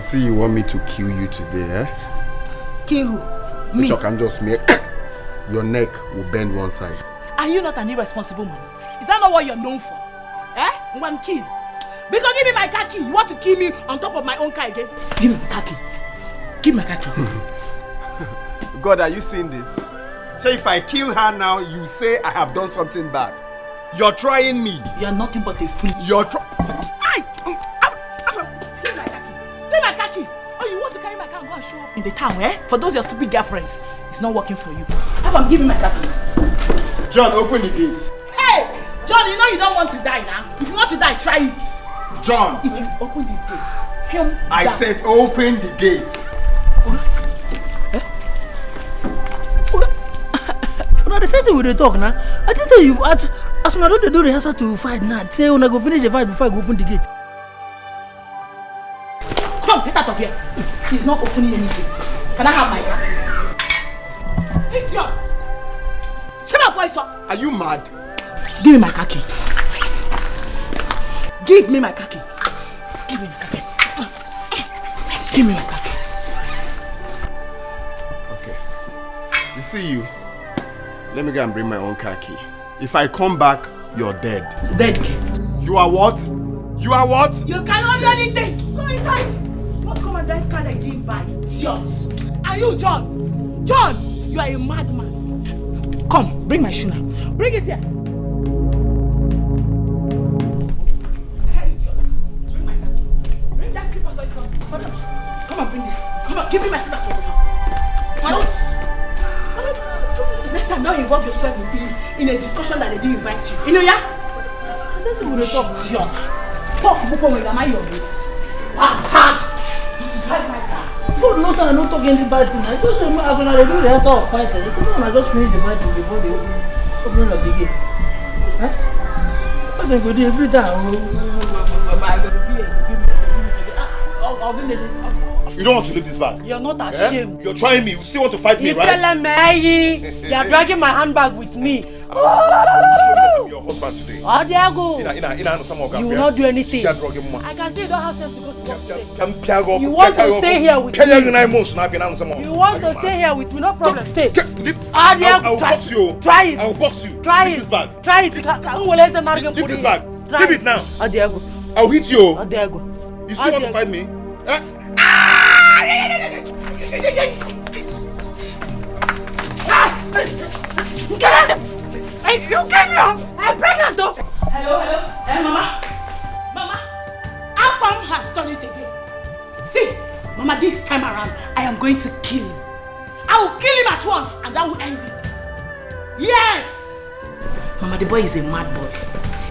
see you want me to kill you today, eh? Kill who? Me? Which can just make your neck will bend one side. Are you not an irresponsible man? Is that not what you're known for? Eh? One kill. Because give me my car key. You want to kill me on top of my own car again? Give me my car key. Give me my car key. God, are you seeing this? So if I kill her now, you say I have done something bad. You're trying me. You're nothing but a freak. You're trying. Give my car key. Give my car key. Oh, you want to carry my car and go and show off in the town, eh? For those your stupid girlfriends, it's not working for you. Have give me my car key. John, open the gate. Hey, John, you know you don't want to die now. If you want to die, try it. John, if you open these gates, film. I said open the gates. No, the same thing we dey talk now. I didn't tell you as soon as they do rehearsal to fight now. Say when I go finish the fight before I go open the gate. Come, get out of here. He's not opening any gates. Can I have my car? Idiots! Shut up, boy, sir. Are you mad? Give me my car key. Give me my car key. Give me my car key. Give me my car key. Okay. You see you. Let me go and bring my own car key. If I come back, you're dead. Dead? You are what? You are what? You cannot do anything. Go inside. Not come and drive car that you didn't buy, idiots. Are you John? John, you are a madman. Come, bring my shoe now. Bring it here. Hey, idiots. Bring my car key. Bring that slippers or something. Come on, bring this. Come on, give me my slippers or something. Next time, don't involve yourself in a discussion that they didn't invite you. You know, yeah? I said we will talk. Talk when am I your mates? Bastard! You should drive my car. Good, no time, I don't talk any bad thing. I just say, as when I do the answer of fighting, they say, no, I just finish the fighting before the opening of the gate. Huh? What's I go do every time? You don't want to leave this bag? You're not ashamed. You're trying me. You still want to fight me, right? You are dragging my handbag with me. I'm your husband today. Oh, there go. You will not do anything. I can see you don't have time to go to work today. You want to stay here with me. You want to stay here with me, no problem. Stay. I'll box you. Try it. I'll box you. Try Leave it. this bag. Try it. Leave this bag. Leave it now. There go. I'll hit you. There go. You still want to fight me? Get out! Hey, you get me off! I'm pregnant though! Hello? Hey, Mama? Mama? How come has done it again? See, Mama, this time around, I am going to kill him. I will kill him at once and that will end it. Yes! Mama, the boy is a mad boy.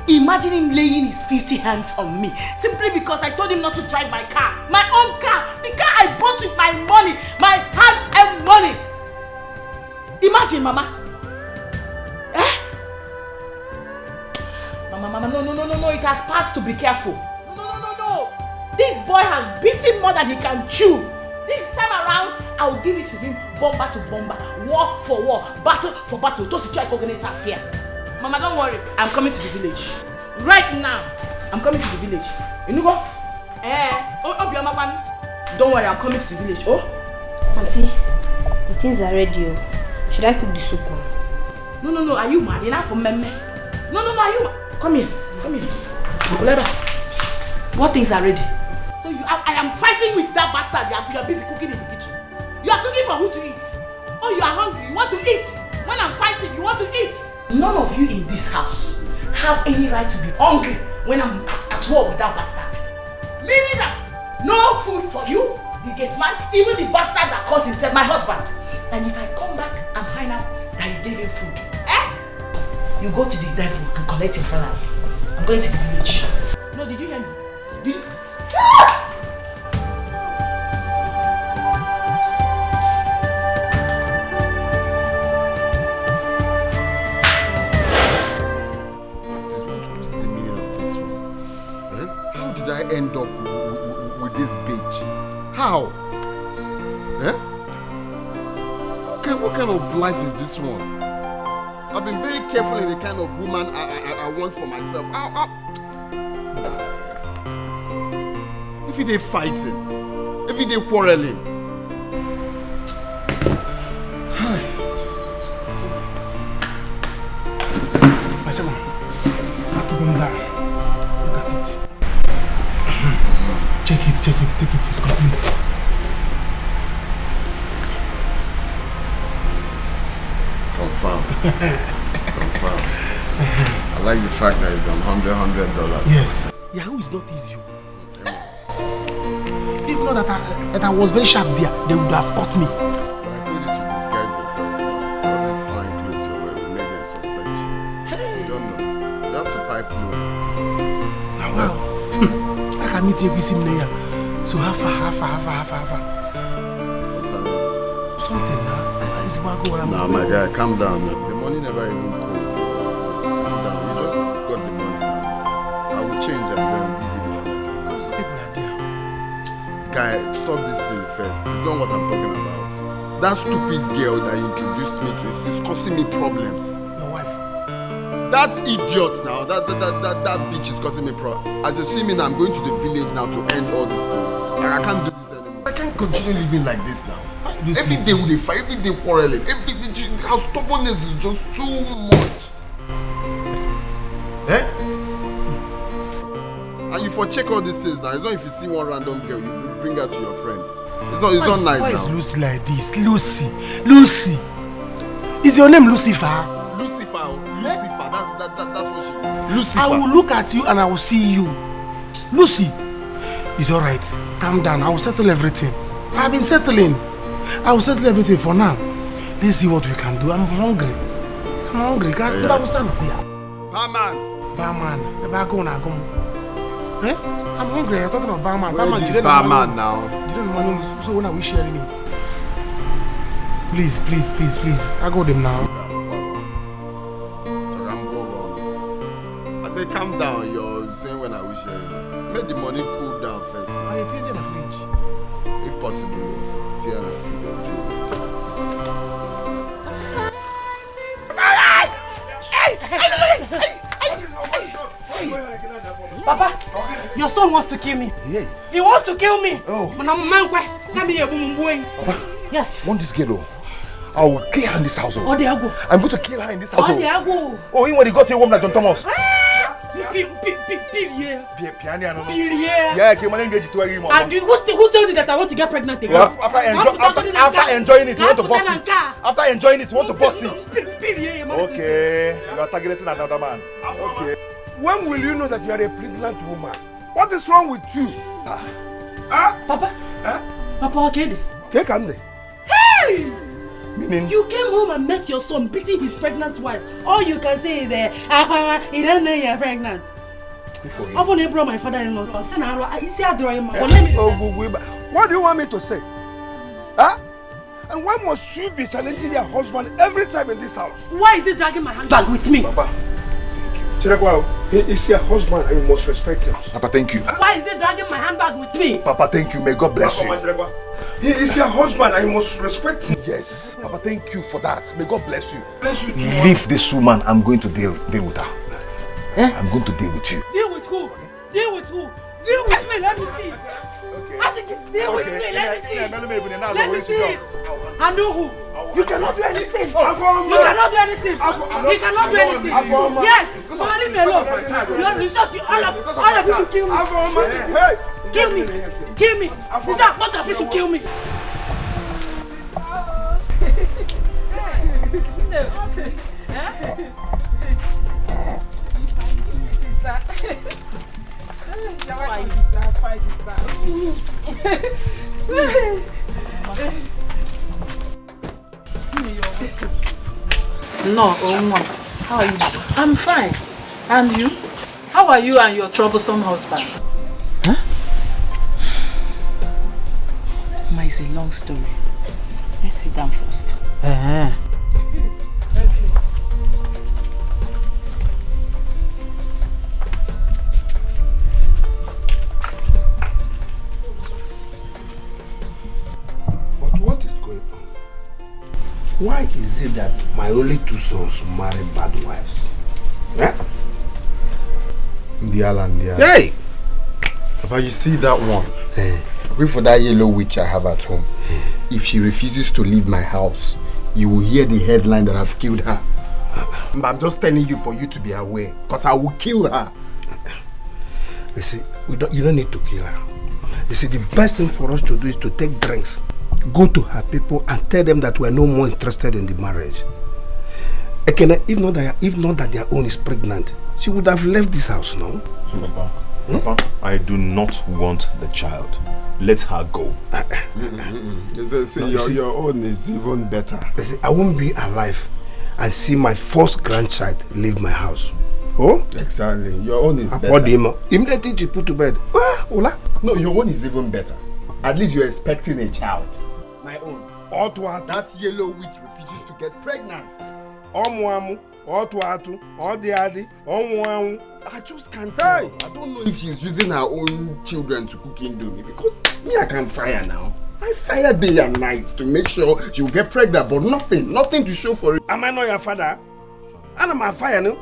Imagine him laying his 50 hands on me simply because I told him not to drive my car. My own car. The car I bought with my money. My hard-earned money. Imagine, Mama. Eh? Mama, no. It has passed to be careful. No. This boy has beaten more than he can chew. This time around, I will give it to him bomber to bomber, war for war, battle for battle. To try to organize affair. Mama, don't worry. I'm coming to the village. Right now, I'm coming to the village. You know go? Don't worry, I'm coming to the village. Oh? Auntie, the things are ready. Should I cook the soup? No. Are you mad? You're not No, are you mad? Come here. What things are ready? So I am fighting with that bastard. You are busy cooking in the kitchen. You are cooking for who to eat? Oh, you are hungry. You want to eat. When I'm fighting, you want to eat. None of you in this house have any right to be hungry when I'm at war with that bastard. Meaning that no food for you, the gate man, even the bastard that calls himself my husband. And if I come back and find out that you gave him food, you go to the devil and collect your salary. I'm going to the village. No, did you hear me? Did you? What's the meaning of this one? How did I end up with this bitch? How? What kind of life is this one? I've been very careful in the kind of woman I want for myself. If it ain't fighting, Every day quarreling. Machama, I have to go down. Look at it. Check it. It's complete. Confirm. I like the fact that it's $100. Yes. Yahoo is not easy. If not that I was very sharp there, they would have caught me. But I told you to disguise yourself. All these fine clothes you're wearing will make them suspect you. You don't know. You have to pipe low. Now, wow. I can meet you with him there. So half. Something now. Nah, my guy, calm down. The money never even cold. Calm down. You just got the money now. I will change and then give you the money. Some people are there. Guy, stop this thing first. It's not what I'm talking about. That stupid girl that you introduced me to is causing me problems. Your wife. That idiot now, that bitch is causing me problems. As you see me now, I'm going to the village now to end all these things. Like, I can't do this anymore. I can't continue living like this now. Every day we fight, every day quarreling. Our stubbornness is just too much. Eh? And you for check all these things now. It's not if you see one random girl, you bring her to your friend. It's not nice now. Why is Lucy like this? Lucy. Is your name Lucifer? Lucifer. That's what she is. Lucifer. I will look at you and I will see you. Lucy. It's alright. Calm down. I will settle everything. I've been settling. I will settle everything for now. Let's see what we can do. I'm hungry. Can't stand up here. Barman. The bag on. Eh? I'm hungry. I'm talking about barman. Where is this barman now? You don't know, so when are we sharing it? Please. I got them now. I say calm down. You're saying when are we sharing it? Make the money cool down first. Are you in the fridge? If possible, tear the fridge. Papa, your son wants to kill me. Yeah. He wants to kill me. Oh. Yes. Want this girl? I will kill her in this house. Oh, there go. I'm going to kill her in this house. Oh, there go. Oh, when he got to a woman like John Thomas. Yeah, came and engaged to a woman. And who told you that I want to get pregnant again? Well, after enjoying it, you want to bust it. After enjoying it, you want to bust it. Okay, you are targeting another man. Okay. When will you know that you are a pregnant woman? What is wrong with you? Papa? Papa, okay. Take Andy. Hey! Meaning? You came home and met your son beating his pregnant wife. All you can say is, he don't know you're pregnant. What do you want me to say? Huh? And why must you be challenging your husband every time in this house? Why is he dragging my handbag with me? Papa, thank you. He is your husband and you must respect him. Papa, thank you. Why is he dragging my handbag with me? Papa, thank you. May God bless you. He is your husband and you must respect him. Yes, Papa, thank you for that. May God bless you. Bless you too. Leave this woman. I'm going to deal with her. I'm going to deal with you. Deal with who? Deal with who? Deal with me, let me see. Deal with me, let me see. Let me see it. And do who? You cannot do anything. You cannot do anything. You cannot do anything. Yes. Leave me alone. You shot you. All of you should kill me. Kill me. Kill me. Both of you should kill me. No, how are you? I'm fine. And you? How are you and your troublesome husband? Huh? It's a long story. Let's sit down first. Why is it that my only two sons marry bad wives? Ndiala. Hey! Papa, you see that one? Wait for that yellow witch I have at home. If she refuses to leave my house, you will hear the headline that I've killed her. I'm just telling you for you to be aware, because I will kill her. You see, you don't need to kill her. You see, the best thing for us to do is to take drinks, go to her people and tell them that we're no more interested in the marriage. Ekene, if not that their own is pregnant, she would have left this house, no? Papa, I do not want the child. Let her go. Your own is even better. See, I won't be alive and see my first grandchild leave my house. Oh? Exactly. Your own is better. Immediately she put to bed. No, your own is even better. At least you're expecting a child. My own. That yellow witch refuses to get pregnant. I just can't tell. I don't know if she's using her own children to cook indomie, because me, I can fire now. I fire day and night to make sure she will get pregnant, but nothing to show for it. Am I not your father? And I'm a fire, no?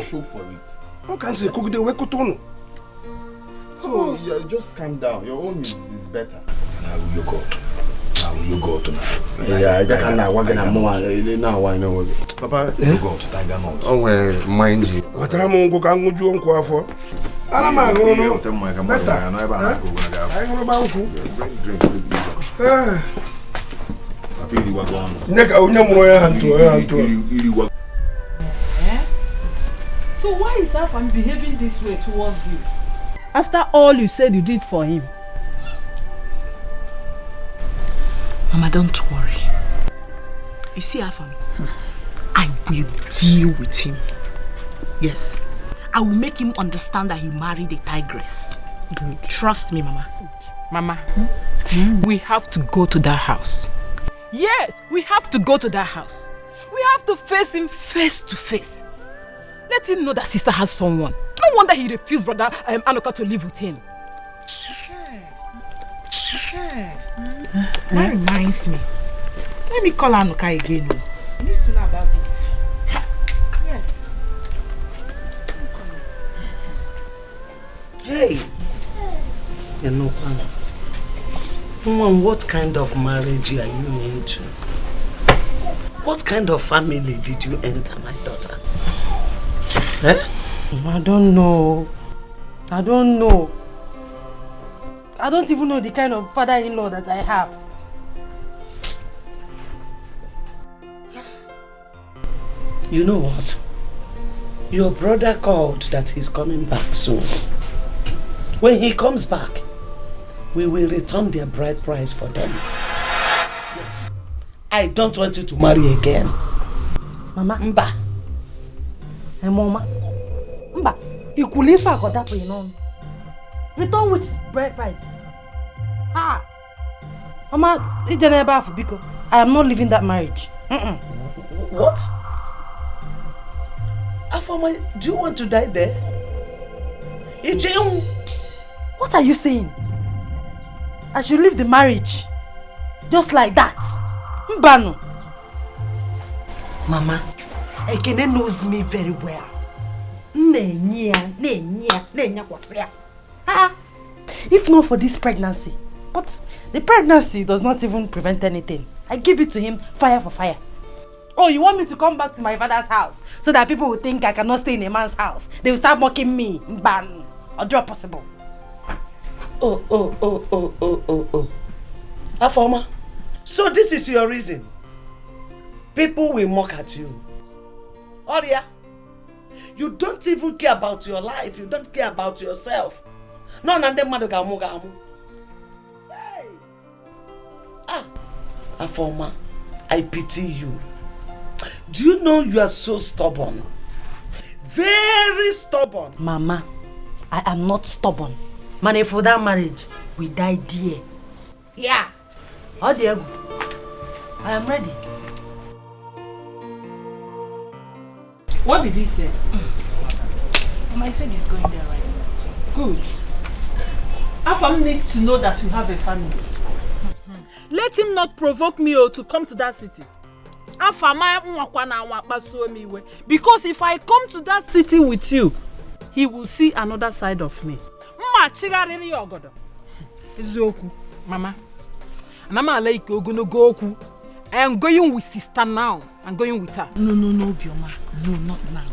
Show for it. How can she cook the wekotono? So yeah, just calm down. Your own is better. Now you go to. Yeah, I can't now. What can more? Now I know. Papa, you go to Tiger Nut. Oh well, mind you. What am I going to do on Quafo? I'm going to So why is Afam behaving this way towards you? After all you said you did for him. Mama, don't worry. You see, Afam, I will deal with him. Yes. I will make him understand that he married a tigress. Good. Trust me, Mama. Mama, we have to go to that house. Yes, we have to go to that house. We have to face him face to face. Let him know that sister has someone. No wonder he refused brother Anoka to live with him. That reminds me. Let me call Anoka again. He needs to know about this. Yes. Hey. You know, Mom, what kind of marriage are you into? What kind of family did you enter, my daughter? Eh? I don't know. I don't even know the kind of father-in-law that I have. You know what? Your brother called that he's coming back soon. When he comes back, we will return their bride price for them. Yes. I don't want you to marry again. Mama. Mba. Hey, Mama. Mba. You could leave her, that you know. Return with bride price. Ha! Mama, it's Biko. I am not leaving that marriage. What? Afama, do you want to die there? What are you saying? I should leave the marriage. Just like that. Mbano. Mama, Ekene knows me very well. If not for this pregnancy, but the pregnancy does not even prevent anything. I give it to him fire for fire. Oh, you want me to come back to my father's house so that people will think I cannot stay in a man's house? They will start mocking me. Ban. Or draw possible. Oh. Afoma, so this is your reason? People will mock at you. Oria, you don't even care about your life. You don't care about yourself. No, Hey! Afoma, I pity you. Do you know you are so stubborn? Very stubborn. Mama, I am not stubborn. Man, for that marriage, we die dear. Yeah. How do you go? I am ready. What did he say? I said he's going there right now. Good. Afam needs to know that you have a family. Let him not provoke me to come to that city. Because if I come to that city with you, he will see another side of me. Mama, and I'm like Ogunogoku. I am going with sister now. I'm going with her. No, Bioma. No, not now.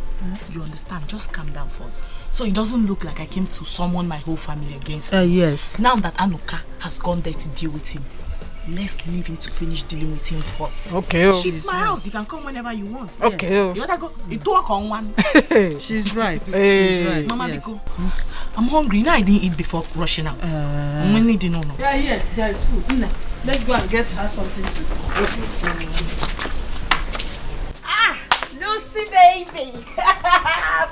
You understand? Just calm down first. So it doesn't look like I came to summon my whole family against him. Yes. Now that Anuka has gone there to deal with him, let's leave him to finish dealing with him first. Okay. It's my house. You can come whenever you want. Okay. You other go. You talk on one. She's right. She's right. Mama, yes. I'm hungry. Now I didn't eat before rushing out. I'm really didn't know. Yeah, yes, there is food. Let's go and get her something to do. Lucy, baby.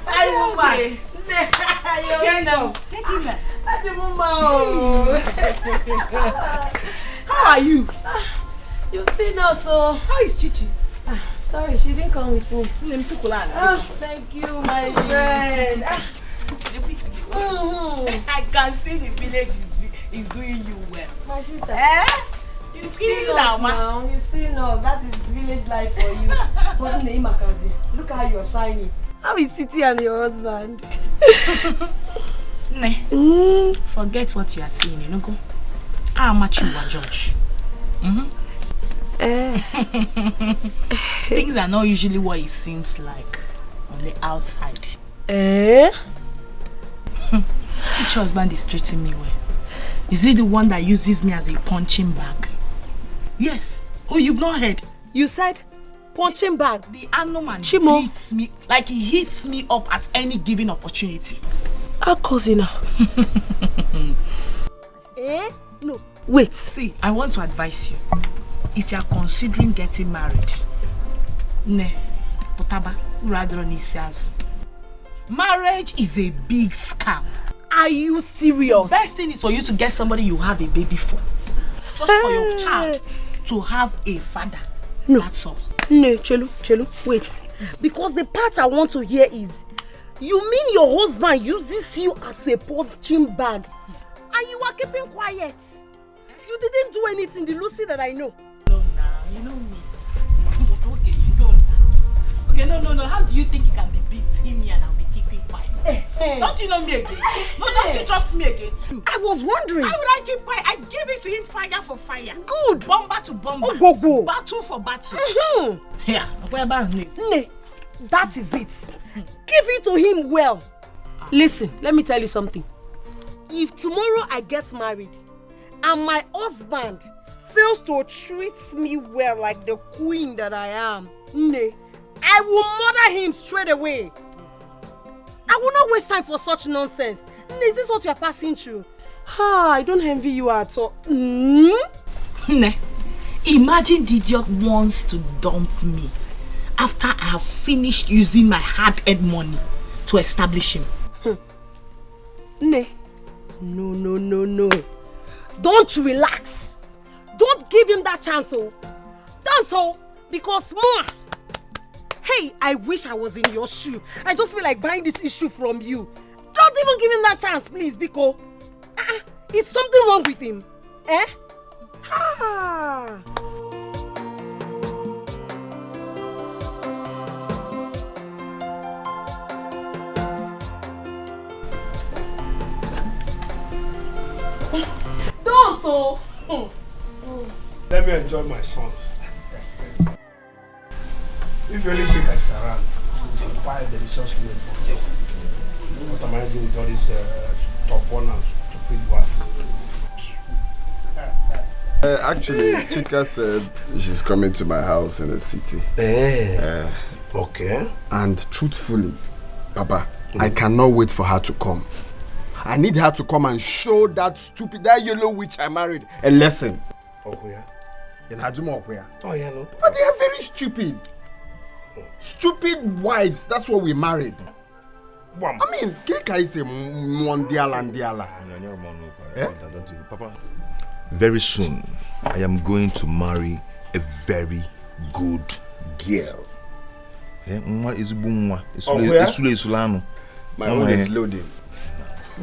Fine woman. You're now. How are you? You see now, so. How is Chichi? Sorry, she didn't come with me. Thank you, my friend. I can see the village is doing you well. My sister. You've seen us now. You've seen us. That is village life for you. Look how you're shining. How is Titi and your husband? Forget what you are seeing, you know. Go. How much you are, George? Things are not usually what it seems like on the outside. Which husband is treating me well? Is he the one that uses me as a punching bag? Yes. Oh, you've not heard. You said punching bag? The animal man hits me, like he hits me up at any given opportunity. Our cousin. No. Wait. See, I want to advise you. If you are considering getting married, marriage is a big scam. Are you serious? Best thing is for you to get somebody you have a baby for. Just for your child to have a father. No. That's all. No, Chelu, wait. Because the part I want to hear is, you mean your husband uses you as a punching bag and you are keeping quiet? You didn't do anything, the Lucy that I know. No, now, you know me. Okay, you know now. Okay, no. How do you think you can be beating me and I'll be keeping quiet? Don't you know me again? No, don't you trust me again? I was wondering. Why would I keep quiet? I gave it to him fire for fire. Good. Bomber to bomber. Oh, go. Battle for battle. Yeah. That is it. Give it to him well. Listen, let me tell you something. If tomorrow I get married and my husband fails to treat me well like the queen that I am, I will murder him straight away. I will not waste time for such nonsense. Is this what you are passing through? I don't envy you at all. Imagine the idiot wants to dump me after I have finished using my hard-earned money to establish him. No. Don't relax. Don't give him that chance, Don't, because more. Hey, I wish I was in your shoe. I just feel like buying this issue from you. Don't even give him that chance, please, Biko. Is something wrong with him? Don't, Let me enjoy my sons. If you only see Kasaran, to buy a delicious meal for you. What am I doing with all this top one and stupid one? Actually, Chika said she's coming to my house in the city. Okay. And truthfully, Papa, I cannot wait for her to come. I need her to come and show that yellow witch I married a lesson. Okuya? In Hajuma Okuya. Oh, yeah, no. But they are very stupid. Stupid wives, that's what we married. I mean, Keka is a mondiala. Papa, very soon, I am going to marry a very good girl. My own is loaded.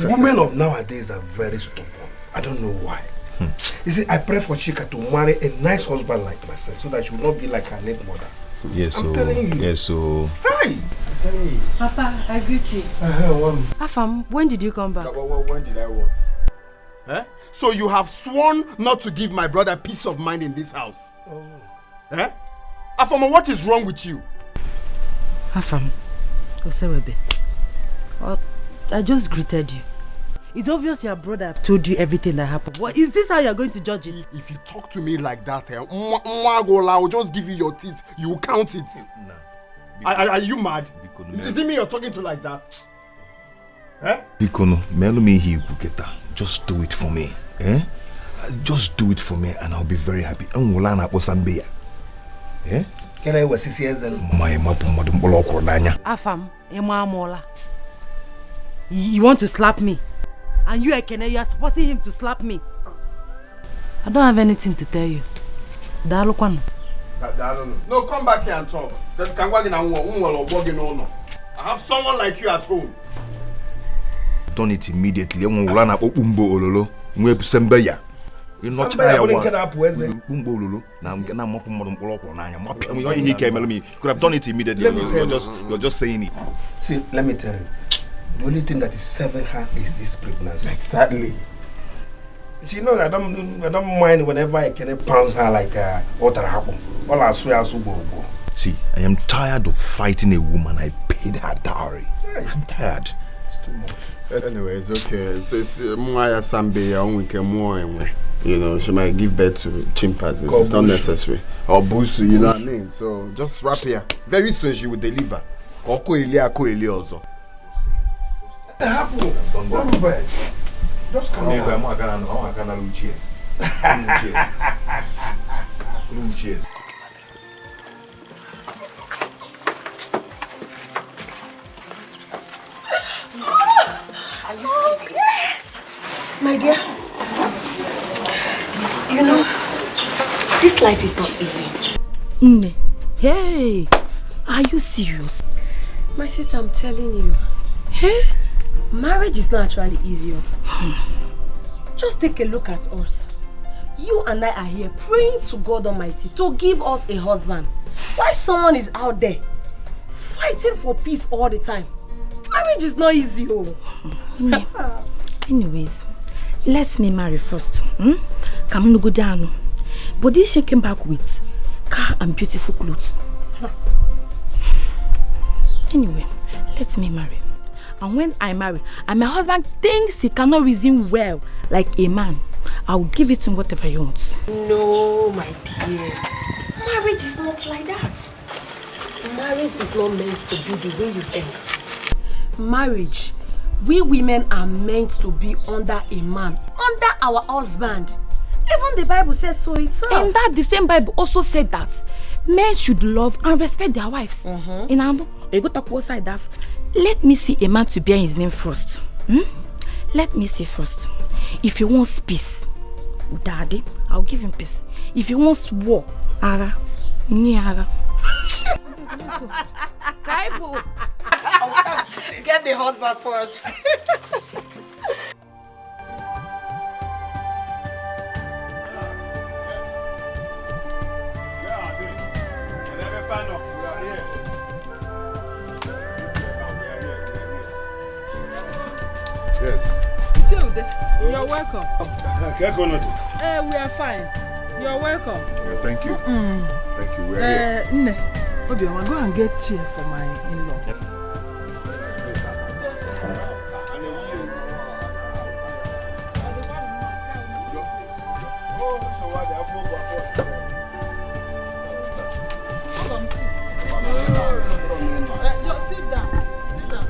Women of nowadays are very stubborn. I don't know why. You see, I pray for Chika to marry a nice husband like myself so that she will not be like her late mother. Yes, I'm telling you. Yes, so. Hi! I'm telling you. Papa, I greet you. Afam, when did you come back? When did I what? Eh? So you have sworn not to give my brother peace of mind in this house? Oh. Eh? Afam, what is wrong with you? Afam, Osewebe, I just greeted you. It's obvious your brother have told you everything that happened. What is this how you're going to judge it? If you talk to me like that, I will just give you your teeth. You will count it. Nah. Are you mad? Is it me you're talking to like that? Eh? Bikono, just do it for me. Eh? Just do it for me and I'll be very happy. Eh? Can I was 6 years and Afam, Emamola. You want to slap me? And you are supporting him to slap me. I don't have anything to tell you. No, come back here and talk. I have someone like you at home. Done it immediately. I'm gonna run up Umbo Ololo. You're not tired. He came at me. Could have done it immediately. You're just saying it. See, let me tell you. The only thing that is serving her is this pregnancy. Exactly. She knows I don't mind whenever I can pounce her like what happened. All I swear to go. See, I am tired of fighting a woman I paid her dowry. I'm tired. It's too much. Anyway, it's okay. You know, she might give birth to chimpanzees. It's not necessary. Or busu, you know what I mean? So just wrap here. Very soon she will deliver. Also. Just come here. Cheers. Cheers. Are you serious? Yes! My dear, you know, this life is not easy. Hey, are you serious? My sister, I'm telling you. Hey? Marriage is not actually easier. Just take a look at us. You and I are here praying to God Almighty to give us a husband. Why someone is out there fighting for peace all the time? Marriage is not easy. Anyways, let me marry first. Come no go down. But this she came back with car and beautiful clothes. Anyway, let me marry. And when I marry, and my husband thinks he cannot reason well like a man, I will give it to him whatever he wants. No, my dear. Marriage is not like that. Marriage is not meant to be the way you think. Marriage, we women are meant to be under a man, under our husband. Even the Bible says so itself. And that the same Bible also said that men should love and respect their wives. In Ambo, you go talk outside that. Let me see a man to bear his name first. Let me see first. If he wants peace, Daddy, I'll give him peace. If he wants war, Ara, Niara. Kaibu. Get the husband first. Yes. Childe, you're welcome. We are fine. You're welcome. Yeah, thank you. Thank you. We're here. Obioma, go and get chair for my in-laws. Just sit down. Sit down.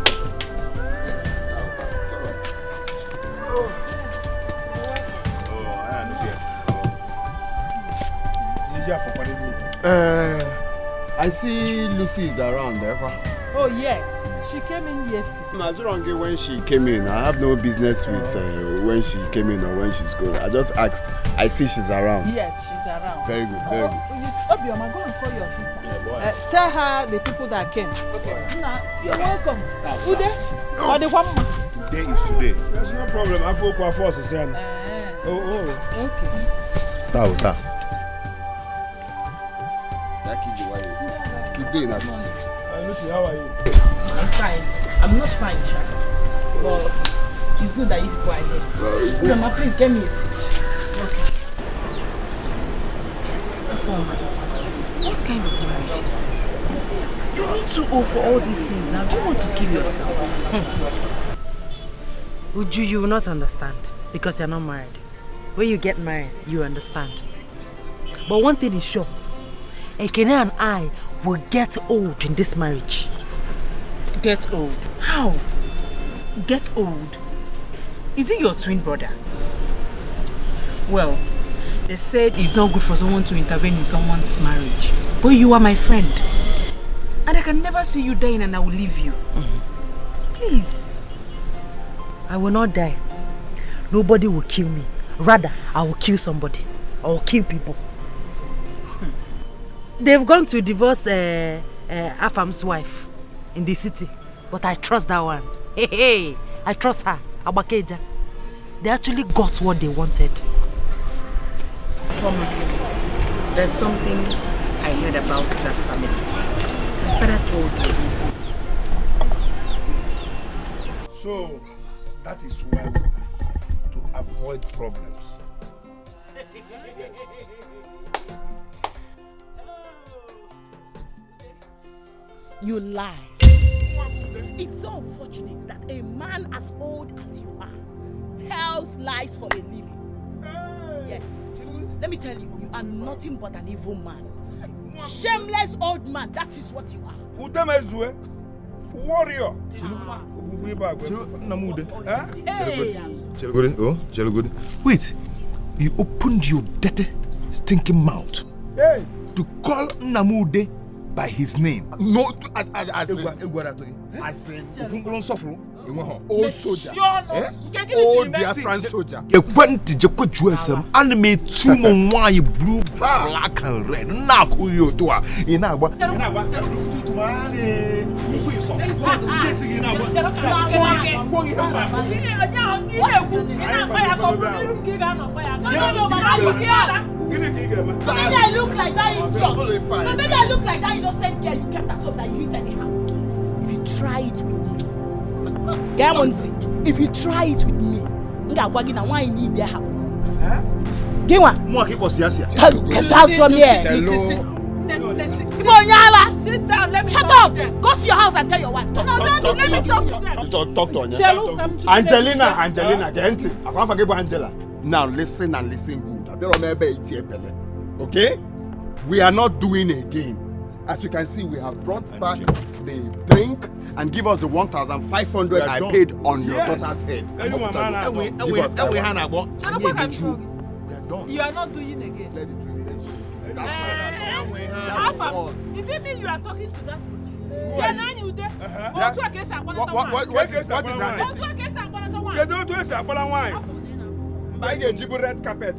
I see Lucy is around there. Oh yes, she came in yesterday. When she came in, I have no business with when she came in or when she's going. I just asked. I see she's around. Yes, she's around. Very good, very good. Obioma, go and call your sister. Yeah, tell her the people that came. Okay. You're welcome. Ude? Or the one? Today is today. There's no problem. I feel quite forced to send. Okay. Ta. Today, now. Lucy, how are you? I'm fine. I'm not fine, Sha. But it's good that you go ahead. Mama, please get me a seat. Okay. What kind of marriage is this? You're not too old for all these things now. Do you want to kill yourself? Uju, you will not understand because you're not married. When you get married, you understand. But one thing is sure, Ekene and I will get old in this marriage. Get old? How? Get old? Is it your twin brother? Well, they said it's not good for someone to intervene in someone's marriage. But you are my friend. And I can never see you dying and I will leave you. Please. I will not die. Nobody will kill me. Rather, I will kill somebody. I will kill people. They've gone to divorce Afam's wife in the city. But I trust that one. Hey, I trust her. Abakeja. They actually got what they wanted. There's something I heard about that family. My father told me. So, that is why we are here, to avoid problems. You lie. It's so unfortunate that a man as old as you are tells lies for a living. Yes. Let me tell you, you are nothing but an evil man. Shameless old man, that is what you are. Utemezue, warrior. Wait, you opened your dirty, stinking mouth to call Namude by his name. No, I said, old soldier. Old Biafran soldier. You went to Jerusalem and made two more blue, black, and red. Now, who you do? In our Maybe I look like that idiot. Maybe I look like that innocent girl you kept at home that you hit anyhow. If you try it with me, if you try it with me, get out from here. Sit down, let me shut up! Go to your house and tell your wife. No, let me talk to them. Talk to Anya. Angelina, get it. I can't forget Angela. Now listen and listen good. Okay? We are not doing a game. As you can see, we have brought back the drink and give us the 1,500 I paid on your daughter's head. You are not doing again. Let it drink. Is it me you are talking to that? Red carpet.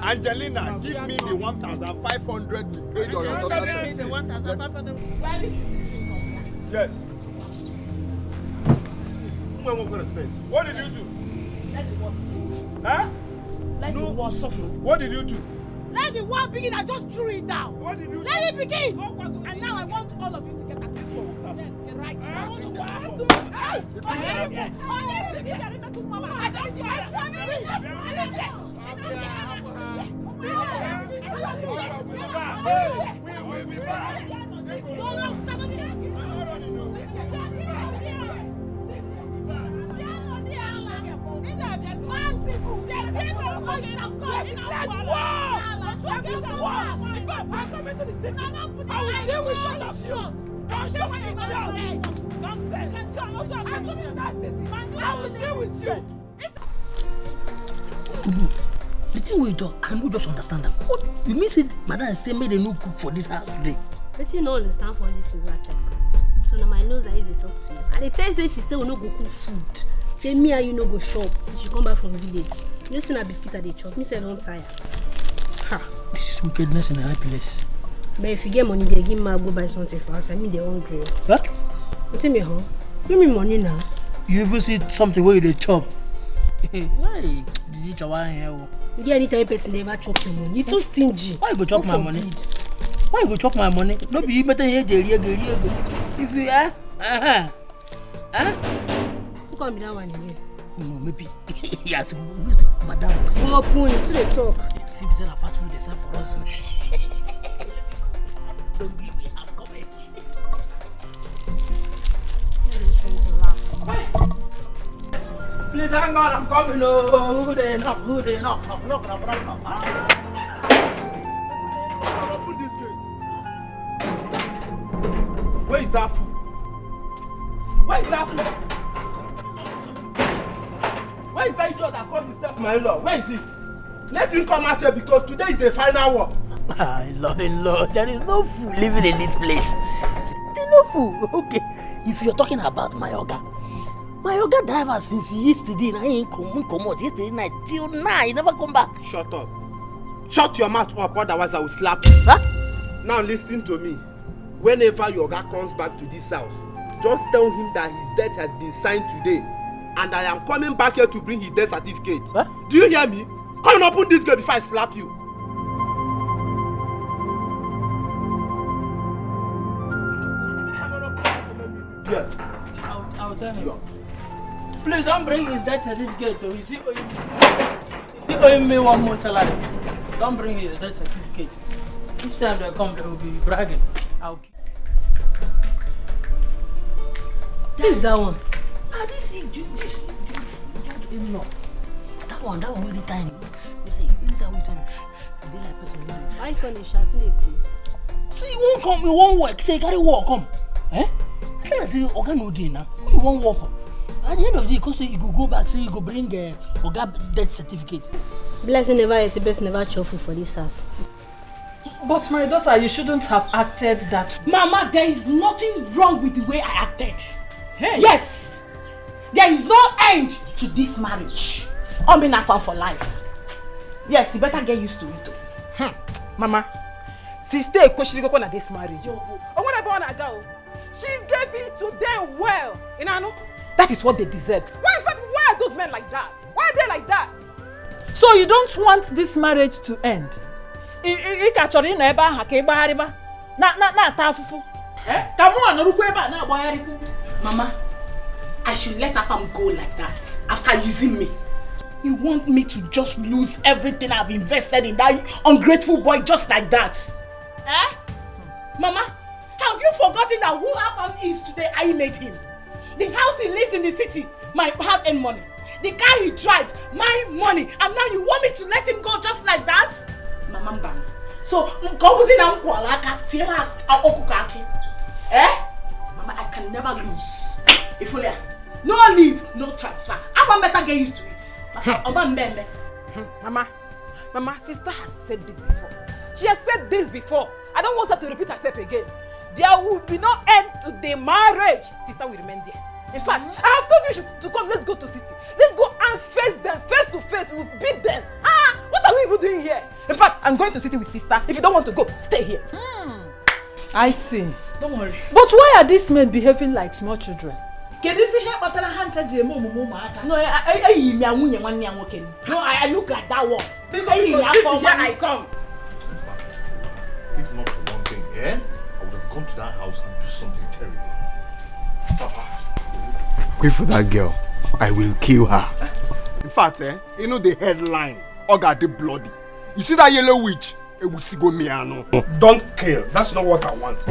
Angelina, give me the 1,500 we paid on your daughter's head. 1,500. Yes. What did you do? Let the war begin. Huh? Let the war begin. What did you do? Let the war begin. I just threw it down. What did you do? Let it begin. And now I want all of you to get at this one. Yes, get right. We will be back. The thing we do, I don't just understand them. What it means it, madam say me they no cook for this house today. But you don't understand for this is what talk. So now my nose I easy talk to you. And the time say she say we no go cook food. Say me and you no go shop till she come back from village. You know see na biscuit at the chop. Me say don't tire. Ha! This is wickedness in a high place. But if you get money, they give me go buy something for us. I mean they hungry. What? What tell me how? Give me money now. You even see something where they chop. Why did you chop one here? Yeah, anytime person never chop your money. You too stingy. Why you go chop my money? Why you go chop my money? No be you better here, if you Who can be that one again? No, maybe. Yes, madam. Open to the talk. If you sell a fast food, they sell for us. Don't give me, I'm coming. Please hang on, I'm coming. Oh, who they knock? Knock. Open this gate. Where is that fool? Where is that fool? Where is that idiot that called himself my in-law? Where is he? Let him come out here because today is the final war. In-law, there is no fool living in this place. There's no fool. Okay, if you're talking about my oga driver since yesterday, I ain't come out yesterday night till now, he never come back. Shut up. Shut your mouth up, otherwise I will slap you. Huh? Now listen to me. Whenever your guy comes back to this house, just tell him that his death has been signed today. And I am coming back here to bring his death certificate. Huh? Do you hear me? Come and open this gate before I slap you. Yeah. I'll tell him. Please don't bring his death certificate. He's still owing me 1 month salary. Don't bring his death certificate. Each time they come, they will be bragging. This is that one. This in-law. That one really tiny. Why can't you shout in the place? See, you won't come, you won't work. Say, carry work, come. Eh? I can't say, Oga no day now. Who you won't work for? At the end of the day, because you go back, say you go bring Oga death certificate. Blessing never is the best never cheerful for this house. But my daughter, you shouldn't have acted that. Mama, there is nothing wrong with the way I acted. Hey. Yes! There is no end to this marriage. I'm in Afan for life. Yes, you better get used to it. Mama, sister, she go on this marriage. I want to go on a go. She gave it to them well. You know? That is what they deserve. Why are those men like that? Why are they like that? So you don't want this marriage to end? Mama, I should let Afam go like that after using me. You want me to just lose everything I've invested in that ungrateful boy just like that? Eh? Mama, have you forgotten that who Afam is today, I made him? The house he lives in the city, my hard-earned money. The car he drives, my money. And now you want me to let him go just like that? Mama Mbam. So, Mama, I can never lose. If only no leave, no transfer. Afam better get used to it. Mama, sister has said this before. She has said this before. I don't want her to repeat herself again. There will be no end to the marriage. Sister will remain there. In fact, I have told you to come. Let's go to city. Let's go and face them face to face. We'll beat them. What are we even doing here? In fact, I'm going to city with sister. If you don't want to go, stay here. I see. Don't worry. But why are these men behaving like small children? No, I look like that one. Because when I come. If not for one thing, I would have come to that house and do something terrible. Wait for that girl. I will kill her. In fact, you know the headline. Oga the bloody. You see that yellow witch? Don't kill. That's not what I want.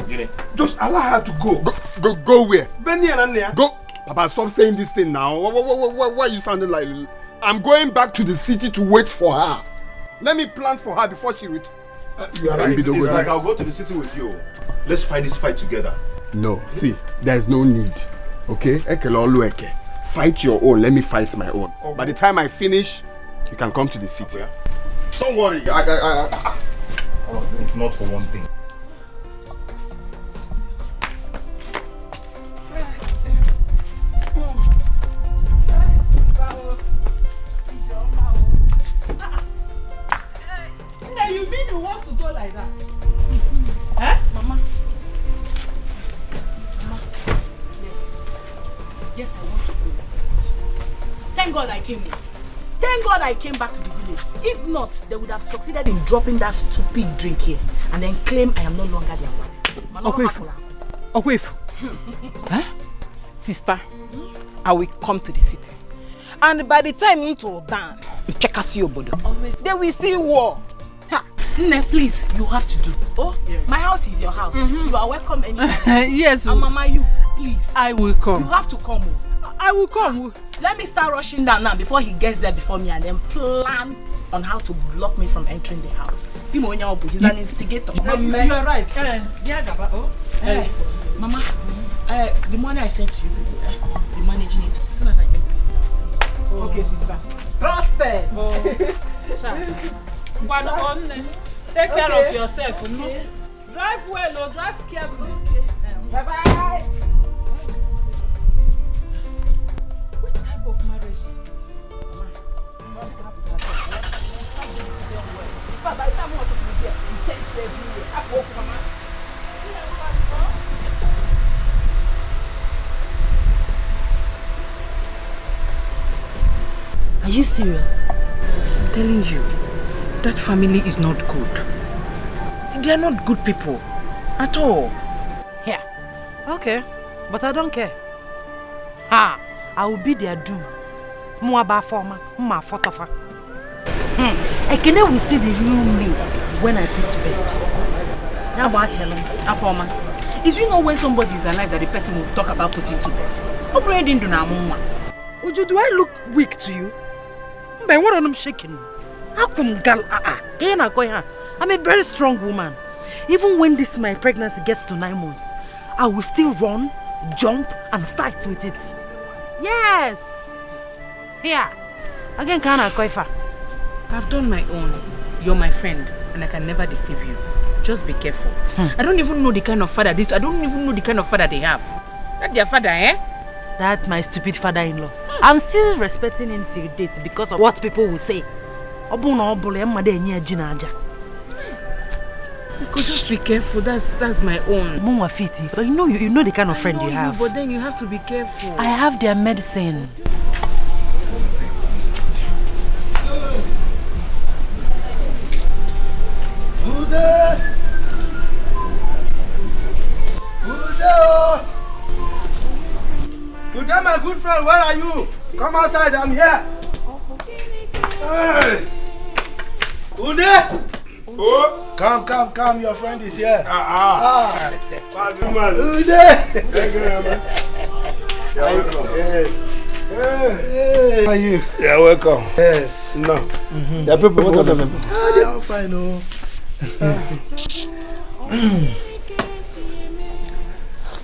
Just allow her to go. Go where? Go. Go. Papa, stop saying this thing now. Why are you sounding like? I'm going back to the city to wait for her. Let me plan for her before she returns. You are right. It's like I'll go to the city with you. Let's fight this fight together. No, see, there is no need. Okay? Fight your own. Let me fight my own. Okay. By the time I finish, you can come to the city. Okay. Don't worry. If not for one thing. You mean you want to go like that? Eh, Mama? Mama, yes. Yes, I want to go like that. Thank God I came here. Thank God I came back to the village. If not, they would have succeeded in dropping that stupid drink here and then claim I am no longer their wife. Okwef. Huh? Sister, I will come to the city. And by the time into Dan, they will see war. Nne, please, you have to do. Oh, yes. My house is your house. You are welcome anytime. Yes. And Mama, you, please. I will come. You have to come. I will come. Let me start rushing down now before he gets there before me and then plan on how to block me from entering the house. He's an instigator. You are right. Mama, the money I sent you, you're managing it. As soon as I get to this house. Okay, sister. Trusted. Take care of yourself. No? Drive well or drive carefully. Bye-bye. What type of marriage is this? By the time I want to be there, you can't say everywhere. I walk, Mama. Are you serious? I'm telling you, that family is not good. They are not good people at all. Yeah. Okay, but I don't care. Ha! I will be their doom. Mwaba forma, ma fotofa. Ekene will see the real me when I put to bed. Now what tell him? Afoma. Is you know when somebody is alive that the person will talk about putting to bed? Uju, do I look weak to you? But what am I shaking? I'm a very strong woman. Even when this my pregnancy gets to 9 months, I will still run, jump, and fight with it. Yes. Here. Again, I've done my own. You're my friend, and I can never deceive you. Just be careful. I don't even know the kind of father this. I don't even know the kind of father they have. That's their father, eh? That's my stupid father-in-law. I'm still respecting him till date because of what people will say. You could just be careful. That's my own. But you know the kind of friend you have. But then you have to be careful. I have their medicine. Good day, my good friend, where are you? Come outside, I'm here. Hey. Ude! Oh. Come, your friend is here. Ude! Thank you very much. You're welcome. Yes. Hey. How are you? You're welcome. Yes. No. The people, what are the people? They are fine, oh.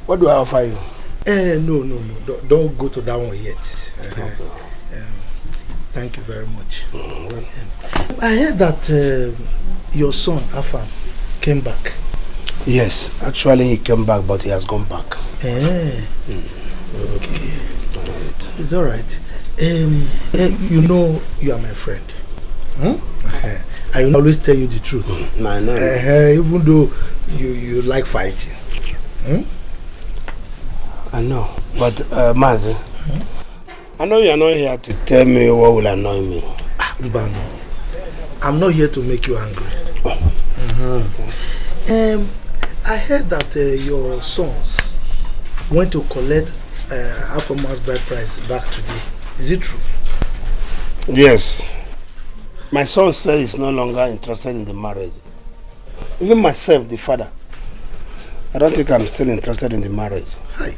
What do I offer you? No. Don't go to that one yet. Thank you very much. I heard that your son, Afam, came back. Yes, actually he came back, but he has gone back. Okay. It's all right. You know you are my friend. I will always tell you the truth. I know. Even though you like fighting. I know. But Mazi, I know you are not here to tell me what will annoy me. Mbano, I'm not here to make you angry. I heard that your sons went to collect Afoma's bride price back today. Is it true? Yes. My son said he's no longer interested in the marriage. Even myself, the father, I don't think I'm still interested in the marriage. Hi,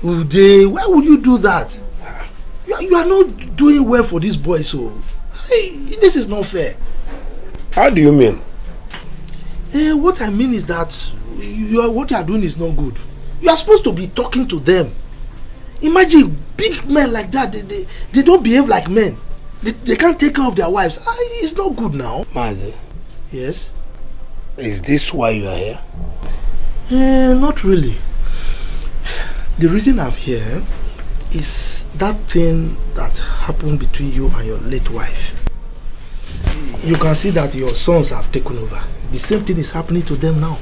Ude, why would you do that? You are not doing well for this boy, so this is not fair. How do you mean? What I mean is that what you are doing is not good. You are supposed to be talking to them. Imagine big men like that, they don't behave like men. They can't take care of their wives. It's not good now. Mazi. Yes? Is this why you are here? Not really. The reason I'm here is that thing that happened between you and your late wife. You can see that your sons have taken over. The same thing is happening to them now.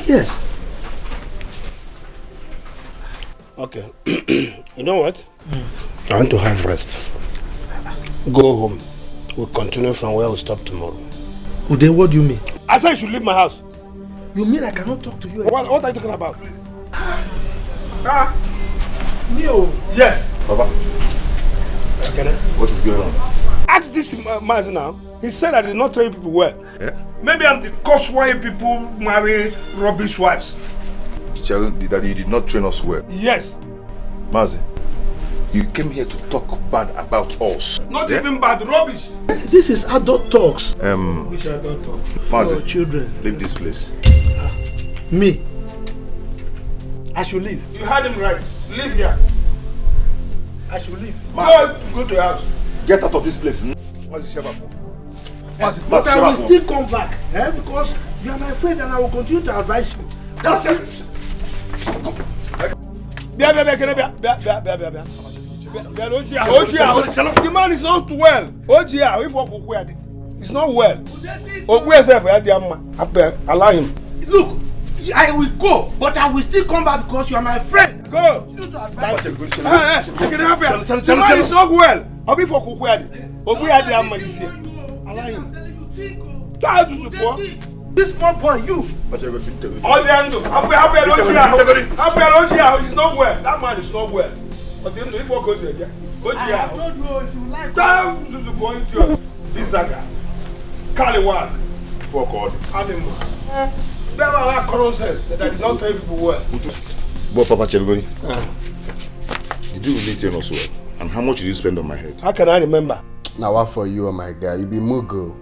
Yes. Okay. You know what? I want to have rest. Go home. We'll continue from where we stop tomorrow. Ude, what do you mean? I said you should leave my house. You mean I cannot talk to you? What are you talking about? Mio. Yes. Papa. Okay. What is going on? Ask this man now. He said I did not train people well. Yeah? Maybe I'm the cause why people marry rubbish wives. That you did not train us well. Yes. Mazi, you came here to talk bad about us. Not even bad, rubbish. This is adult talks. Which adult talk? Mazi, for children. Leave this place. Me? I should leave. You heard him right. Leave here. I should leave. Go to your house. Get out of this place. What's the Sheba for? But I will still come back, because you are my friend and I will continue to advise you. That's it. The man is not well. It's not well. Allow him. Look, I will go, but I will still come back because you are my friend. Go. The man is not well. I'll be for Kukwadi. Allow him. This small boy, you. He's not well. That man is not well. But if you goes there, go to I have told you if you like. Scallywag. For God. Animal. There are common sense that I did not tell people well. But Papa Chelgoni, did you really train us well? And how much did you spend on my head? How can I remember? Now what for you, my guy? You be mugo.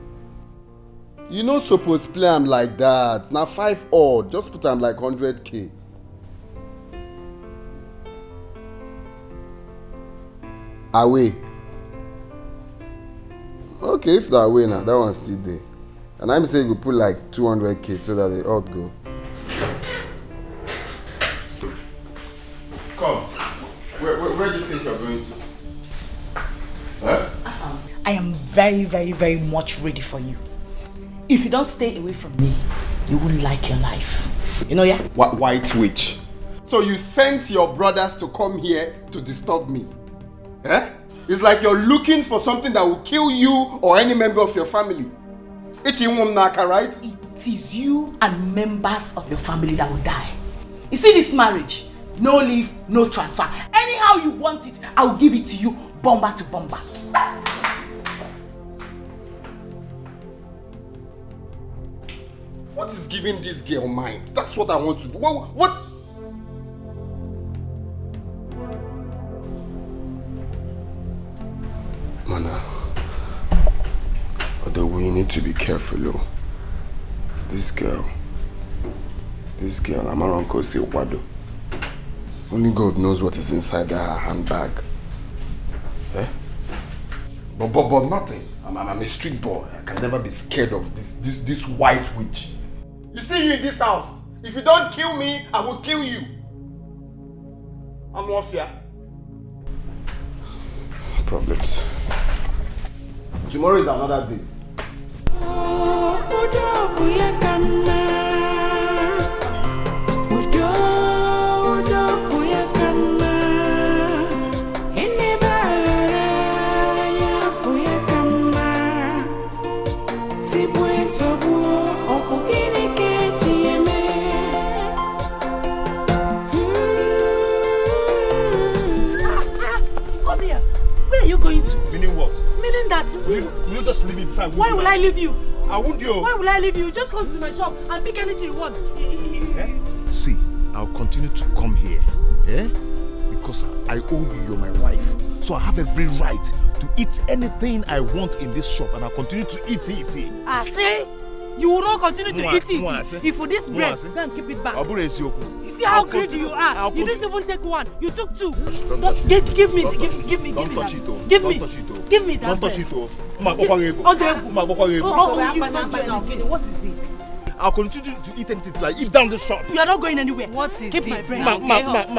You no suppose play am like that. Now 5 odd. Just put am like 100K. Away. Okay, if that away now, that one's still there. And I'm saying we put like 200K so that they all go. Come. Where do you think you're going to? Huh? I am very, very, very much ready for you. If you don't stay away from me, you won't like your life. You know, yeah? White witch. So you sent your brothers to come here to disturb me? Eh? It's like you're looking for something that will kill you or any member of your family. It's right? It is you and members of your family that will die. You see this marriage? No leave, no transfer. Anyhow you want it, I will give it to you, bomber to bomber. What is giving this girl mind? That's what I want to do. What? Mana, although we need to be careful, oh. This girl, I'm her uncle say Wado. Only God knows what is inside her handbag. Eh? But nothing. I'm a street boy. I can never be scared of this white witch. You see you in this house. If you don't kill me, I will kill you. I'm not fear. Problems. Tomorrow is another day. Will you just leave me before I Why will I leave you? I won't you. Why will I leave you? Just come to my shop and pick anything you want. See, I'll continue to come here. Because I owe you, you're my wife. So I have every right to eat anything I want in this shop and I'll continue to eat it. I say, you will not continue to eat it. If for this bread, go and keep it back. You see how greedy you are. You didn't even take one. You took 2. Give me. Don't touch it. Give me that. Don't touch it. What is it? I'll continue to eat anything till I eat down the shop. You are not going anywhere. What is keep it? my bread.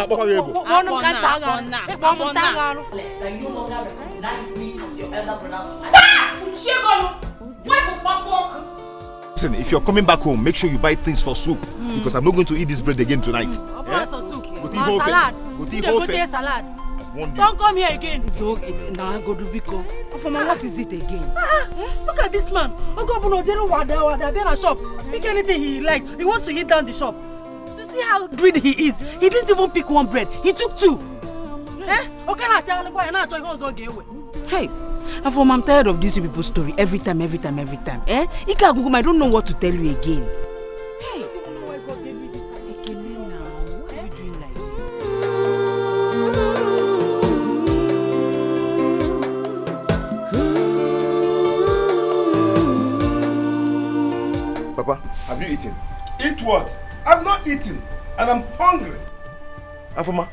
Lester, you no longer recognize me as your elder brother's wife. Listen, if you're coming back home, make sure you buy things for soup because I'm not going to eat this bread again tonight. Salad. Salad. warned you. Don't come here again. It's okay. Now I go to Biko. Afoma, what is it again? Look at this man. Wada, be in a shop. Pick anything he likes. He wants to hit down the shop. To see how greedy he is. He didn't even pick one bread. He took 2. Hey, Afoma, I'm tired of these people's story. Every time. Eh? Ika, I don't know what to tell you again. Hey. Papa, have you eaten? Eat what? I've not eaten, and I'm hungry. Afoma,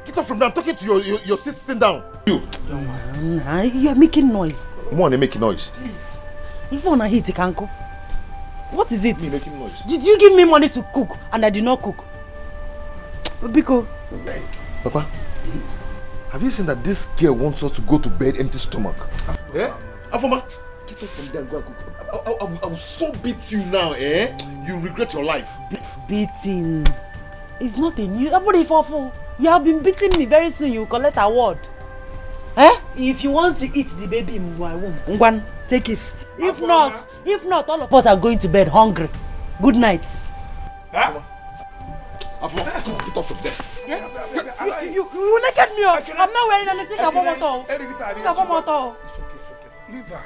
get up from there. I'm talking to your sister. Sit down. You. You are making noise. More than making noise. Please. If you want to eat, you can cook. What is it? Me making noise. Did you give me money to cook and I did not cook? Biko. Hey, Papa, have you seen that this girl wants us to go to bed empty stomach? Eh? Afoma, get up from there and go and cook. I will so beat you now, eh? You regret your life. Beating. It's not a new. You have been beating me. Very soon you will collect a award. Eh? If you want to eat the baby in my womb, Ngwan, take it. If not, all of us are going to bed hungry. Good night. Huh? Afoma, get off from there. Yeah? You naked me up. I'm not wearing anything. Leave her.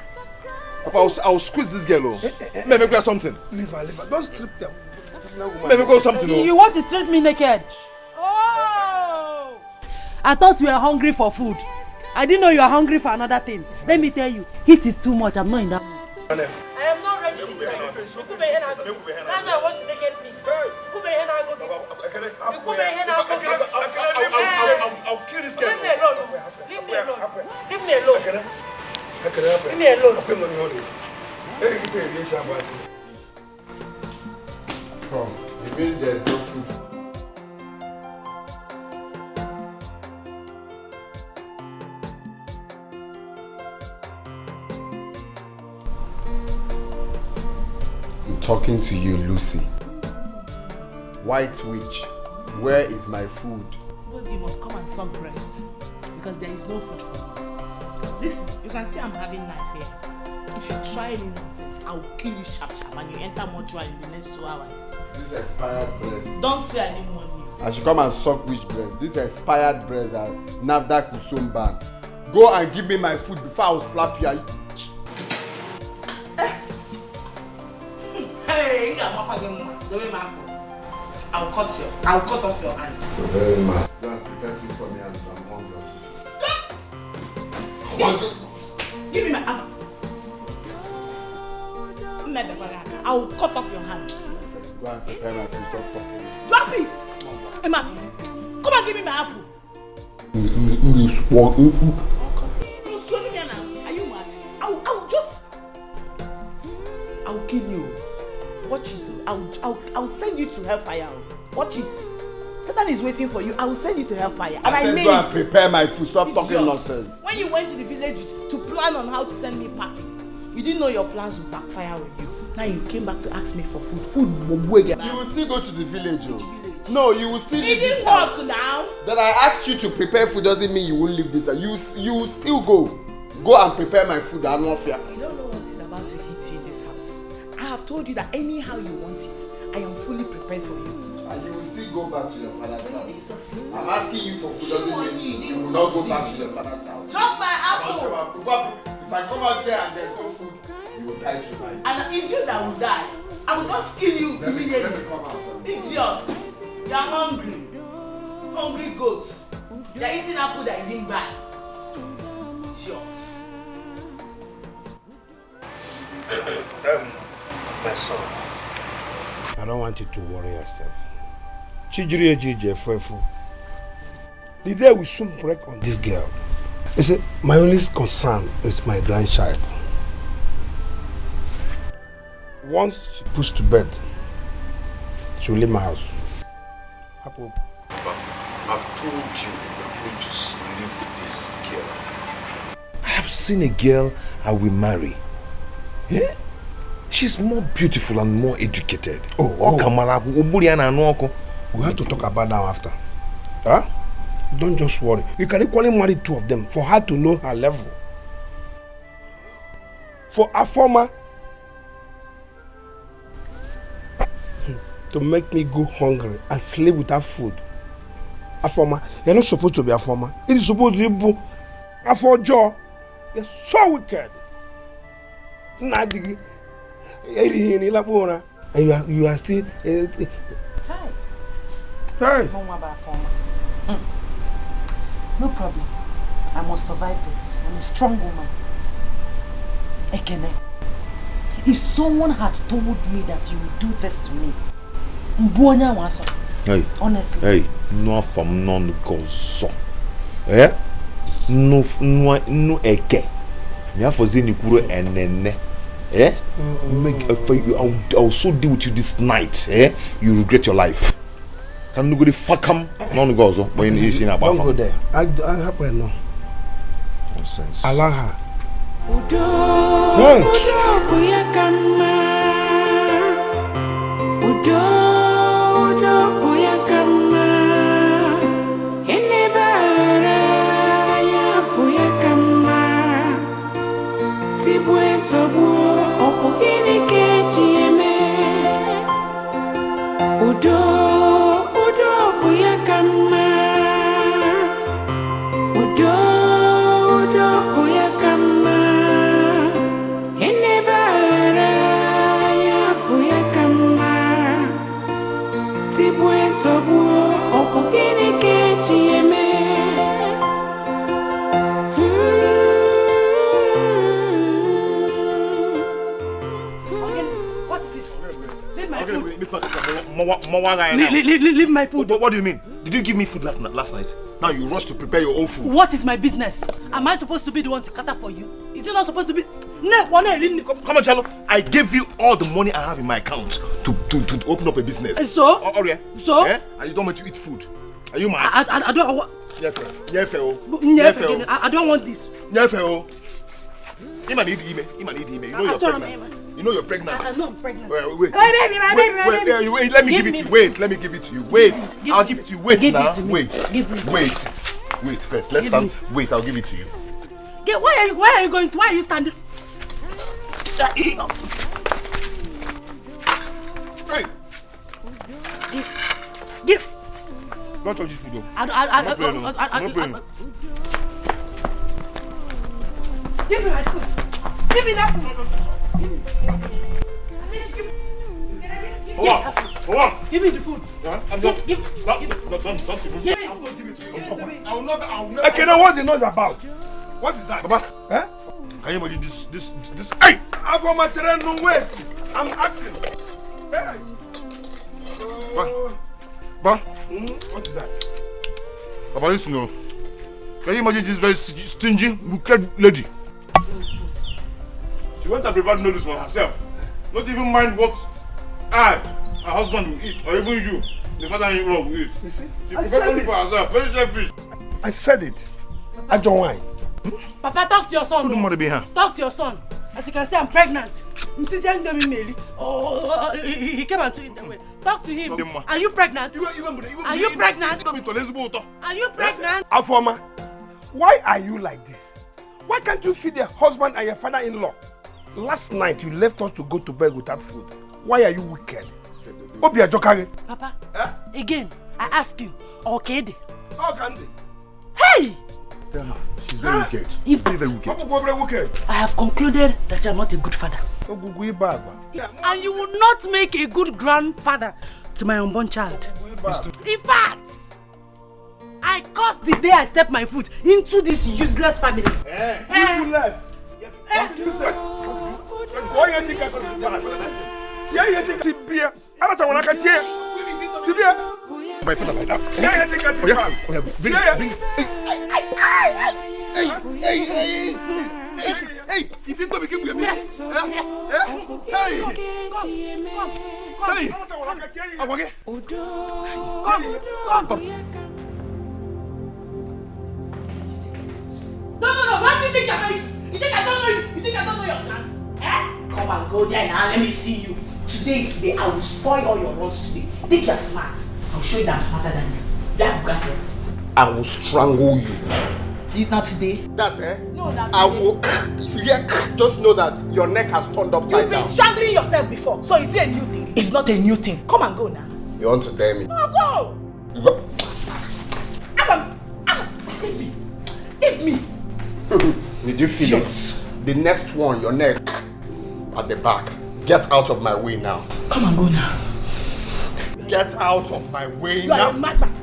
Papa, I'll squeeze this girl. Maybe go something. Leave her. Don't strip them. Maybe go something. You want to strip me naked? Oh! I thought you were hungry for food. I didn't know you are hungry for another thing. Let me tell you, heat is too much. I'm not in that mood. I am not ready this time. That's why I want to naked me. I'll kill this girl. Leave me alone. Leave me alone. Leave me alone. Leave me alone. Come, you mean there's no food? I'm talking to you, Lucy. White witch, where is my food? You must come and suck breast because there is no food for you. Listen, you can see I'm having knife here. If you try any nonsense, I'll kill you sharp and you enter mortuary in the next 2 hours. This expired breast. Don't say I didn't warn you. I should come and suck which breast? This expired breast that Navdak will soon ban. Go and give me my food before I'll slap you. Hey, I'll cut off your hand. You're very mad. Go and prepare food for me and I'm hungry. Come on, go. Give me my hand. I will cut off your hand. Go and prepare my food. Stop talking. Drop it! Emma, come and give me my apple. You swore. You swore me now. Are you mad? I will kill you. Watch it. I'll send you to hellfire. Watch it. Satan is waiting for you. I will send you to hellfire. And I mean go and prepare my food. Stop talking nonsense. When you went to the village to plan on how to send me packing, you didn't know your plans would backfire on you. Now you came back to ask me for food. You will still go to the village, No, you will still leave this house. Now. That I asked you to prepare food doesn't mean you won't leave this house. You will still go. Go and prepare my food. I don't fear. You don't know what is about to hit you in this house. I have told you that anyhow you want it, I am fully prepared for you. And you will still go back to your father's house. I'm asking you for food doesn't mean you will not go back to your father's house. Drop my apple! If I come out here and there's no food, you will die tonight. And it's you that will die. I will just kill you immediately. Let me come out. Idiots! You are hungry. Hungry goats. They are eating apple that you didn't buy. Idiots. My son, I don't want you to worry yourself. The day will soon break on this girl. You see, my only concern is my grandchild. Once she puts to bed, she will leave my house. Papa, I've told you I'm going to leave this girl. I have seen a girl I will marry. Yeah? She's more beautiful and more educated. We have to talk about that after. Huh? Don't just worry. You can equally marry 2 of them for her to know her level. For a former to make me go hungry and sleep without food. A former, you're not supposed to be a former. It is supposed to be a for jaw. You're so wicked. And you are still Hey. No problem. I must survive this. I'm a strong woman. Ekene, if someone had told me that you would do this to me, hey, honestly. Hey, no from non gozo. Eh? No eke. Nya fozi ni kuro enene. Eh? I'll so deal with you this night. Eh? You regret your life. Can you go to fuck him? Non gozo. When you see about. Don't go there. I happen no. Nonsense. Allow her. Hey. Leave my food. What do you mean? Did you give me food last night? Now you rush to prepare your own food. What is my business? Am I supposed to be the one to cater for you? Is it not supposed to be? No, come on, Chalo. I gave you all the money I have in my account to open up a business. So? So? Eh? And you don't want to eat food. Are you mad? I don't want. I don't want this. You know you're pregnant. You know you're pregnant. I know I'm pregnant. Wait. My baby. Wait, let me give it to you. Wait, let me give it to you. Wait. I'll give it to you. Wait now. Wait. Wait first. Let's stand. Wait, I'll give it to you. Where are you going to? Why are you standing? Hey. Give. Don't touch this food though. I'm not playing. Give me my food. Give me that food. Give me the food. I'm not. Don't. I will not. Okay, now what's the noise about? What is that? Papa. Eh? Can you imagine this? Hey! I'm for my children, no wait. I'm asking. Hey! Ba? What is that? Papa, listen, no. Can you imagine this very stingy, wicked lady? She went and prepared noodles for herself. Not even mind what her husband will eat, or even you, the father-in-law, will eat. You see? She prepared only for herself. Very selfish. I said it. I don't whine. Papa, talk to your son. Talk to your son. As you can see, I'm pregnant. Oh, he came and took it away. Talk to him. Are you pregnant? Are you pregnant? Are you pregnant? Afoma, why are you like this? Why can't you feed your husband and your father-in-law? Last night you left us to go to bed without food. Why are you wicked? Obi Ajokare. Papa, again, I ask you, okay? How can they? Hey! She's very wicked. Very wicked. I have concluded that you are not a good father. And you will not make a good grandfather to my unborn child. In fact, I cursed the day I stepped my foot into this useless family. Useless? My father like that. Hey, you didn't know we came with me. Hey. Come. No. What do you think you're going to? You think I don't know you? You think I don't know your plans? Come and go there now. Let me see you. Today is the day. I will spoil all your runs today. You think you're smart? I'll show you that I'm smarter than you. You have a girlfriend. I will strangle you. Not today. That's it. No, not I today. will. If you hear, just know that your neck has turned upside You've down. been strangling yourself before, so is it a new thing? It's not a new thing. Come and go now. You want to dare me? No, go. You go. Hit me. Did you feel it? The next one, your neck at the back. Get out of my way now. Come and go now. Get out of my way You now. are a madman.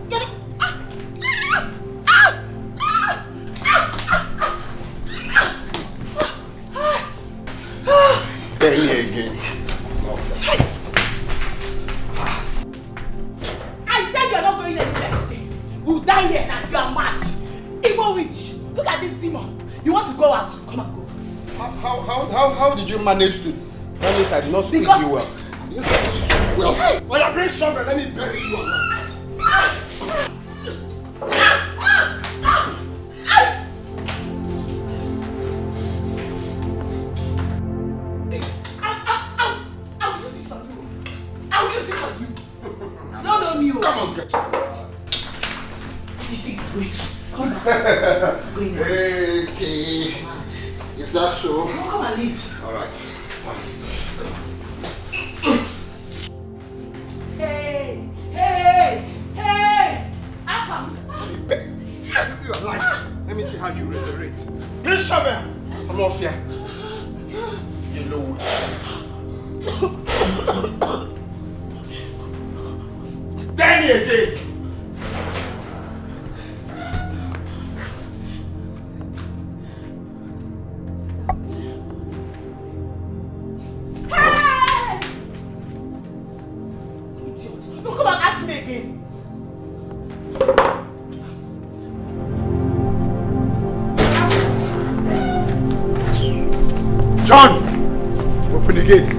Tell me again. I said you're not going anywhere today. We'll die here now. You are mad. Evil witch. Look at this demon. You want to go out? Come and go. How did you manage to? Promise I did not squeeze you well. I didn't squeeze you well. Oh, you bring shovel. Let me bury you. I'll use this on you. I'll use this on you. Don't know me. Come on, get. This thing, wait. Come on. Okay. Is that so? No, come and leave. All right. Hey! Afam! You're alive. Let me see how you resurrect. Bring shovel. I'm off here. Yellow witch. Danny again. No, come and ask me again. John! Open the gate.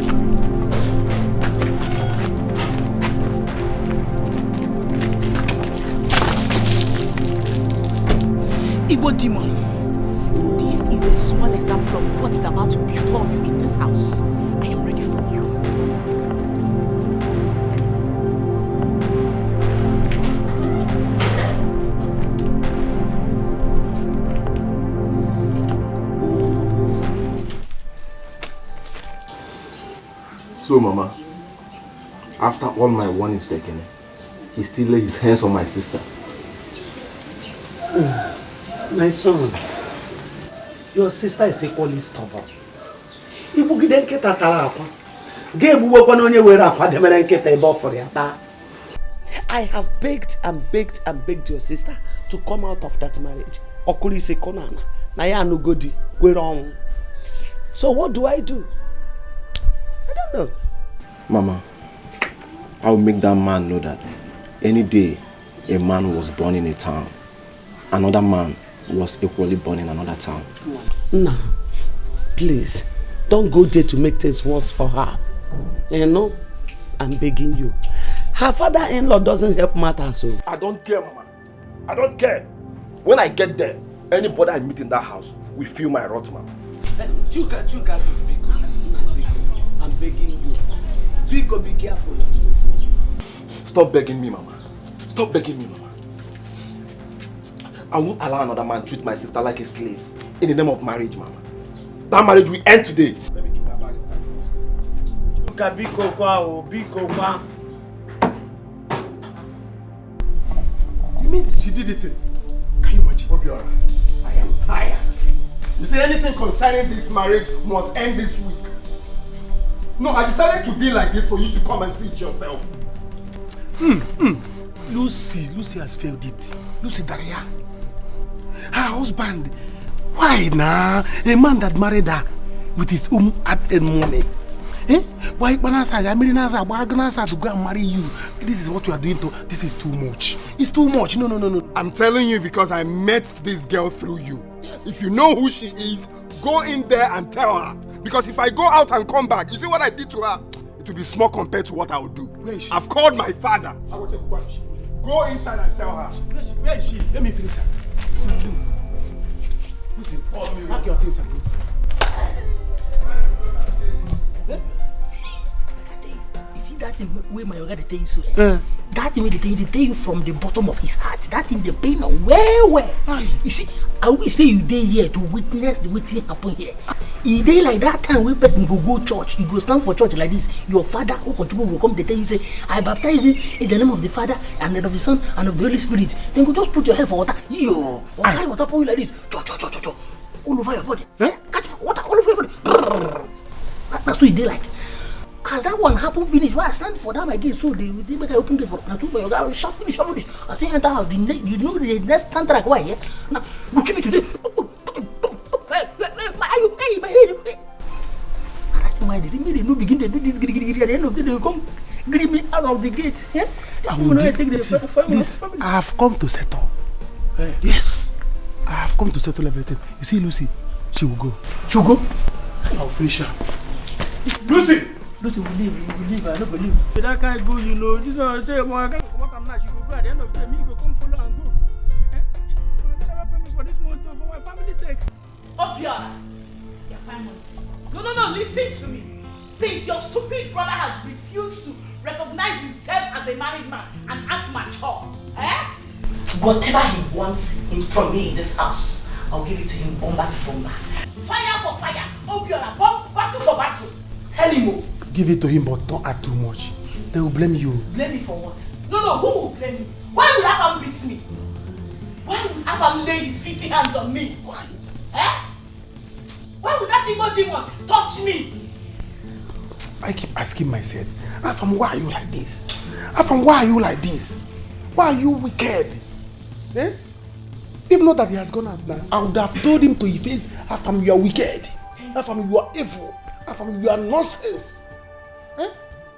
Igbo demon, this is a small example of what is about to befall you in this house. I am ready for you. So, Mama, after all my warnings taken, he still laid his hands on my sister. My son, your sister is equally stubborn. I have begged and begged and begged your sister to come out of that marriage. So what do? I don't know. Mama, I will make that man know that any day a man was born in a town, another man was equally born in another town. Nah, please, don't go there to make things worse for her. You know, I'm begging you. Her father-in-law doesn't help matters. So I don't care, Mama. I don't care. When I get there, anybody I meet in that house will feel my wrath, Mama. Chuka, I'm begging you. Biko, be careful. Stop begging me, Mama. Stop begging me, Mama. I won't allow another man treat my sister like a slave in the name of marriage, Mama. That marriage will end today. Let me keep my bag inside first. Chuka, Biko, You mean she did this thing? Can you imagine? Obiora, I am tired. You say anything concerning this marriage must end this week. No, I decided to be like this for you to come and see it yourself. Lucy has failed it. Lucy Daria. Her husband. Why now? A man that married her with his own earned money. Eh? Why to go and marry you? This is what you are doing to. This is too much. It's too much. No. I'm telling you because I met this girl through you. Yes. If you know who she is, go in there and tell her. Because if I go out and come back, you see what I did to her? It will be small compared to what I will do. Where is she? I've called my father. I will take her. Go inside and tell her. Where is she? Let me finish her. Pack your things and go. You see that thing where my yoga they tell you so. That thing they tell you from the bottom of his heart. That thing they pain well. You see, I will say you dey here to witness the thing happen here. He dey like that time when person go church, you go stand for church like this. Your father who will come, they tell you say, I baptize you in the name of the Father and then of the Son and of the Holy Spirit. Then go just put your head for water. Yo, carry water pour you like this. Cho. All over your body. Catch water all over your body. That's what he did like. As that one happened finish, why I stand for that again? So they make I open gate for now. Two my guy shut finish. I think enter house. You know the next stand track why here? Now you kill me today. Hey, my head. I asked why they say me they no begin to do this. At the end of the day they come grip me out of the gate. Yeah? This woman I take the family. I have come to settle. Yes. I have come to settle everything. You see, Lucy, she will go. She'll go? I'll finish her. Lucy will leave. I don't believe. That can't go, you know. This one, I say, I can't come now. She will go. At the end of the day, me go come follow and go. Never pay me for this month for my family's sake. Obiora, you're paramount. No, listen to me. Since your stupid brother has refused to recognize himself as a married man and act mature, whatever he wants from me in this house, I'll give it to him bomba to bomba. Fire for fire, Obiora, battle for battle. Tell him. Give it to him, but don't add too much. They will blame you. Blame me for what? No, who will blame me? Why would Afam beat me? Why would Afam lay his filthy hands on me? Why? Why would that evil demon touch me? I keep asking myself, Afam, why are you like this? Afam, why are you like this? Why are you wicked? If not that he has gone out now, I would have told him to his face, Afam, you are wicked. Afam, you are evil. Afam, you are nonsense.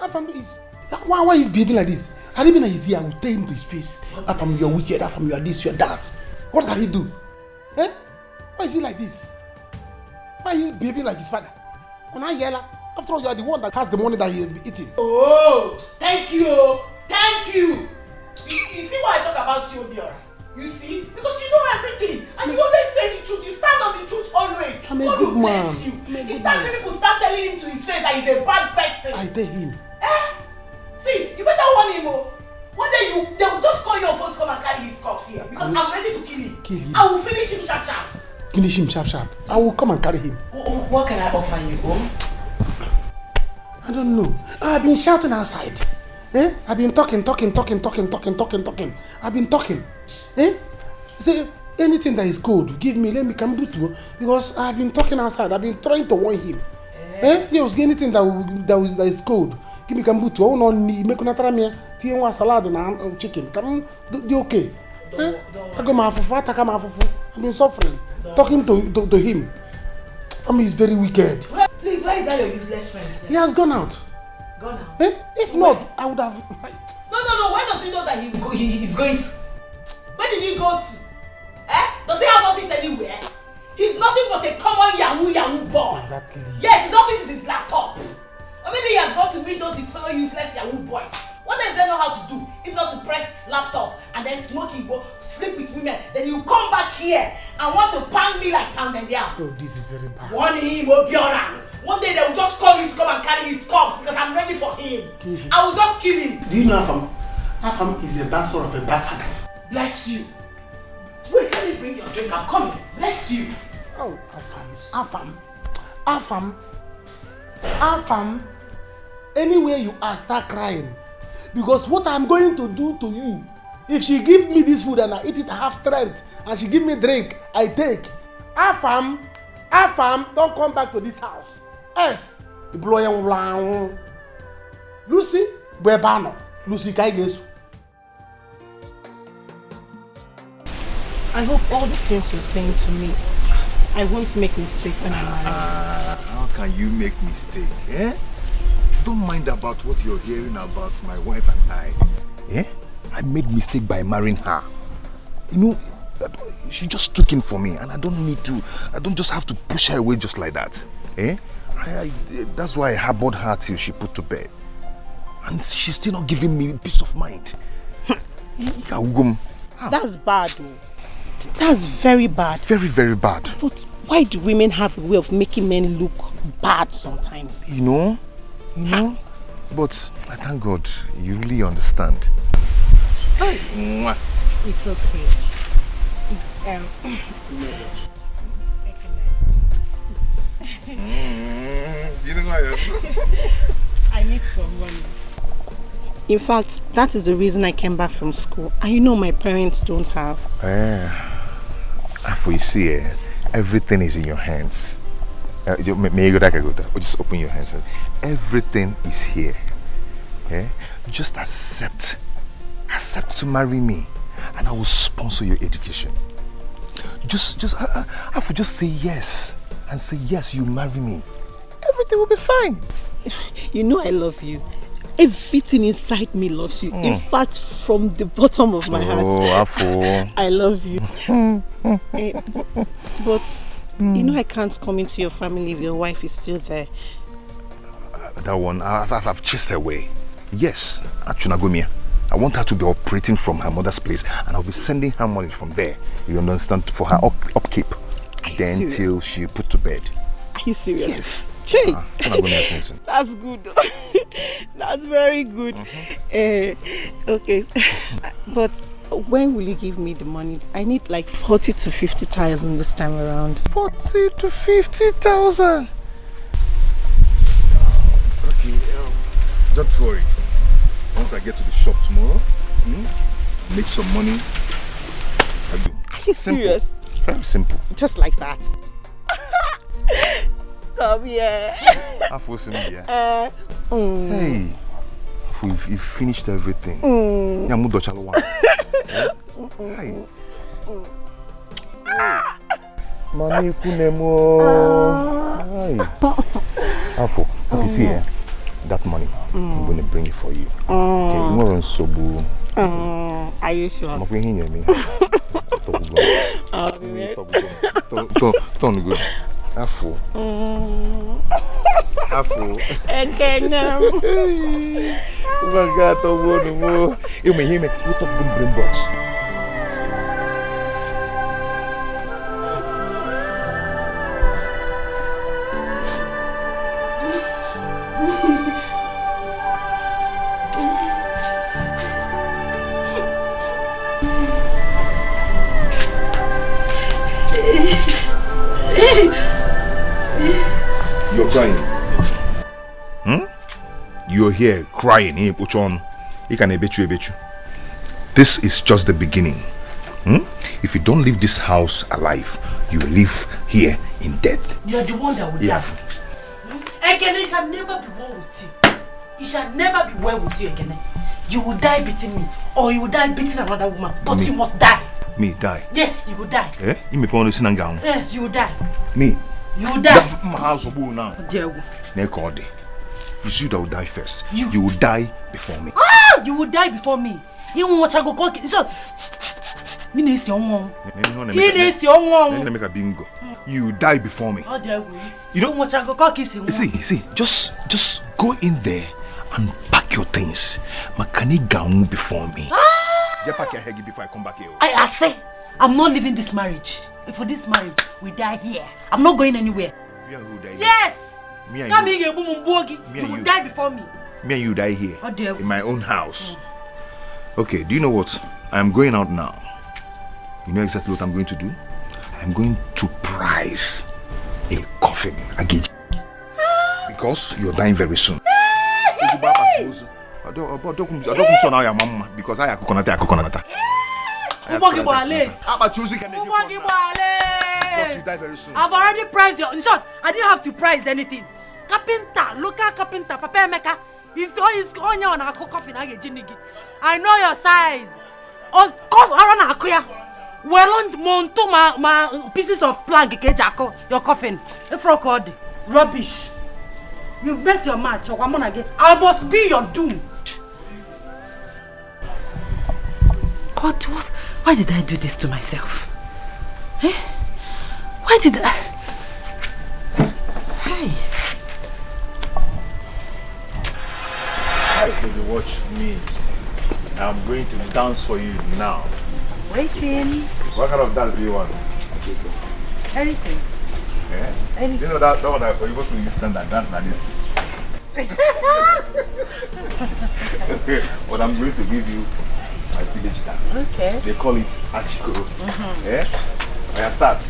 Afam is... Why is he behaving like this? Had he been like here, I would tell him to his face. Afam, you are wicked. Afam, you are this, you are that. What can he do? Why is he like this? Why is he behaving like his father? After all, you are the one that has the money that he has been eating. Oh, thank you. You see why I talk about you, Obiora? You see? Because you know everything. And you always say the truth. You stand on the truth always. I'm a good man. Bless you. It's time people start telling him to his face that he's a bad person. I tell him. See, you better warn him. One day they'll just call your phone to come and carry his corpse here. Because I'm ready to kill him. I will finish him sharp. Finish him sharp. I will come and carry him. What can I offer you, I don't know. I've been shouting outside. I've been talking. I've been talking. Say anything that is cold, give me, let me come to because I've been talking outside. I've been trying to warn him. Yes, anything that is cold, give me come to. Oh no, make una try me. Tea salad and chicken. Come do okay. I've been suffering. Talking to him. Family is very wicked. Please, why is that your useless friend? He has gone out. If not, I would have... No. When does he know that he is going to? Where did he go to? Does he have office anywhere? He's nothing but a common Yahoo boy. Exactly. Yes, his office is his laptop. Or maybe he has got to meet those his fellow useless Yahoo boys. What does they know how to do if not to press laptop and then smoke Igbo, sleep with women? Then you come back here and want to pound me like pounded yam. Oh, this is very bad. Warn him, Obiora. One day they will just call you to come and carry his corpse because I'm ready for him. I will just kill him. Do you know Afam is a bad son of a bad father? Bless you. Wait, let me bring your drink. I'm coming. Bless you. Oh, Afam. Anywhere you are, start crying. Because what I'm going to do to you, if she give me this food and I eat it, I have strength. And she give me drink, I take. Afam, don't come back to this house. Yes. Lucy, Bebano. Lucy, Kaigesu. I hope all the things you're saying to me, I won't make mistake when I'm married. How can you make mistake, Don't mind about what you're hearing about my wife and I. I made mistake by marrying her. You know, she just took in for me and I don't just have to push her away just like that. That's why I harbored her till she put to bed. And she's still not giving me peace of mind. That's bad. That's very bad. Very, very bad. But why do women have a way of making men look bad sometimes? You know? But I thank God you really understand. Hey. It's okay. I need some money. In fact, that is the reason I came back from school. And you know my parents don't have. For you see, everything is in your hands. May you go just open your hands. Everything is here. Just accept to marry me, and I will sponsor your education. I have to just say yes, and say yes, you marry me. Everything will be fine. You know I love you. Everything inside me loves you. In fact, from the bottom of my heart, I love you. But you know I can't come into your family if your wife is still there. That one, I've chased her away. Yes, at Chunagomia. I want her to be operating from her mother's place, and I'll be sending her money from there. You understand? For her upkeep. Then till she put to bed. Are you serious? Yes. Che. That's good. That's very good. Okay. But when will you give me the money? I need like 40 to 50,000 this time around. 40 to 50,000. Okay. Don't worry. Once I get to the shop tomorrow, make some money. Are you serious? Very simple. Just like that. Come here. Hey, you've finished everything. Mami kunemo. Afo, if you see that money, I'm going to bring it for you. Okay, more on Sobu. Are you sure? I'm going to hear me. Don't go. Afo. Afo. You may hear me. You talk good brain box. You're crying. You're here crying. This is just the beginning. If you don't leave this house alive, you will live here in death. You're the one that will die. Ekene, it shall never be well with you. It shall never be well with you, Ekene. You will die beating me, or you will die beating another woman. But you must die. Me die? Yes, you will die. You may put on the gown. Yes, you will die. Me? You will die. That's my house now. Diego. It's you that will die first. You will die before me. Ah! You will die before me. You won't watch I go call. You make a bingo. You will die before me. You don't watch I go call kissing. See, just go in there and pack your things. Makani gown before me. Just pack your head before I come back here. I say, I'm not leaving this marriage. For this marriage, we die here. I'm not going anywhere. Yes! Come here, you will die before me. Me and you die here. In my own house. Okay, do you know what? I am going out now. You know exactly what I'm going to do? I'm going to prize a coffin again. Because you're dying very soon. I don't because I coconut. Because you die very soon. I've already priced your. In short, I didn't have to price anything. Carpenter, local carpenter, Papa Emeka. He's on your coffin. I know your size. Oh, come around Akoya. Well, on monto my pieces of plank, your coffin. Rubbish. You've met your match. I must be your doom. What? Why did I do this to myself? Why did I? Hey. If you watch me, I'm going to dance for you now. Waiting. What kind of dance do you want? Anything. Anything. You know that one that you're supposed to stand and dance like this? But I'm going to give you my village dance. Okay. They call it Achiko. Yeah? I start.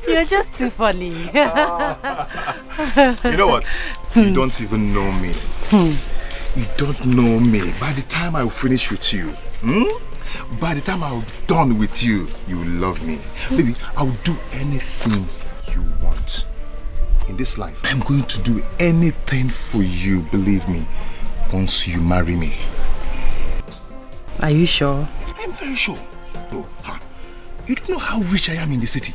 You're just too funny. You know what? You don't even know me. You don't know me. By the time I finish with you, by the time I'm done with you, you will love me. Baby, I'll do anything you want. In this life, I'm going to do anything for you, believe me, once you marry me. Are you sure? I'm very sure. Oh, you don't know how rich I am in the city.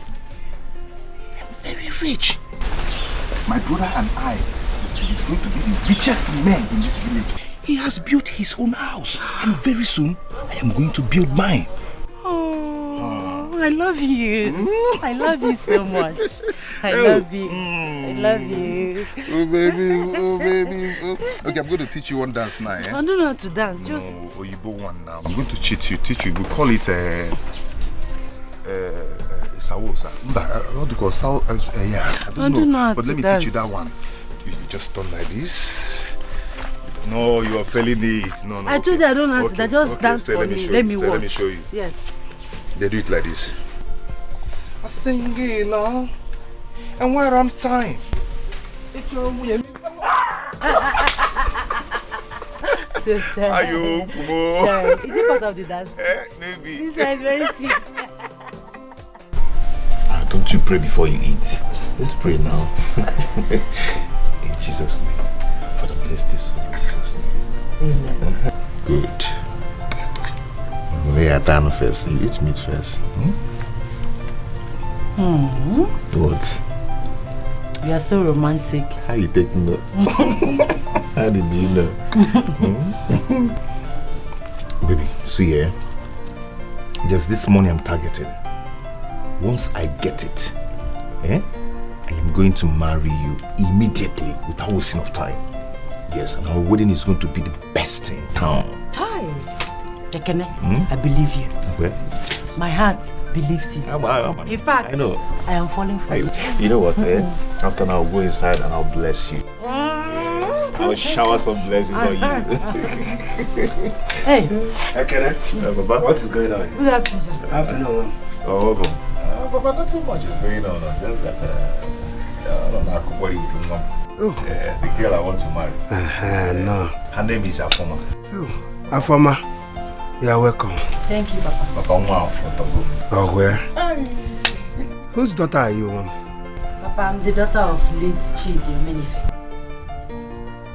I'm very rich. My brother and I is going to be the richest man in this village. He has built his own house, and very soon I am going to build mine. Oh, I love you. I love you so much. I love you. I love you. Oh baby, oh baby. Oh. Okay, I'm going to teach you one dance now. Eh? I don't know how to dance. Just. Oh, you go one now. I'm going to teach you. We call it Sawosa. What do you call yeah, I don't know. But let me teach you that one. You just turn like this. No, you are failing it. No. I told you I don't know how to dance. Just dance for me. Let me watch. Let me show you. Yes. They do it like this. I sing it now, and where I'm time. So sad. Ayo, Kumo. Is it part of the dance? Maybe. This guy is very sweet. Don't you pray before you eat? Let's pray now. In Jesus' name. Father, bless this food in Jesus' name. Amen. Good. Lay your down first. You eat meat first. What? You are so romantic. How you taking note? How did you know? Baby, see here. Just this money I'm targeting. Once I get it, I am going to marry you immediately without wasting of time. Yes, and our wedding is going to be the best in town. Hi. Ekene, I believe you. Okay. My heart believes you. In fact, I know. I am falling for you. You know what, After now, I'll go inside and I'll bless you. I'll shower some blessings on you. Hey. Ekene, what is going on? Good afternoon, sir. Afternoon. Oh, welcome. But not too much is going on. Just that I don't know what you do, Mom. The girl I want to marry. No. Her name is Afoma. Oh, Afoma. You are welcome. Thank you, Papa. Oh, where? Whose daughter are you, Mom? Papa, I'm the daughter of late Chidi Omenife.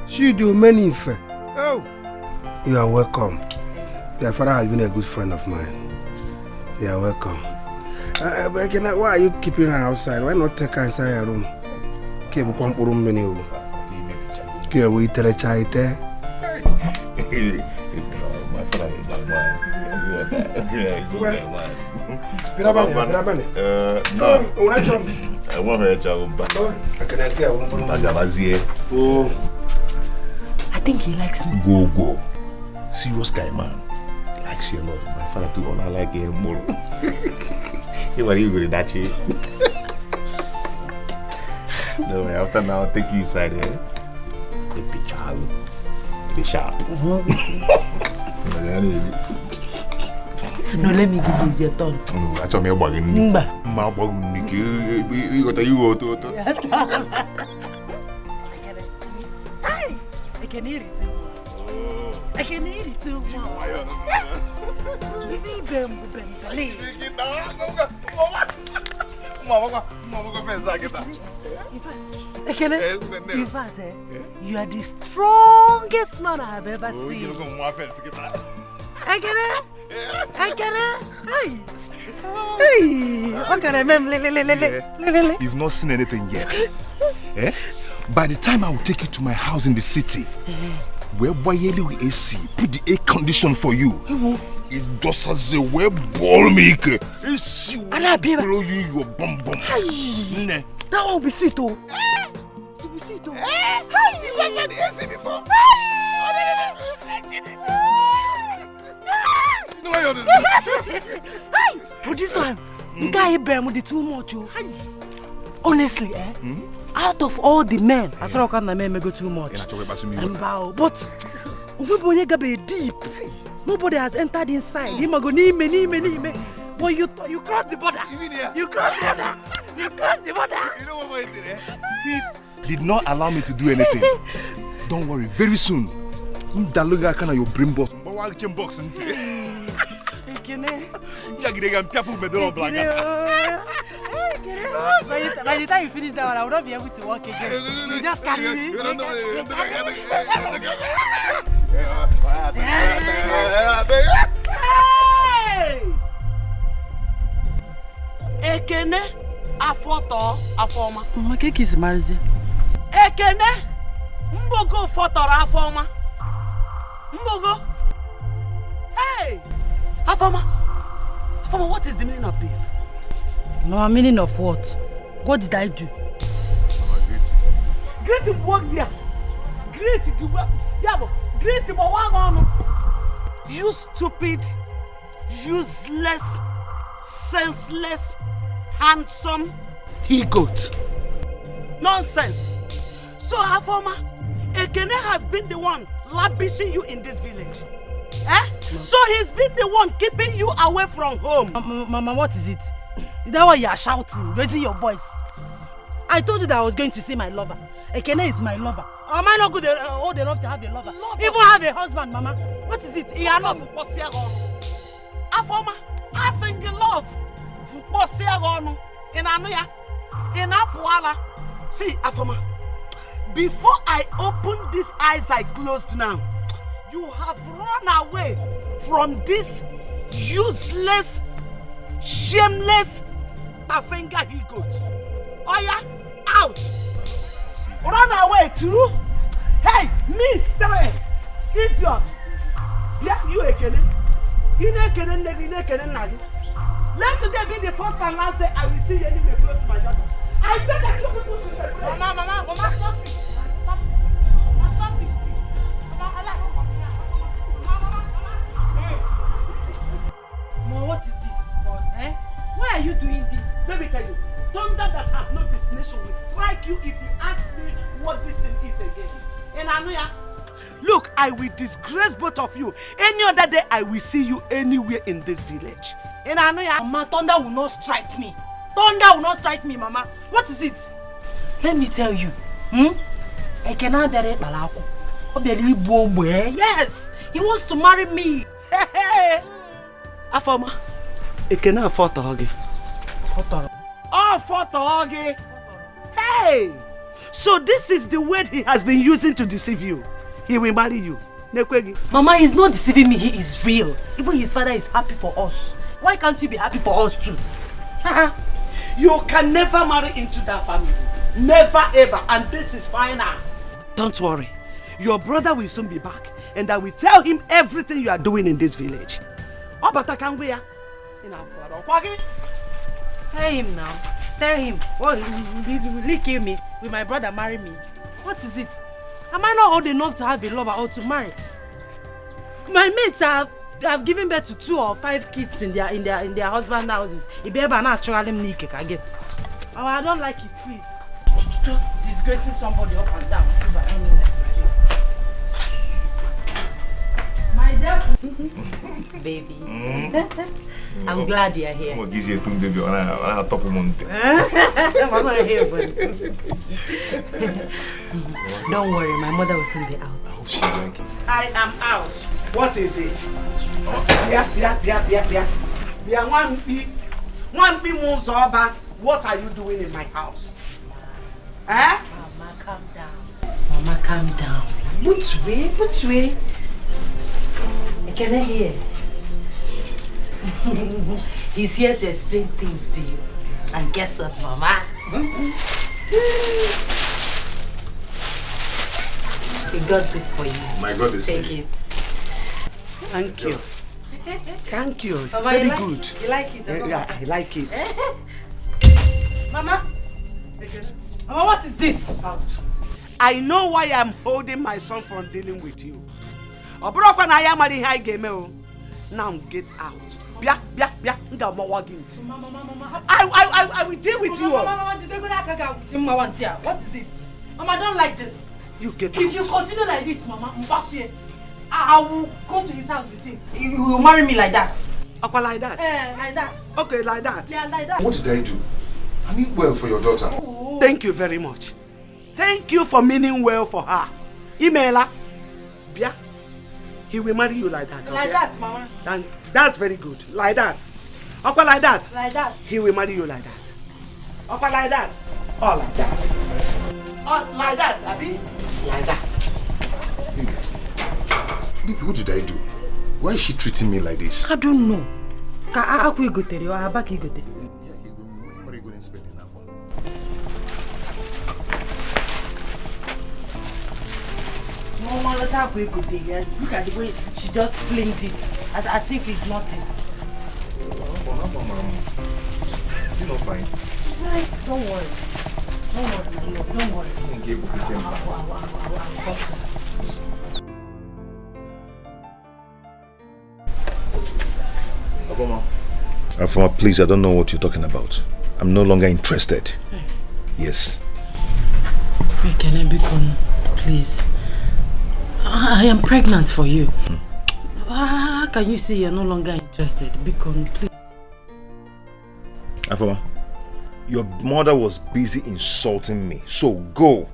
Chidi Omenife? Oh. You are welcome. Your father has been a good friend of mine. You are welcome. Why are you keeping her outside? Why not take her inside your room? Keep a room menu. Keep a wait till a child there. My father is that man. He's one that man. No. I want her to I think he likes me. Go. Serious guy, man. Likes you a lot. My father too, I like him more. You want to go to that shit? No, after now, I'll take you inside here. The picture, the shop. No, let me give you your turn. No, I told me about it. Mba. You got to. I can hear it too. I can hear it too. In fact, you are the strongest man I have ever seen. You've not seen anything yet. By the time I will take you to my house in the city, where Boyeli will AC, put the air condition for you, It just has a web ball maker. It's you blow you your bum. That one will be sweet, oh. It will be sweet, oh. You got my AC before. For this one, you can't bear me too much, oh. Honestly, out of all the men, I saw the men go too much. But we be deep. Nobody has entered inside. Him go nime. But you cross the border. You cross the border. You cross the border. You know what I did? Pete did not allow me to do anything. Don't worry, very soon. Daloga kana your brain box. But why you box into? By the time you finish that one, I will not be able to walk again. You just carry me. Ekene afoto afoma. My cake is marzi. Ekene mbogo fotoro afoma. Mbogo. Hey! Afoma, what is the meaning of this? No, meaning of what? What did I do? Great to work there. Great to work. Yeah, great to work. You stupid, useless, senseless, handsome he-goat. Nonsense. So, Afoma, Ekene has been the one lavishing you in this village. So he's been the one keeping you away from home. Mama, what is it? Is that why you are shouting, raising your voice? I told you that I was going to see my lover. Ekene is my lover. Am I not good old enough to have a lover? Even have a husband, Mama. What is it? Afoma, I sing love. In Anuya, in Apuala. See, Afoma, before I open these eyes I closed now, you have run away from this useless, shameless Afinga he-goat. Oya, out! Run away too! Hey, Mr. Idiot! Yeah, you Ekene. Let today be the first and last day I will see you anywhere close to my daughter. I said that you people should say, Mama, stop it. Stop it. Mama, what is this? Why are you doing this? Let me tell you, thunder that has no destination will strike you if you ask me what this thing is again. And Anuya, look, I will disgrace both of you. Any other day, I will see you anywhere in this village. And Anuya, Mama, thunder will not strike me. Thunder will not strike me, Mama. What is it? Let me tell you. I cannot bear it. Yes, he wants to marry me. Afoma, I cannot afford to hug you. Hey! So this is the word he has been using to deceive you. He will marry you. Mama, he's not deceiving me. He is real. Even his father is happy for us. Why can't you be happy for us too? You can never marry into that family. Never ever. And this is final. Don't worry. Your brother will soon be back. And I will tell him everything you are doing in this village. Oh, but I can't wait. Tell him now. Tell him. Well, will he kill me? Will my brother marry me? What is it? Am I not old enough to have a lover or to marry? My mates have given birth to 2 or 5 kids in their husband houses. I don't like it, please. Just disgracing somebody up and down. Baby. I'm glad you're here. Don't worry, my mother will soon be out. Oh, she like it. I am out. What is it? What are you doing in my house? Mama, calm down. Mama, calm down. Put way. I cannot hear. He's here to explain things to you. And guess what, Mama? He got this for you. My God is Take it. Thank you. Thank you. It's Mama, very you good. You like it? Yeah, I like it. Mama. Mama, what is this? Out. I know why I'm holding my son from dealing with you. Now get out. I will deal with you. Mama, what is it? Mama, I don't like this. You get out. If you continue like this, Mama, I will go to his house with him. You will marry me like that. Like that? Like that. Okay, like that. Yeah, like that. What did I do? I mean well for your daughter. Oh. Thank you very much. Thank you for meaning well for her. Imela, Bia, he will marry you like that. Okay? Like that, Mama. And that's very good. Like that. Okay, like that. Like that. He will marry you like that. Okay, like that. Oh, like that. Oh, like that, Abi. Like that. Baby, what did I do? Why is she treating me like this? I don't know. Ka aku igotere or abaki igotere. Look at the way she just flings it as if it's nothing. Is he not fine? It's like, don't worry. Don't worry, my love. Don't worry. Afoma, please, I don't know what you're talking about. I'm no longer interested. Yes. Can I become, please? I am pregnant for you. How can you say you're no longer interested? Become, please. Afoma, your mother was busy insulting me, so go.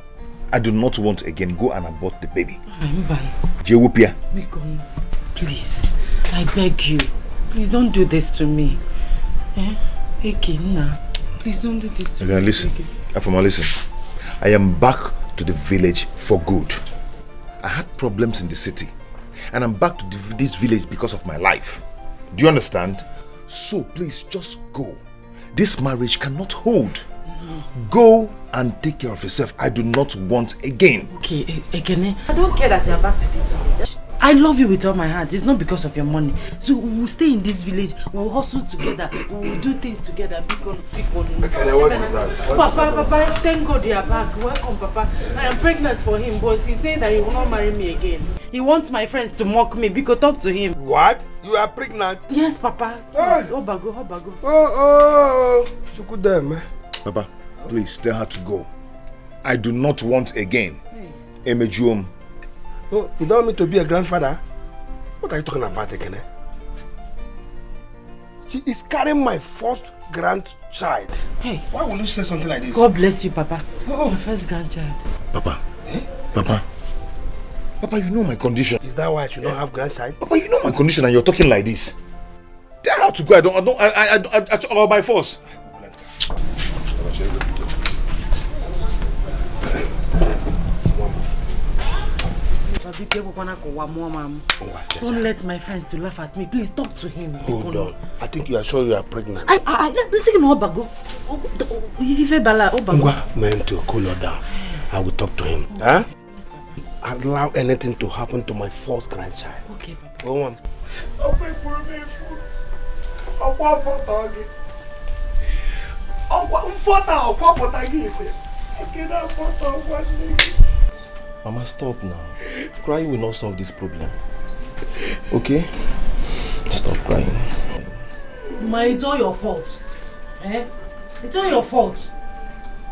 I do not want again. Go and abort the baby. I'm by. Jewupia. Become, please. I beg you. Please don't do this to me. Please don't do this to me. Listen, Afoma, listen. I am back to the village for good. I had problems in the city, and I'm back to this village because of my life. Do you understand? So please just go. This marriage cannot hold. Go and take care of yourself. I do not want again. Okay, Ekene, I don't care that you're back to this village. I love you with all my heart. It's not because of your money. So we'll stay in this village. We'll hustle together. We'll do things together. Ekene, what is that? Papa, thank God you are back. Welcome, Papa. I am pregnant for him, but he's saying that he will not marry me again. He wants my friends to mock me. Because talk to him. What? You are pregnant? Yes, Papa. Yes. Obago. Shukudem. Papa, please tell her to go. I do not want again. Emejuom. Oh, you don't want me to be a grandfather? What are you talking about, Ekene? She is carrying my first grandchild. Hey. Why will you say something like this? God bless you, Papa. My first grandchild. Papa. Papa, you know my condition. Is that why I should not have grandchild? Papa, you know my condition and you're talking like this. Tell her to go. I don't by force. Don't let my friends to laugh at me. Please talk to him. Hold on. I think you are sure you are pregnant. Listen, Obago. Ngwa, man, to cool her down. I will talk to him. Huh? Yes, Papa. Allow anything to happen to my fourth grandchild. Okay, Papa. Go on. Mama, stop now. Crying will not solve this problem. Okay? Stop crying. Ma, it's all your fault. It's all your fault.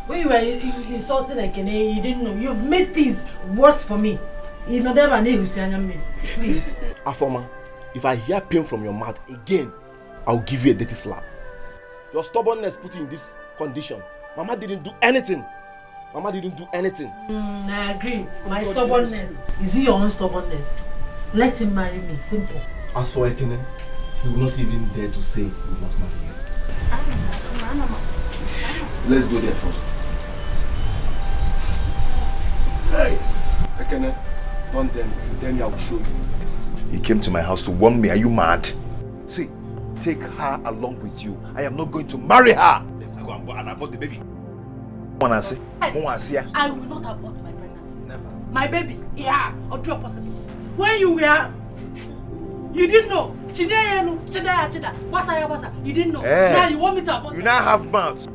When you were insulting Ekene, you didn't know. You've made things worse for me. Please. Afoma, if I hear pain from your mouth again, I'll give you a dirty slap. Your stubbornness put you in this condition. Mama didn't do anything. Mama didn't do anything. I agree. My stubbornness. Is it your own stubbornness? Let him marry me. Simple. As for Ekene, he will not even dare to say he will not marry you. Let's go there first. Hey! Ekene, don't tell me. If you tell me, I will show you. He came to my house to warn me. Are you mad? See, take her along with you. I am not going to marry her. I go and abort the baby. Yes, I will not abort my pregnancy. Never. My baby, yeah, or do a possible. When you were, you didn't know. You didn't know. Eh. Now you want me to apologize? You now have mouth.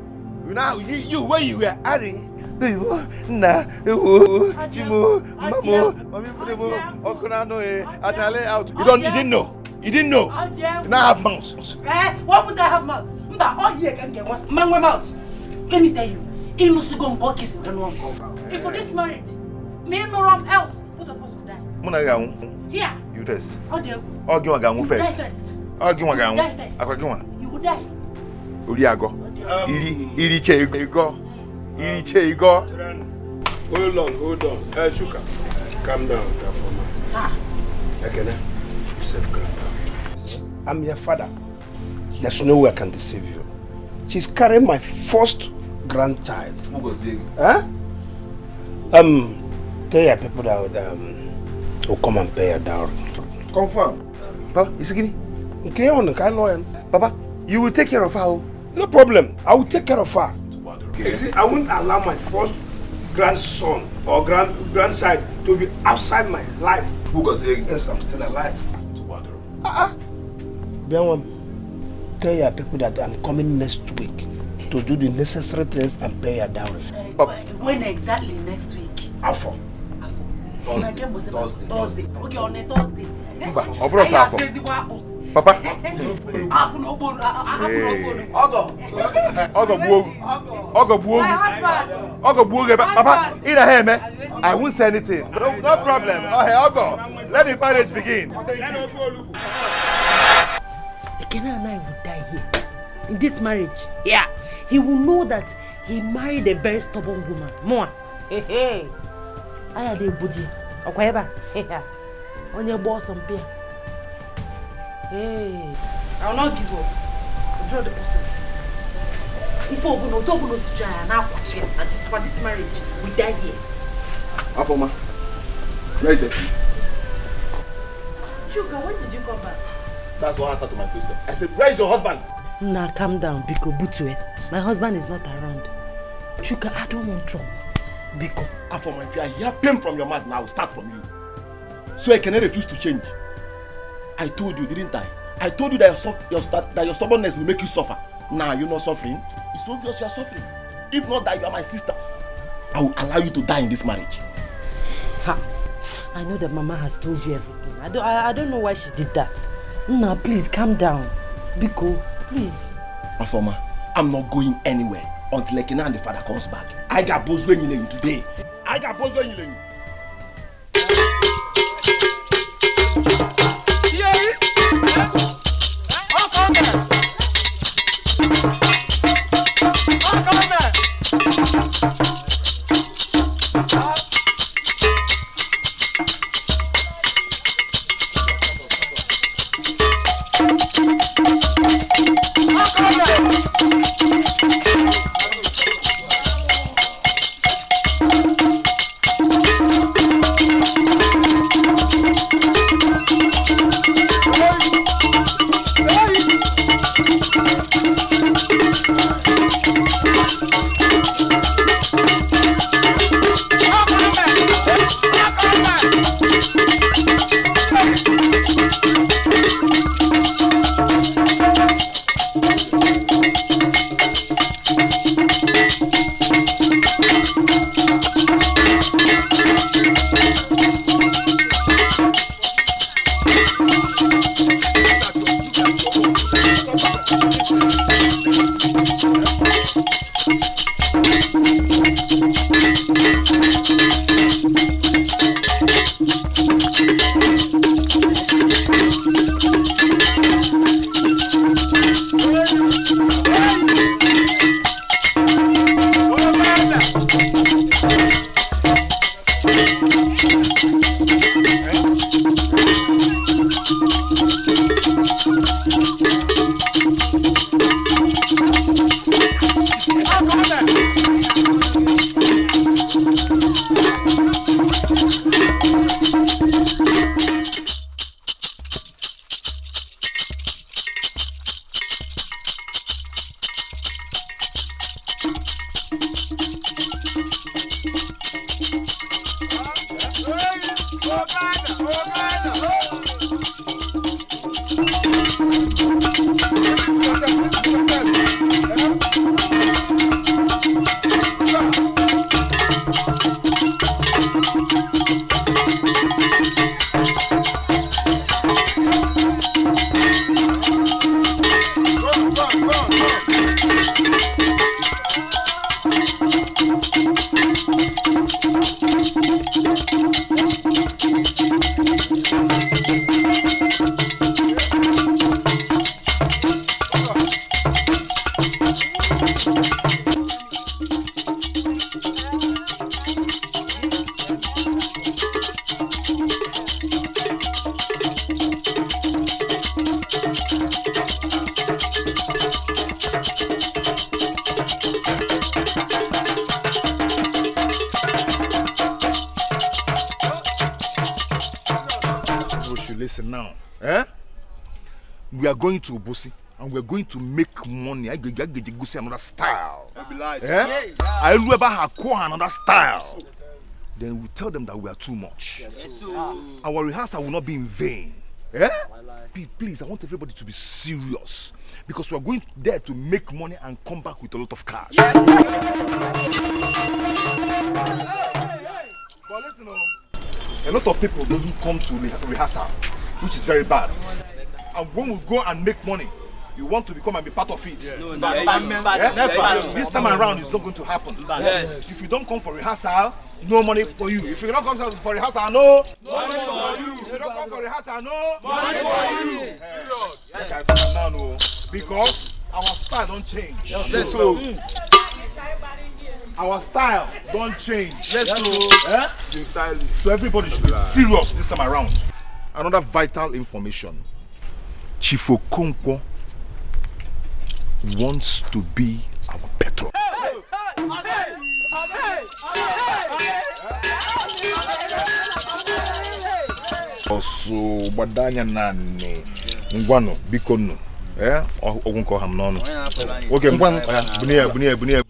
You where you were, Ari. Nah, Chimo, Mamo, Mami, Okunano, Achale out. You didn't know. You didn't know. You now have mouth. Eh? Why would I have mouth? All here can get one. Man with mouth. Let me tell you, in Lusugon go kiss with no one. If for this marriage, me and no one else, both of us will die. Munagaun. Here. You test. How dare you? Argue again first. Die first. Argue again. Die first. Akwagiwa. You will die. Uriago. Iri Chego. Iri Chego. Hold on. Shuka. Calm down, Tafoma. Ekene, yourself calm down. I'm your father. There's no way I can deceive you. She's carrying my first grandchild. Huh? Tell your people that will come and pay your dowry. Confirm. Papa, is it okay? On the Papa, you will take care of her. No problem. I will take care of her. You see, I won't allow my first grandson or grandchild to be outside my life. Yes, I'm still alive. Tell your people that I'm coming next week to do the necessary things and pay your dowry. When exactly next week? After. Thursday. Okay, on a Thursday. Papa. Papa, in a hand, man. I won't say anything. No problem. Okay, Ogo. Let the marriage begin. Ekene and I will die here. In this marriage. Yeah. He will know that he married a very stubborn woman. More. Hey. I had a body. Okweba. Hey. On your boss on peer. Hey. I will not give up. I'll draw the person. If I will not see try now and this marriage, we die here. Afoma, where is it? Chuka, when did you come back? That's the answer to my question. I said, where is your husband? Nah, calm down, Biko Butue. My husband is not around. Chuka, I don't want trouble. Biko. Afoma, if you are here, pain from your mouth now, start from you. So I cannot refuse to change. I told you, didn't I? I told you that your stubbornness will make you suffer. Now you're not suffering. It's obvious you are suffering. If not that you are my sister, I will allow you to die in this marriage. Ha! I know that Mama has told you everything. I don't know why she did that. Nah, please calm down. Biko, please. Afoma, I'm not going anywhere until Ekene and the father comes back. I got Bozwe today. I got Bozwe. Listen now, eh? We are going to Obosi and we are going to make money. I go see another style. Eh? I will another style. Then we tell them that we are too much. Our rehearsal will not be in vain. Eh? Please, I want everybody to be serious because we are going there to make money and come back with a lot of cash. But listen, a lot of people doesn't come to rehearsal, which is very bad. And when we go and make money, you want to become and be part of it. Yes. No, never. This time around, it's not going to happen. Yes. If you don't come for rehearsal, no money for you. If you don't come for rehearsal, no money for you. If you don't come for rehearsal, no money for you. Because our style don't change. Yes, so. Our style don't change. Yes, so. So everybody should be serious this time around. Another vital information. Chief Okonkwo wants to be our patron. Also, badanya nani ngwano bikono ogunko ham nono. Okay, ngwan bunia.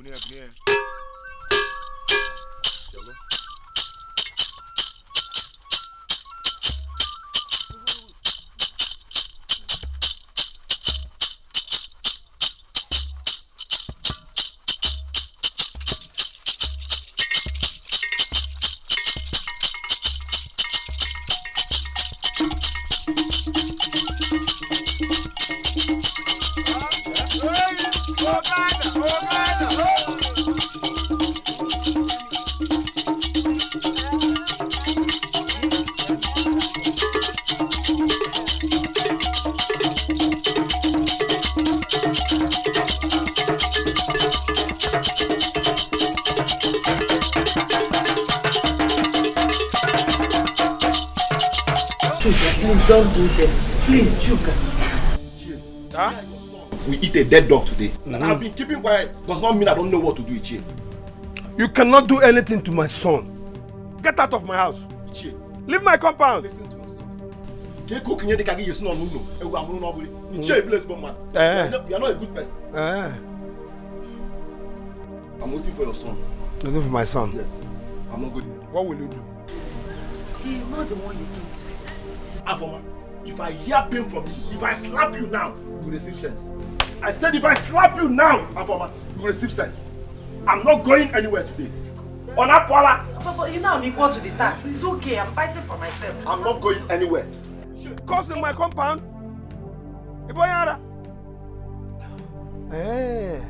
Please don't do this. Please, Chuka. Huh? We eat a dead dog today. And I've been keeping quiet. Does not mean I don't know what to do, Ichie. You cannot do anything to my son. Get out of my house. Ichie. Leave my compound. Listen to yourself. Ichie, please, man. You are not a good person. I'm waiting for your son. Waiting for my son? Yes. I'm not good. What will you do? He is not the one you came to see. Afoma, if I hear pain from you, if I slap you now, you will receive sense. I said if I slap you now, Afoma, you will receive sense. I'm not going anywhere today. But you know I'm equal to the tax. It's okay. I'm fighting for myself. I'm not going anywhere. Causing my compound? Hey.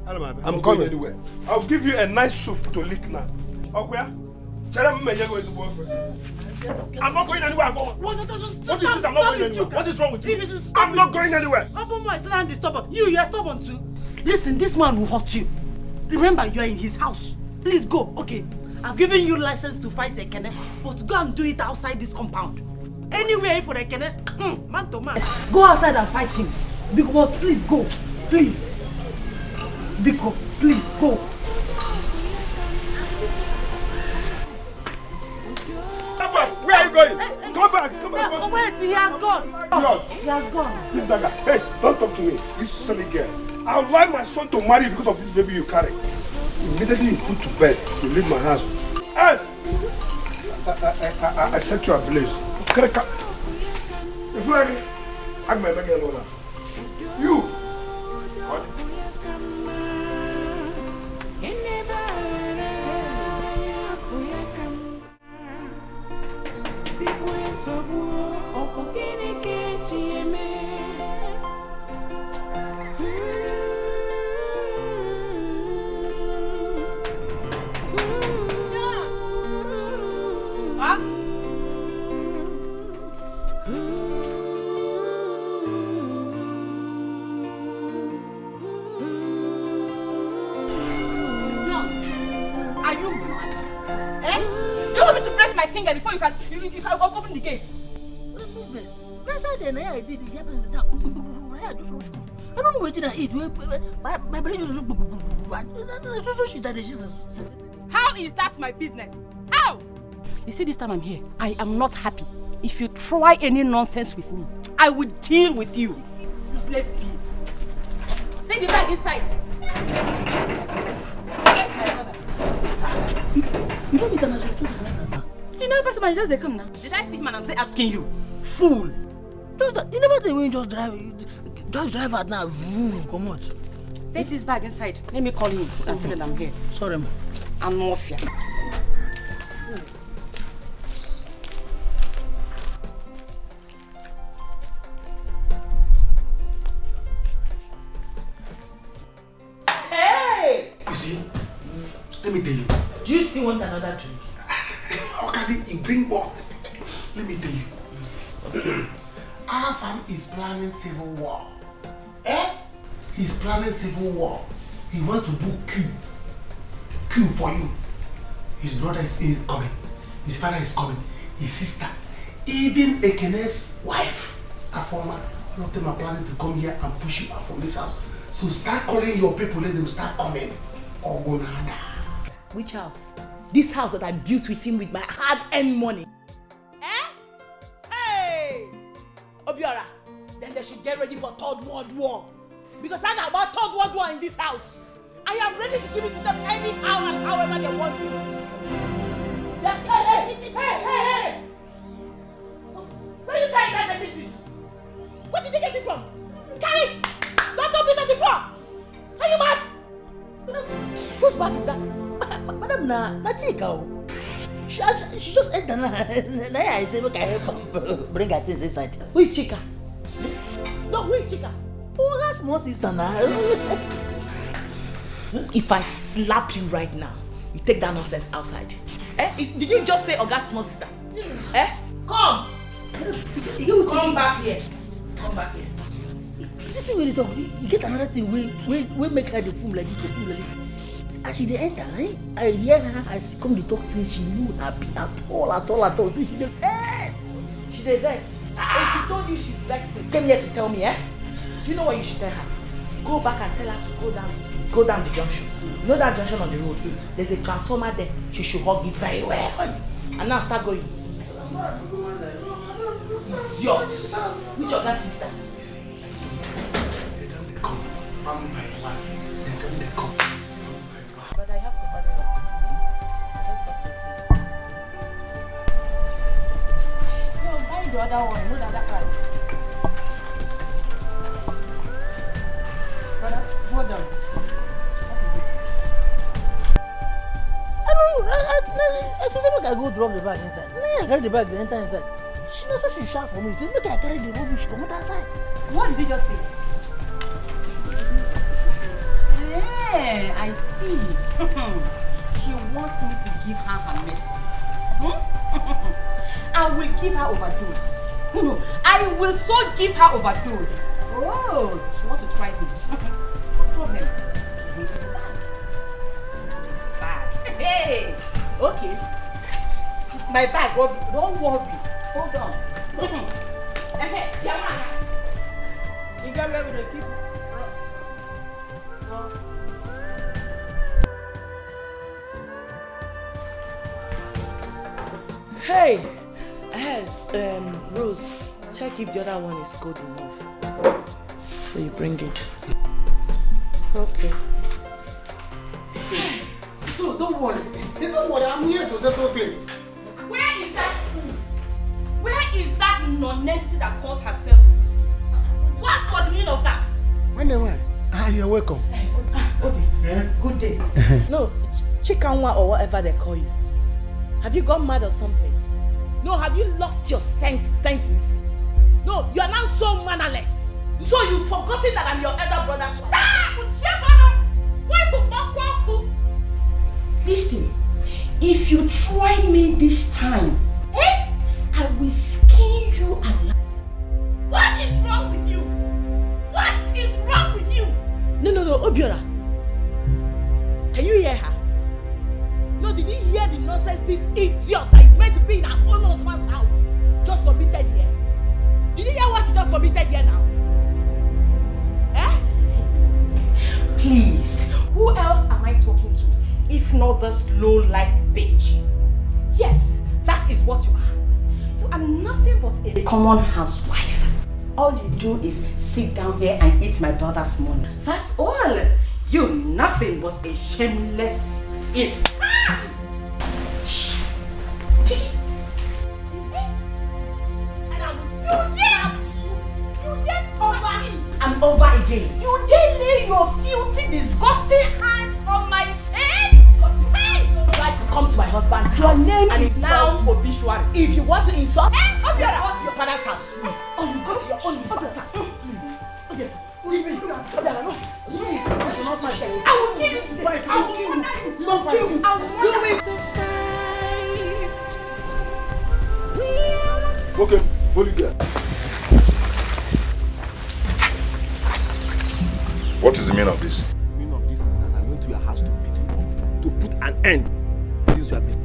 I'm coming anywhere. I'll give you a nice soup to lick now. Okay? I'm not going anywhere. What is this? I'm not going anywhere. What is wrong with you? I'm not going anywhere. You are stubborn too. Listen, this man will hurt you. Remember, you are in his house. Please go, okay? I've given you license to fight Ekene, but go and do it outside this compound. Anywhere for Ekene, man to man. Go outside and fight him. Big boy, please go. Please. Biko, please go. Where are you going? Come back, come back. Oh, wait, he has gone. He has gone. Please, Daga. Hey, don't talk to me. You silly girl. I would like my son to marry because of this baby you carry. Immediately you put to bed to leave my house. Yes! I set you ablaze. You flag me? I'm my beggar. You! finger before you can open the gate. Last time I did the happens now. I just rush. I don't know what I eat. My brain is How is that my business? How? You see, this time I'm here. I am not happy. If you try any nonsense with me, I will deal with you. Useless bee. Take the bag inside. You don't meet him as you know, person just they come now. Did I see him and I'm asking you? Fool. You never tell me just drive out now. Come on. Take this bag inside. Let me call him and tell him I'm here. Sorry, ma. I'm mafia. Hey! You see, let me tell you. Do you still want another drink? Okay, you bring more. Let me tell you. Our farm is planning civil war. He's planning civil war. He wants to do coup for you. His brother is coming. His father is coming. His sister. Even Ekene's wife. Afoma. All of them are planning to come here and push you out from this house. So start calling your people. Let them start coming. Or go nada. Which house? This house that I built with him with my hard-earned money. Hey! Obiora, then they should get ready for Third World War. Because I know about Third World War in this house. I am ready to give it to them anyhow and however they want it. Hey! Where you carrying that message to? Where did you get it from? Carry it! Don't told me that before! Are you mad? Whose bag is that? Madam, that's it, girl. She just entered now. I said, look, I bring her things inside. Who is Chika? No, who is Chika? Oh, that's my sister now. If I slap you right now, you take that nonsense outside. Did you just say Oga's small sister? Come! Come back here. Come back here. This is when you talk. You get another thing. We make her the fool like this, As she enter, I hear her as she come to talk, say she knew happy at all. Say she the best. She the best. And she told you she's vexing. Came here to tell me, Do you know what you should tell her? Go back and tell her to go down the junction. You know that junction on the road? There's a transformer there. She should hug it very well. And now start going. Idiots. Which of that sister? You see, they don't come one by one. They come. But I have to hurry up. Just got to your place. No, buy the other one. No, the other card. Brother, hold on. What is it? I don't know. I said, look, I go drop the bag inside. I carry the bag, they enter inside. She knows what she shout for me. She said, look, I carry the rubbish, come outside. What did you just say? Hey, I see. She wants me to give her medicine. I will give her overdose. No, I will so give her overdose. Oh, she wants to try me. No problem. Give me the bag. Hey, okay. It's my bag. Don't worry. Hold on. Yeah, man. You got me with the people. Hey, Rose, check if the other one is cold enough. So you bring it. Okay. So don't worry. I'm here to settle things. Where is that fool? Where is that non-entity that calls herself Lucy? What was the meaning of that? When? You're welcome. Obi, good day. No, Chikanwa or whatever they call you. Have you gone mad or something? No, have you lost your senses? No, you are now so mannerless. So you've forgotten that I'm your elder brother's wife. Listen, if you try me this time, I will skin you alive. What is wrong with you? What is wrong with you? No, Obiora. Can you hear her? No, did you hear the nonsense this idiot that is meant to be in our Did you hear what she just committed here now? Please, who else am I talking to if not this low-life bitch? Yes, that is what you are. You are nothing but a common housewife. All you do is sit down here and eat my brother's money. That's all. You're nothing but a shameless imp. Shh. And I will you just over me. I'm over again. You dare lay your filthy, disgusting hand on my face? Hey! You like to come to my husband's house. Your name and is now obituary. If you want to insult, go to your father's house, please. Oh, you go to your own father's house, please. Okay. Leave me. I will kill you today. I will kill you. You don't fight. Okay, hold it there. What is the meaning of this? The meaning of this is that I went to your house to beat you up, to put an end to this you have been.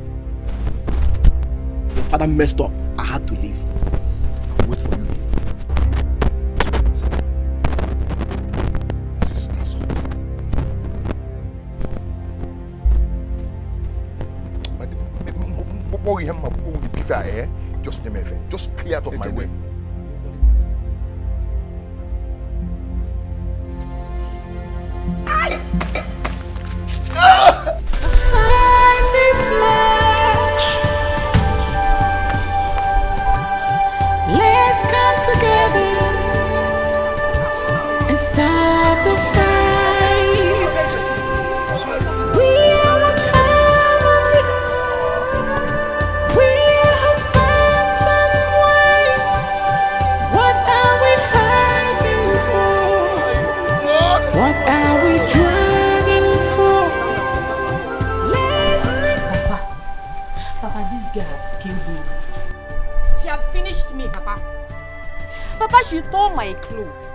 Your father messed up. I had to leave. I'll wait for you here. Just clear out of my way. Let's come together and stop the fight. We are one family. We are husband and wife. What are we fighting for? What are we dragging for? Let's make Papa, this girl has killed me. She has finished me, Papa. Papa, she tore my clothes.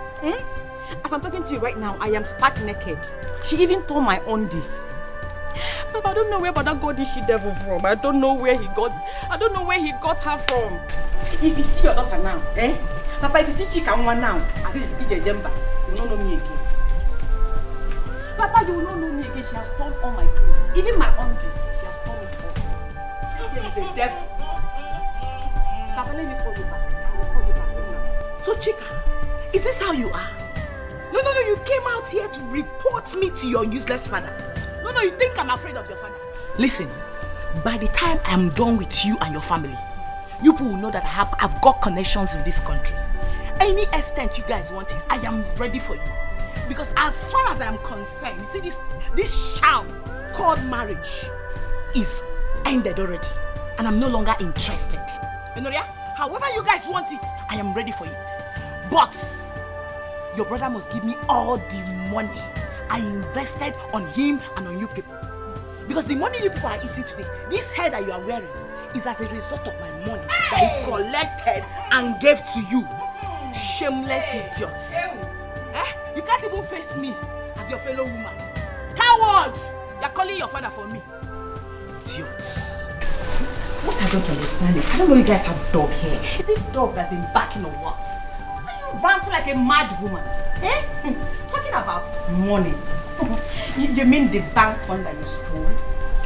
As I'm talking to you right now, I am stark naked. She even tore my undies. Papa, I don't know where Papa got this she devil from. I don't know where he got her from. If you see your daughter now, Papa, if you see Chika now, I think it's Jemba. You will not know me again. Papa, you will not know me again. She has torn all my clothes. Even my undies, she has torn it all. There is a devil. Papa, let me call you back. I will call you back now. So Chika, is this how you are? No, you came out here to report me to your useless father. No, you think I'm afraid of your father? Listen, by the time I'm done with you and your family, you people will know that I've got connections in this country. Any extent you guys want it, I am ready for you. Because as far as I am concerned, you see this sham called marriage is ended already. And I'm no longer interested. Enoria, however you guys want it, I am ready for it. But your brother must give me all the money I invested on him and on you people. Because the money you people are eating today, this hair that you are wearing, is as a result of my money that he collected and gave to you. Shameless idiots. You can't even face me as your fellow woman. Coward! You're calling your father for me. Idiots. What I don't understand is, I don't know you guys have dog hair. Is it dog that's been barking or what? Are you ranting like a mad woman? Talking about money. You mean the bank fund that you stole?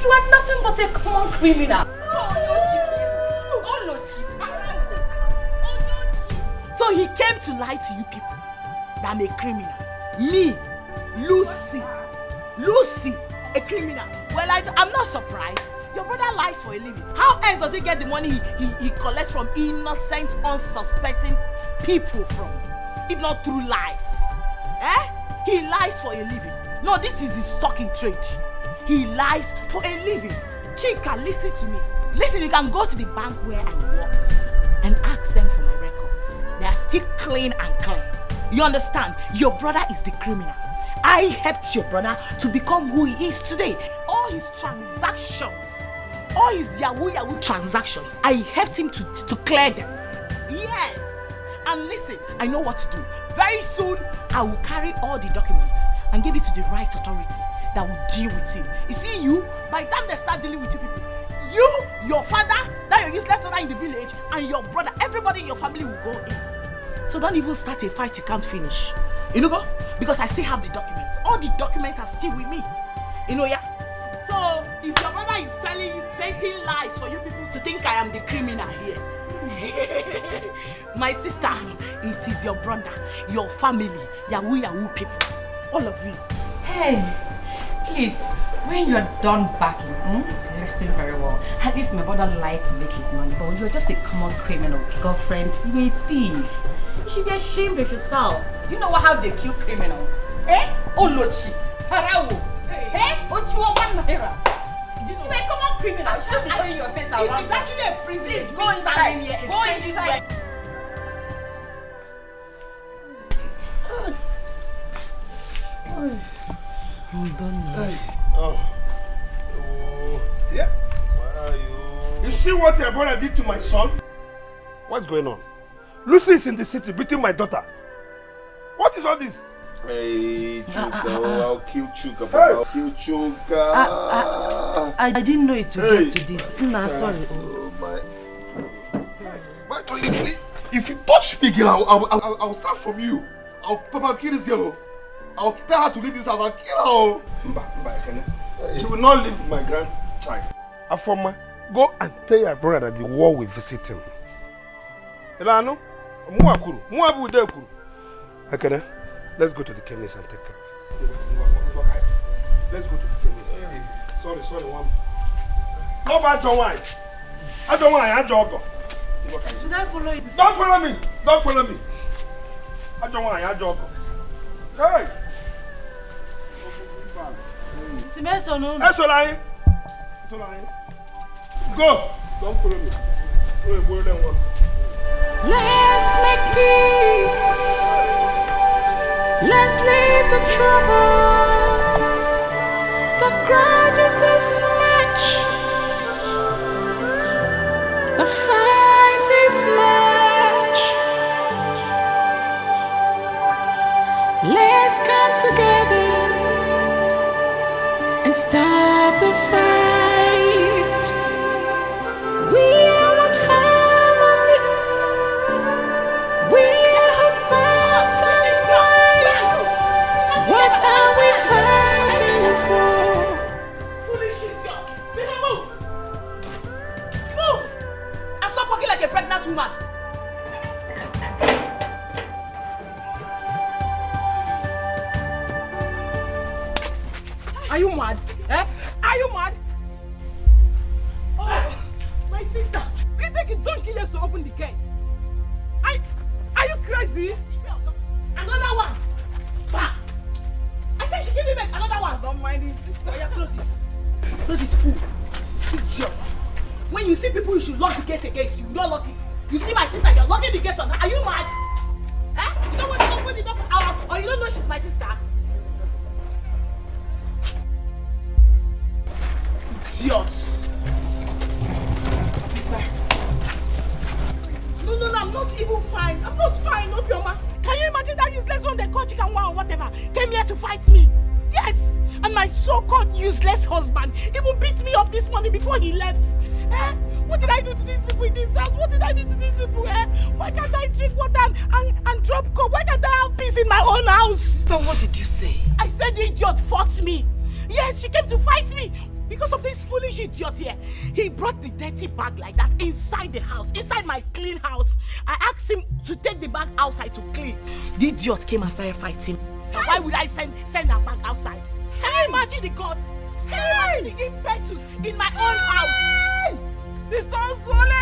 You are nothing but a common criminal. So he came to lie to you people that I'm a criminal. Me, Lucy, a criminal. Well, I'm not surprised. Your brother lies for a living. How else does he get the money he collects from innocent, unsuspecting people from? If not through lies. He lies for a living. No, this is his stock in trade. He lies for a living. Chika, listen to me. Listen, you can go to the bank where I work and ask them for my records. They are still clean and clear. You understand? Your brother is the criminal. I helped your brother to become who he is today. All his transactions, all his Yahoo transactions, I helped him to clear them. Yes. And listen, I know what to do. Very soon, I will carry all the documents and give it to the right authority that will deal with him. You see, by the time they start dealing with you people, your father, that your useless father in the village, and your brother, everybody in your family will go in. So don't even start a fight you can't finish. You know, go? Because I still have the documents. All the documents are still with me. You know, yeah? So, if your brother is telling you, painting lies for you people to think I am the criminal here. My sister, it is your brother, your family, Yahoo people. All of you. Hey, please, when you're done backing, listen very well. At least my brother lied to make his money, but you're just a common criminal. Girlfriend, you're a thief. You should be ashamed of yourself. Do you know how they kill criminals? Olochi, Parawo, Ochiwa 1 naira. You're a common criminal. You shouldn't be showing your face around. It's actually a privilege. Please go inside. Go inside. I'm done now. Yeah. Where are you? You see what your brother did to my son? What's going on? Lucy is in the city beating my daughter. What is all this? Hey, Chuka, I'll kill Chuka, I'll kill Chuka. I didn't know it would get to this. Nah, sorry. Oh my. But if you touch me, girl, I'll start from you. I'll kill this girl. I'll tell her to leave this house. I'll kill her. She will not leave my grandchild. Afoma, go and tell your brother that the war will visit him. Elano, Akene, let's go to the chemist and take care of it. Let's go to the chemist. Sorry, one. No, I don't want. I don't want. Should I follow you? Don't follow me. I don't want. Hey. Simeso no. Go. Don't follow me. Let's make peace. Let's leave the troubles. The grudges is much. The fight is much. Let's come together and stop the fight. We are one family. We are husband and wife. What are we fighting for? Foolish idiot! Move! Move! And stop walking like a pregnant woman. Are you mad? Are you mad? Oh, my sister. It takes you donkey years to open the gate. Are you crazy? Another one. Bah. I said she gave me back another one. Don't mind it, sister. Yeah, close it. Close it, fool. Idiots. When you see people, you should lock the gate against you. Don't lock it. You see my sister, you're locking the gate on her. Are you mad? You don't want to open the door for her, or you don't know she's my sister? Idiots! Sister. No, I'm not even fine. I'm not fine, Obioma. Can you imagine that useless one they call Chicken One or whatever came here to fight me? Yes! And my so-called useless husband even beat me up this morning before he left. What did I do to these people in this house? What did I do to these people? Why can't I drink water and drop coke? Why can't I have peace in my own house? Sister, what did you say? I said the idiot fought me. Yes, she came to fight me. Because of this foolish idiot here. He brought the dirty bag like that inside the house, inside my clean house. I asked him to take the bag outside to clean. The idiot came and started fighting. Hey. Why would I send her bag outside? Can you imagine the guts? Can you imagine the impetus in my own house? Sister Osole,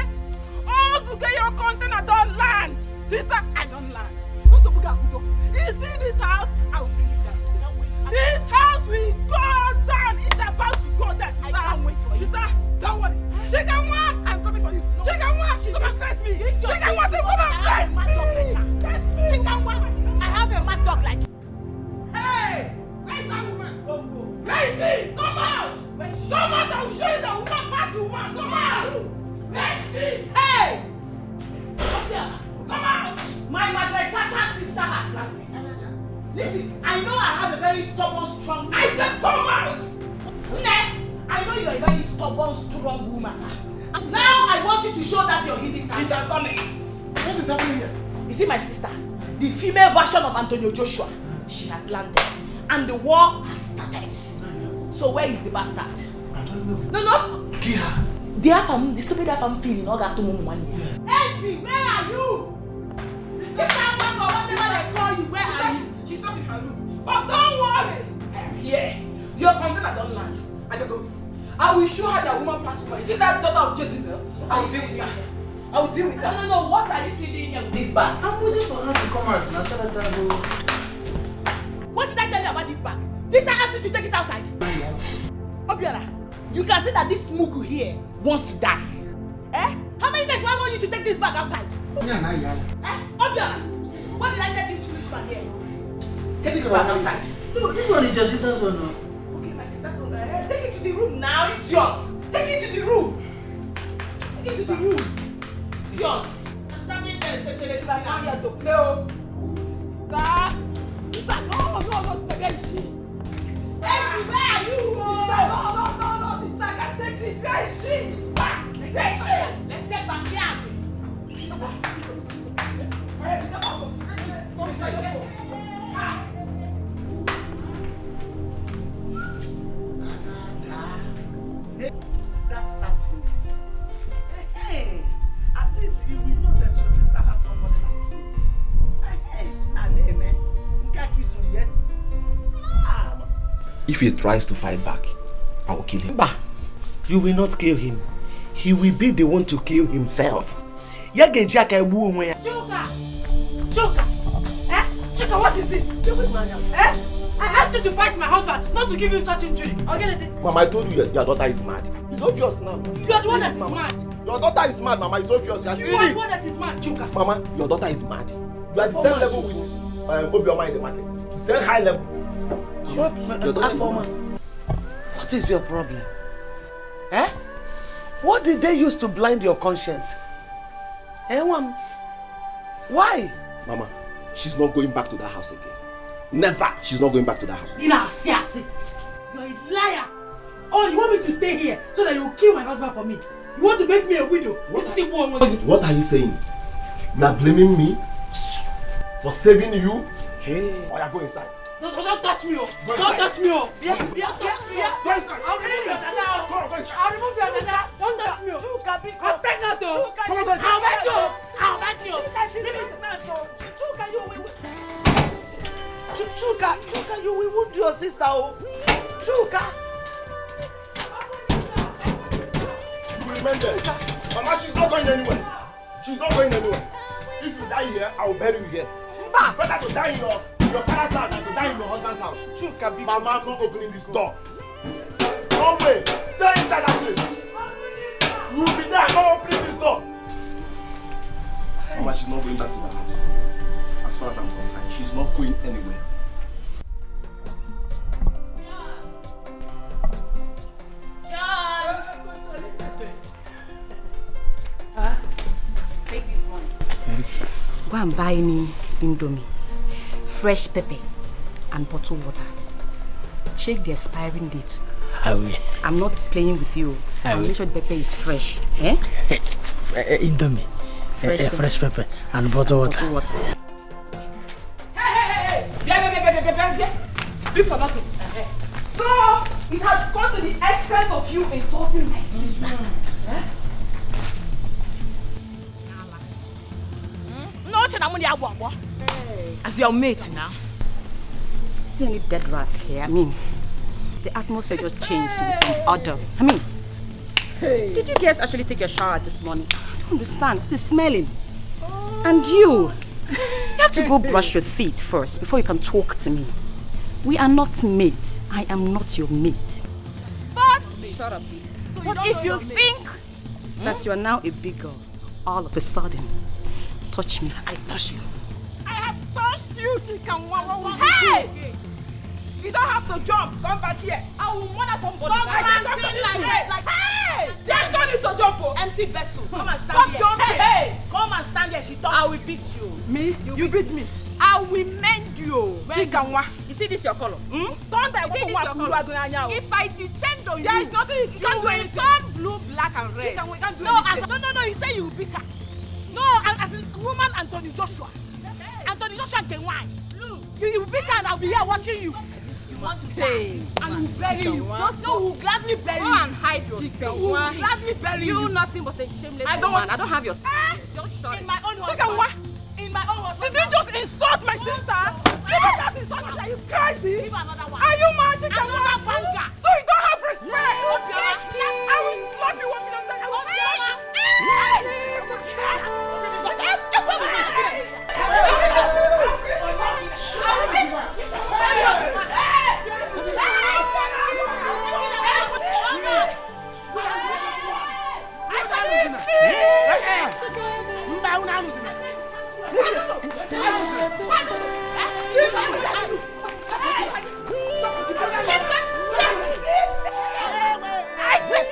also get your container don't land. Sister, I don't land. You see this house? I will bring it down. This house will go down. It's about to go down, sister. I can't wait for you. Sister, don't worry. Chicken One, I'm coming for you. Chicken One, come and face me. Chicken One, say come and face me. Chicken One, I have a mad dog like you. Hey, where's that woman? Where is she? Come out. Come out, I will show you the woman pass woman. Come out. Where is she? Hey. Come here. Come out. My Tata sister has language. Listen, I know I have a very stubborn, strong sister. I said come out! I know you're a very stubborn, strong woman. And now I want you to show that you're hidden. Sister, coming. What is happening here? You see my sister, the female version of Antonio Joshua, she has landed and the war has started. So where is the bastard? I don't know. No, no. Kia. The stupid FM feeling all that to mom one year. Elsie, where are you? Sister Wanga, whatever they call you, where are you? She's not in her room. But don't worry. I'm here. Your container don't land. I will show her that woman passport. Is it that daughter of Jezebel? I will deal with her. I will deal with her. No, what are you still doing here with this bag? I'm waiting for her to come out. What did I tell you about this bag? Did I ask you to take it outside? Obiora, you can see that this Mugu here wants to die. Eh? How many times do I want you to take this bag outside? Obiora, what did I tell this foolish man here? Take this bag outside. No, this one is your sister's one now. Okay, my sister's one. Take it to the room now, idiot. Take it to the room. Take it to the room. Idiot. I'm standing there and saying, now here to play. Sister, no, sister, where is she? Elsie, where are you? Sister, no, sister, I can take this. Where is she? Where is she? Let's check back here. That serves him right. Hey, at least he will know that your sister has somebody like you. Amen. If he tries to fight back, I will kill him. Bah, you will not kill him. He will be the one to kill himself. Chuka! Chuka, what is this? I asked you to fight my husband, not to give you such injury. Mama, I told you your daughter is mad. It's obvious now. You are the one that is mad. Your daughter is mad, Mama. It's obvious. You are Mama, your daughter is mad. You are the same level with Obioma in the market. Same high level. What is your problem? Eh? What did they use to blind your conscience? Eh, Wam? Why? Mama, she's not going back to that house again. Never. She's not going back to that house. You're a liar. Oh, you want me to stay here so that you will kill my husband for me? You want to make me a widow? What are you saying? You are blaming me for saving you? Hey, or you go inside. No, don't touch me. Don't touch me. Go inside. I'll remove your nana. I'll remove your nana. Don't touch me. I'm pregnant though. I'll bet you. Chuka, you will wound your sister. Chuka. Remember, Mama, she's not going anywhere. She's not going anywhere. If you die here, I will bury you here. It's better to die in your father's house than to die in your husband's house. Mama, I'm not opening this door. No way. Stay inside that place. You will be there. I'm not opening this door. Mama, she's not going back to that house. As far as I'm concerned, she's not going anywhere. Take this one. Go and buy me Indomie, fresh pepper, and bottled water. Check the expiring date. I will. I'm not playing with you. I'll make sure the pepper is fresh. Eh? Indomie, fresh pepper, and bottled water. Hey! Speak for nothing. So, it has gone to the extent of you insulting my sister. Eh? As your mate now. See any dead rat here? I mean, the atmosphere just changed with some odor. I mean, did you guys actually take your shower this morning? I don't understand. It is smelling. And you have to go brush your teeth first before you can talk to me. We are not mates. I am not your mate. But shut up, please. So but if you think that you are now a big girl, all of a sudden, touch me. I touch you. I have touched you, chicken. Hey! You don't have to jump. Come back here. I will murder somebody. Stop ranting like this. Hey! There's no need to jump. Empty vessel. Come and stand here. Hey! Come and stand here. She touched you. I will beat you. Me? You beat me. I will mend you. Chikanwa. You see this your color? Don't I see this your color? If I descend on you, there is nothing you can do. Anything. Turn blue, black, and red. We can't do anything. No, you say you will beat her. No, as As in woman Anthony Joshua. Anthony Joshua can wine. You beat her and I'll be here watching you. You want to pay and we'll bury you. Just no, we'll gladly bury you. Go and hide your face. We'll gladly bury you. You nothing but a shameless woman. I don't have your time. Just shut in my own house. In my own house. Did you just insult my sister? You don't have insult me. Are you crazy? Give another one. Are you mad? Another banger. So you don't have respect. I will slap you 1 million times. I will slap you.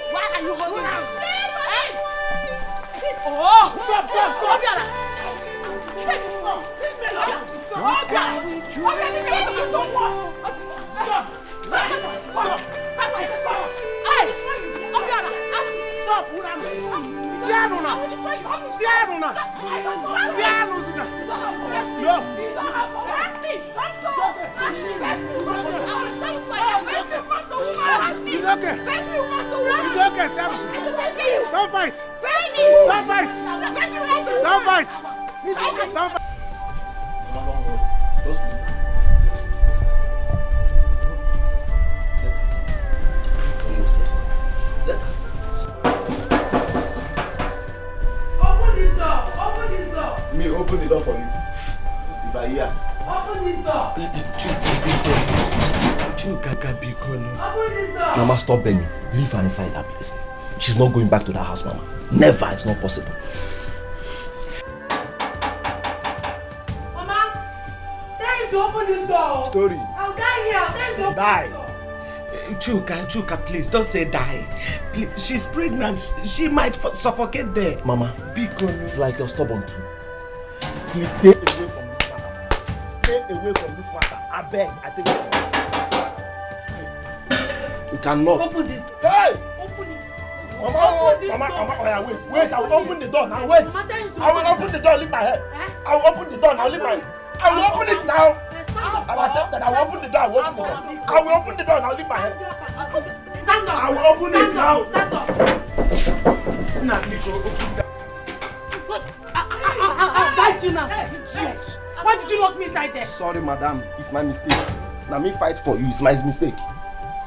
Why are you holding out? Oh! Stop! Don't fight! Don't fight! Don't fight! Don't fight! Just leave. Open this door! Open this door! Me open the door for you. If I hear. Open this door! Open this door! Mama, stop begging. Leave her inside that place. She's not going back to that house, Mama. Never. It's not possible. Mama, tell him to open this door. Story. I'll die here. Tell him to open Die. this door. Chuka, please don't say die. Please, she's pregnant. She might suffocate there. Mama, it's like you're stubborn too. Please stay away from this matter. Stay away from this matter. I beg. I think. You cannot. Open this door. Hey! Open it. Mama, Open this Mama, door. wait, I will open the door now, wait. I will open the door, leave my head. I will open the door now, leave my head. I will open it now. I'll accept that, I will open the door, I will open the door. I will open the door now, leave my head. Stand up. I will open it now. Stand up. I'll bite you now. Yes. Why did you lock me inside there? Sorry, madam, it's my mistake. Now me fight for you, it's my mistake.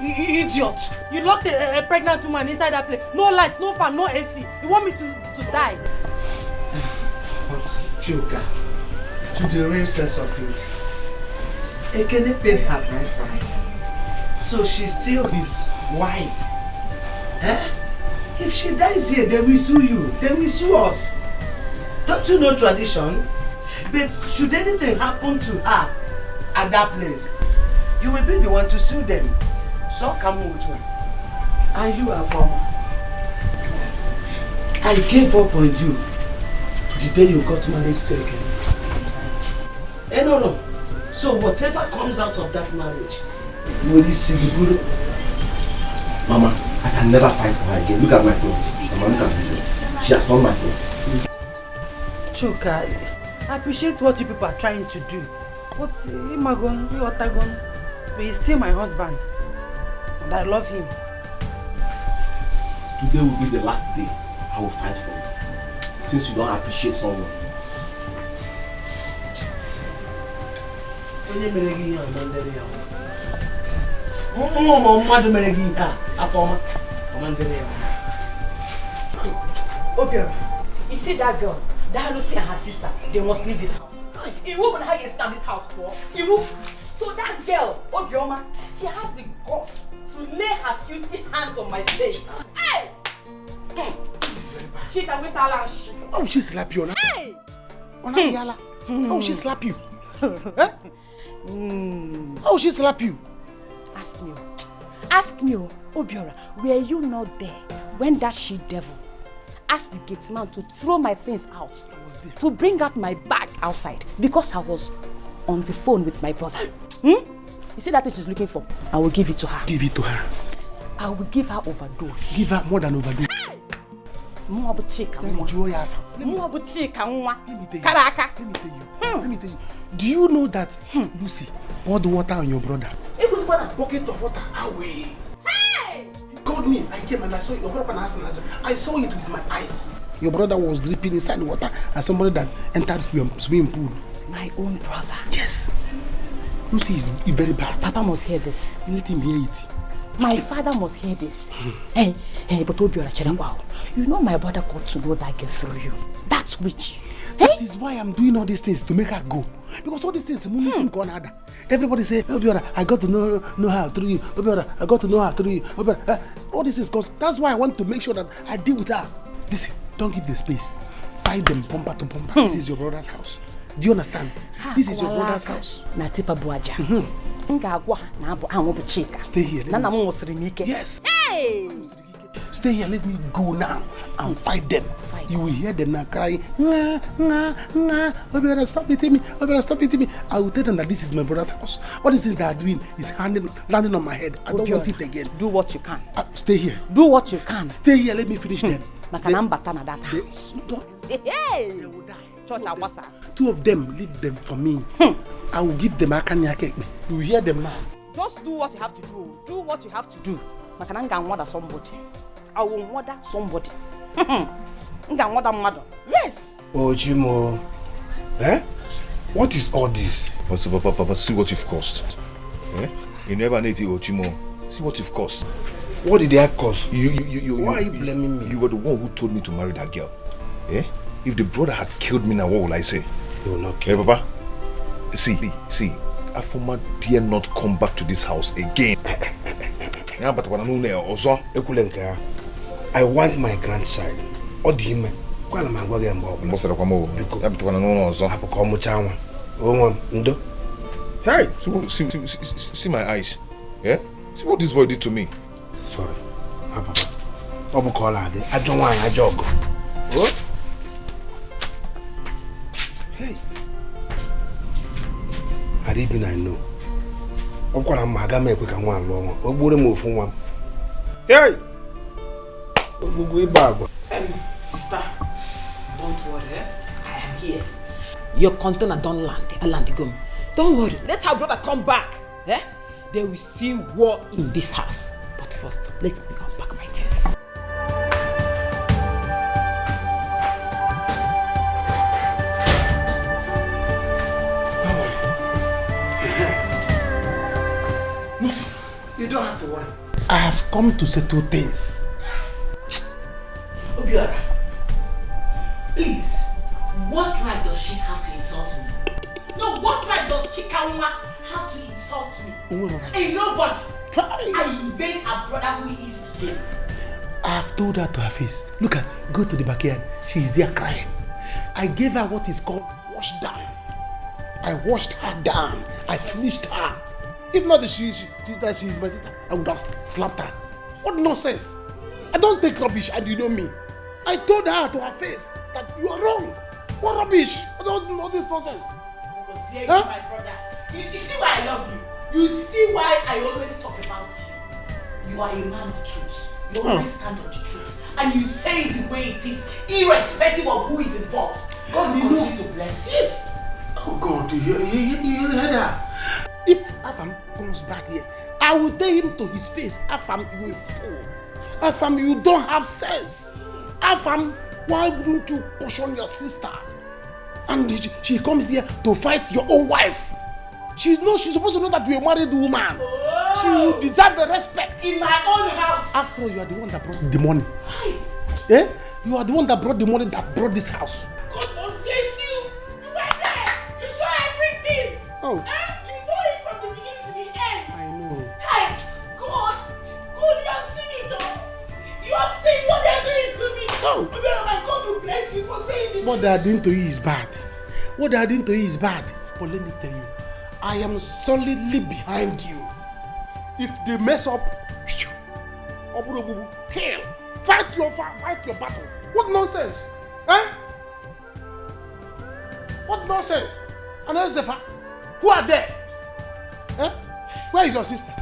You idiot! You locked a pregnant woman inside that place. No lights, no fan, no AC. You want me to die? But Chuka, to the real sense of it, Ekene paid her bride price. So she's still his wife. If she dies here, they will sue you. They will sue us. Don't you know tradition? But should anything happen to her at that place, you will be the one to sue them. So come with me. And you are from. I gave up on you the day you got married to Ekene. No. So whatever comes out of that marriage, will you see the good? Mama, I can never fight for her again. Look at my clothes. Mama, look at my clothes. She has torn my clothes. Chuka, I appreciate what you people are trying to do. But Imagon, Otagon, but he's still my husband. And I love him. Today will be the last day I will fight for you. Since you don't appreciate someone. You see that girl? That Lucy and her sister, they must leave this house. You won't how you stand this house, bro. So that girl, Obioma, she has the guts to lay her filthy hands on my face. Hey! She can wait her lunch. Oh, she slap you, Hey! Yala. Oh, she slap you. Oh, she slap you. Ask me, Obiora, were you not there when that she-devil asked the gate man to throw my things out, to bring out my bag outside because I was on the phone with my brother? You see that thing she's looking for? I will give it to her. Give it to her. I will give her overdose. Give her more than overdose. Let me tell you. Do you know that Lucy poured water on your brother? Bucket of water away. Hey! He called me. I came and I saw your brother. I saw it with my eyes. Your brother was dripping inside the water as somebody that entered swimming pool. My own brother. Yes. Lucy is very bad. Papa must hear this. Let him hear it. My father must hear this. Hey, but wow. You know my brother got to know that girl through you. That's witch. That is why I'm doing all these things to make her go. Because all these things seem gone harder. Everybody say, Obiora, I got to know her through you. Obiora, I got to know her through you. Obiora, all this is because that's why I want to make sure that I deal with her. Listen, don't give the space. Fight them bumper to bumper. This is your brother's house. Do you understand? This is your brother's house. Stay here. Yes. Hey! Stay here, let me go now and fight them. You will hear them now crying. Obiora, stop beating me. Obiora, stop beating me. I will tell them that this is my brother's house. All these things they are doing is landing on my head. I don't want it again. Do what you can. Stay here. Do what you can. Stay here, let me finish them. They will die. Two of them, leave them for me. I will give them a kanya cake. You will hear them now. Just do what you have to do. Do what you have to do. I will murder somebody. Yes. Oh, Chimo. Eh? What is all this? Papa, see what you've caused. Eh? You never need to, Ochimo. See what you've caused. What did I cause? Why are you blaming me? You were the one who told me to marry that girl. Eh? If the brother had killed me now, what will I say? You will not kill me. Hey, Papa. See. Afoma dare not come back to this house again. I want my grandchild. See my eyes. Yeah? See what this boy did to me. Sorry. I don't want a jog. What? Hey. I didn't know. I'm going to make one long. Hey! Sister, don't worry. I am here. Your container don't land. I land the gum. Don't worry. Let our brother come back. Eh? They will see war in this house. But first, let me unpack my things. Lucy, you don't have to worry. I have come to settle things. Obiora, please, what right does she have to insult me? No, what right does Chikanwa have to insult me? Ain't nobody. I invade her brother who is today. I have told her to her face. Look at, go to the backyard. She is there crying. I gave her what is called wash down. I washed her down. I finished her. If not that she is my sister, I would have slapped her. What nonsense! I don't take rubbish, and you know me. I told her to her face that you are wrong. What rubbish? I don't know this nonsense. Huh? My brother. You see why I love you. You see why I always talk about you. You are a man of truth. You always stand on the truth. And you say it the way it is, irrespective of who is involved. God will continue to bless you. Yes. Oh God, you heard her. If Afam comes back here, I will tell him to his face, Afam, you a fool. Afam, you don't have sense. Afam, why wouldn't you caution your sister? And she comes here to fight your own wife. She's supposed to know that you're a married woman. Oh. She will deserve the respect. In my own house. After all, you are the one that brought the money. Eh? You are the one that brought the money that brought this house. God must bless you. You were there. You saw everything. Oh. You know it from the beginning to the end. I know. Hey, God, you have seen it though. You have seen what they are doing to me. Oh. Maybe my God will bless you for saying it. What they are doing to you is bad. What they are doing to you is bad. But let me tell you, I am solidly behind you. If they mess up, kill. Fight your battle. What nonsense? Eh? What nonsense? And there's the fact. Who are they? Eh? Where is your sister?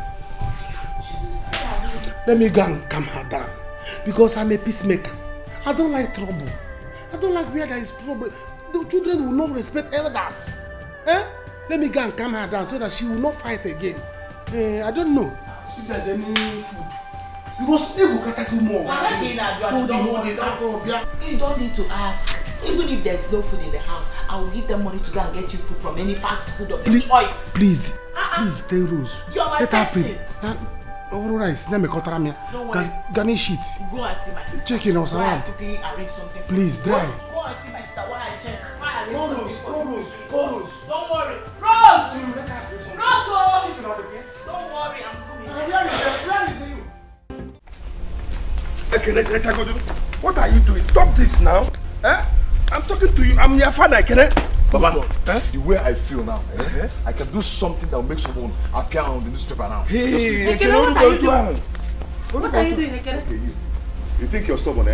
She's inside. Let me go and calm her down. Because I'm a peacemaker. I don't like trouble. I don't like where there is trouble. The children will not respect elders. Let me go and calm her down so that she will not fight again. I don't know if there's any food. Because you don't need to ask. Even if there's no food in the house, I will give them money to go and get you food from any fast food of your choice. Please, please, tell Rose. You're my person. Don't worry. Gani sheet. Go and see my sister. Check in our salad. Quickly arrange something. Please, try. Go and see my sister while I check. Go Rose. Don't worry. Rose! Don't worry, I'm coming. What are you doing? Stop this now. I'm talking to you. I'm your father, Baba, the way I feel now, I can do something that will make someone appear on the newspaper now. Hey, what are you doing? What are you doing, Ekene? Okay, you think you're stubborn,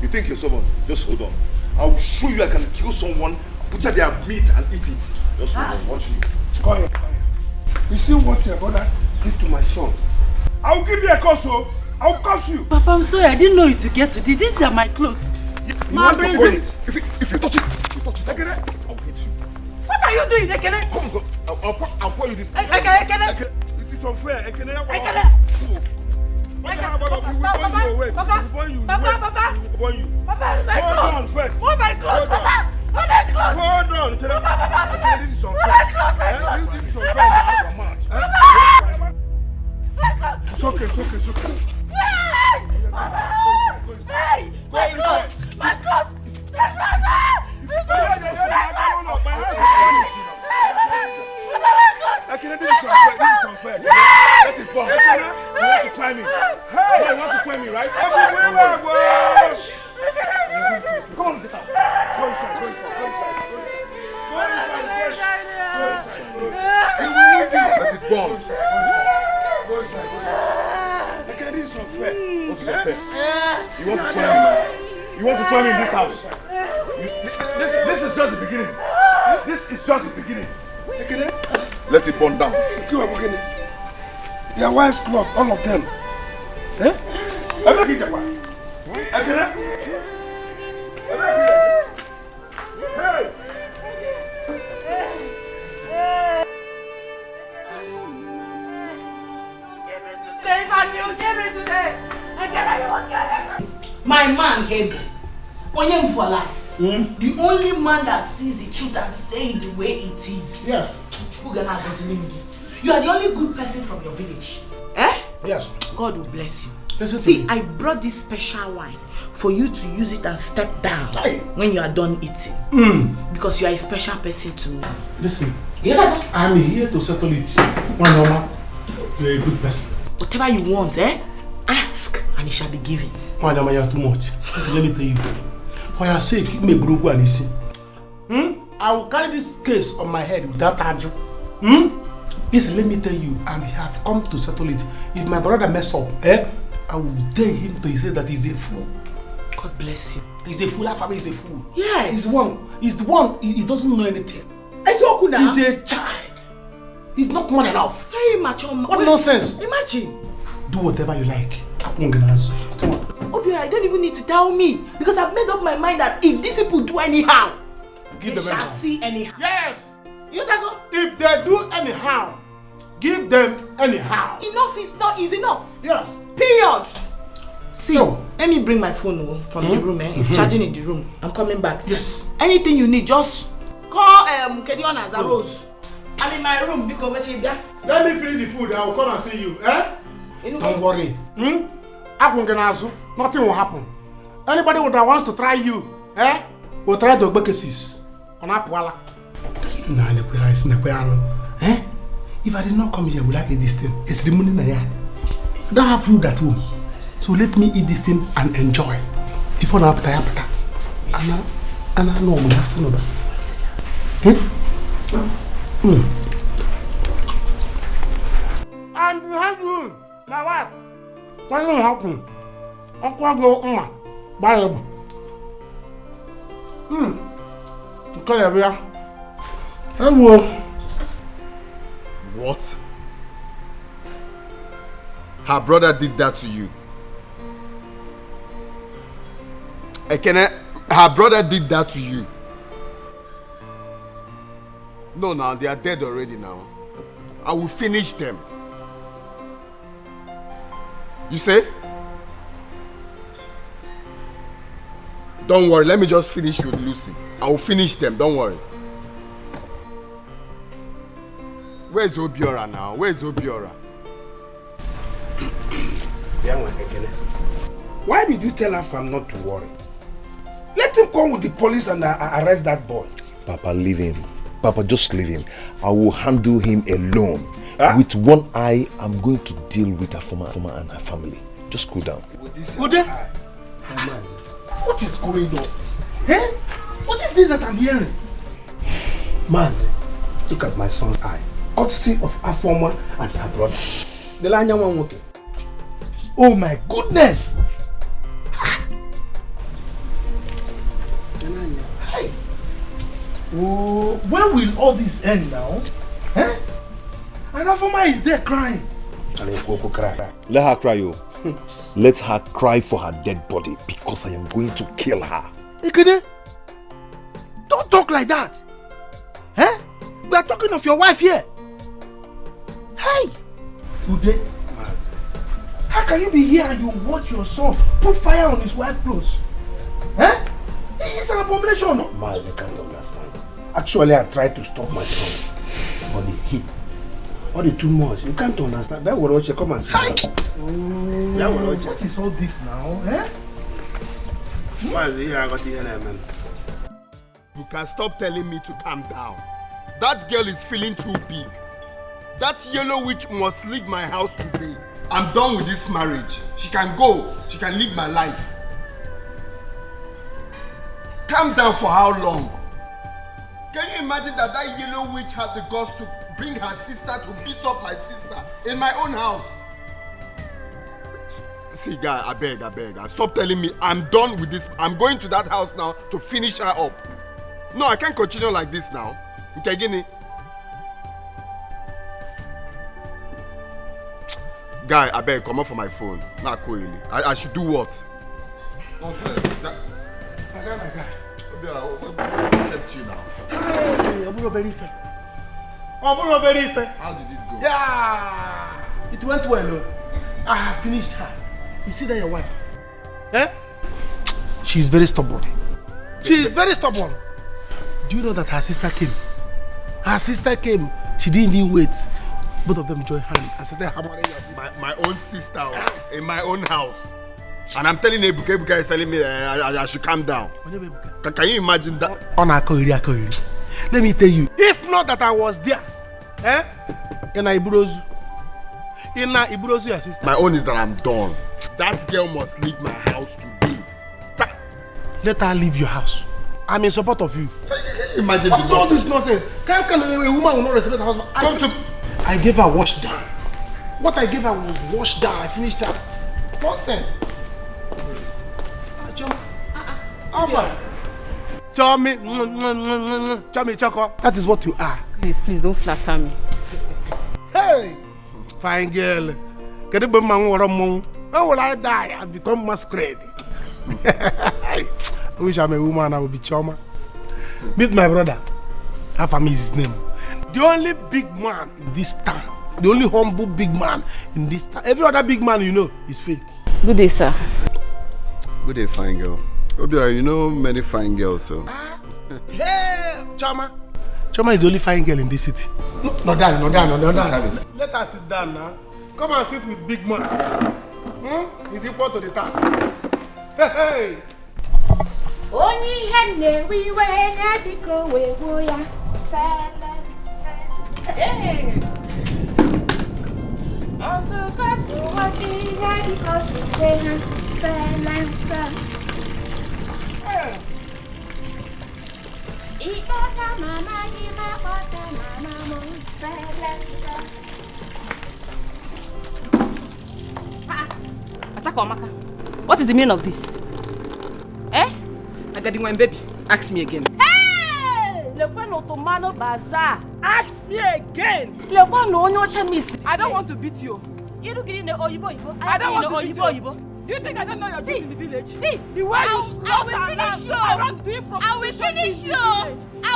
You think you're stubborn? Just hold on. I'll show you I can kill someone, put out their meat and eat it. Just hold on, watch you. Come here. You see what your brother did to my son? I'll give you a curse, I'll curse you. Papa, I'm sorry. I didn't know you to get to this. These are my clothes. My brain. If you touch it, Ekene, I'll hit you. What are you doing, Ekene? Come on, I'll pour you this. Ekene. It is unfair. Ekene. Hold on first. Oh my clothes, Papa. Oh my clothes. Hold on. Papa. This is unfair. This is unfair now. Papa. It's okay. Hey! My clothes! My clothes! This is unfair. Let it go. You want to climb me? Hey! You want to climb me, right? Come on, get out. Go inside. Let it go. Go inside. This is unfair. What is unfair? You want to climb me? You want to climb me in this house? This is just the beginning. This is just the beginning. Let it burn down. Their wife's cloth, all of them. My man, Gabe, on him for life. The only man that sees the truth and say it the way it is. Yes. You are the only good person from your village. Yes. God will bless you. See, I brought this special wine for you to use it and step down when you are done eating. Because you are a special person to me. Listen, I'm here to settle it. You're a good person. Whatever you want, ask and it shall be given. Madam, you are too much. Listen, let me tell you. For your sake, give me a broke one. I will carry this case on my head without Andrew. Listen, let me tell you, I have come to settle it. If my brother mess up, I will tell him to say that he's a fool. God bless you. He's a fool, our family is a fool. Yes. He's the one, he doesn't know anything. He's a child. He's not man enough. Very mature. What nonsense. Imagine. Do whatever you like. Come on. Obiora, you don't even need to tell me. Because I've made up my mind that if these people do anyhow, give they them shall see anyhow. Yes. You go? If they do anyhow, give them anyhow. Enough is enough. Yes. Period. See, let me bring my phone from the room. It's charging in the room. I'm coming back. Yes. Anything you need, just call Kedion as a Rose. I'm in my room because let me finish the food. I will come and see you. Don't worry. Nothing will happen. Anybody that wants to try you, will try to break cases. If I did not come here, will I eat this thing? It's the money in the yard. I don't have food at home. So let me eat this thing and enjoy. If I don't have I know we have to know about. I'm behind you, my wife. What will happen? I'll go on. Bye. What? Her brother did that to you? Her brother did that to you. No, now they are dead already now. I will finish them. You say? Don't worry, let me just finish with Lucy. I will finish them, don't worry. Where's Obiora now? Where's Obiora? Why did you tell Afam not to worry? Let him come with the police and arrest that boy. Papa, leave him. Papa, just leave him. I will handle him alone. Huh? With one eye, I'm going to deal with Afoma and her family. Just cool down. Ode? What is going on? Eh? What is this that I'm hearing? Mazi, look at my son's eye. Courtesy of Afoma and her brother. The line one working. Oh my goodness! Hey. Oh, when will all this end now? Eh? And Afoma is there crying. Let her cry, yo. Let her cry for her dead body because I am going to kill her. Ikede, don't talk like that. Eh? We are talking of your wife here. Hey! Ude, how can you be here and you watch your son put fire on his wife's clothes? Eh? It's an abomination. Mazi can't understand. Actually, I tried to stop my son. But the heat, all the too much, you can't understand. That will watch you come and see. What is all this now? Eh? Mazi, I got the man. You can stop telling me to calm down. That girl is feeling too big. That yellow witch must leave my house today. I'm done with this marriage. She can go. She can live my life. Calm down for how long? Can you imagine that yellow witch had the guts to bring her sister to beat up my sister in my own house? See, guy, I beg. Stop telling me. I'm done with this. I'm going to that house now to finish her up. No, I can't continue like this now. Okay, Guinea. Guy, I beg, come up for my phone. Nah, cool. I should do what? Nonsense. My guy. What kept you now? Hey, Oburo Berife. How did it go? Yeah, it went well. I have finished her. You see that your wife? Eh? She's very stubborn. She is very stubborn. Do you know that her sister came? She didn't even wait. Both of them joined hands and started hammering your sister. My own sister in my own house. And I'm telling Ebuka is telling me I should calm down. Can you imagine that? Let me tell you, if not that I was there, Ina Iburozu, your sister. My own is that I'm done. That girl must leave my house today. Let her leave your house. I'm in support of you. Can you imagine all this nonsense? Can a woman will not respect her husband? I gave her wash down. What I gave her was wash down. I finished her. Nonsense. Alpha. Chami, Choco. That is what you are. Please don't flatter me. Hey, fine girl. When will I die and become masquerade? I wish I'm a woman, I would be Choma. Meet my brother. Afam is his name. The only big man in this town. The only humble big man in this town. Every other big man you know is fake. Good day, sir. Good day, fine girl. Obiora, you know many fine girls, so. Hey, Choma. Choma is the only fine girl in this city. No down. Let her sit down now. Come and sit with big man. He's equal to the task. Hey. Only henne we wear biko we goya silence. Hey. Also cause you want me because you say silence. Hey. Ikota mama ima kota mama mo silence. Achakomaka, what is the meaning of this? Eh? Agadiwen baby, ask me again. Hey! Lekwan Otomano Bazaar. Ask me again. Lekwan no onyo chemist. I don't want to beat you. You do get in the Oyibo. I don't want to beat you. Do you think I don't know your business in the village? See, the way you slaughter around doing prostitution. I will finish you. I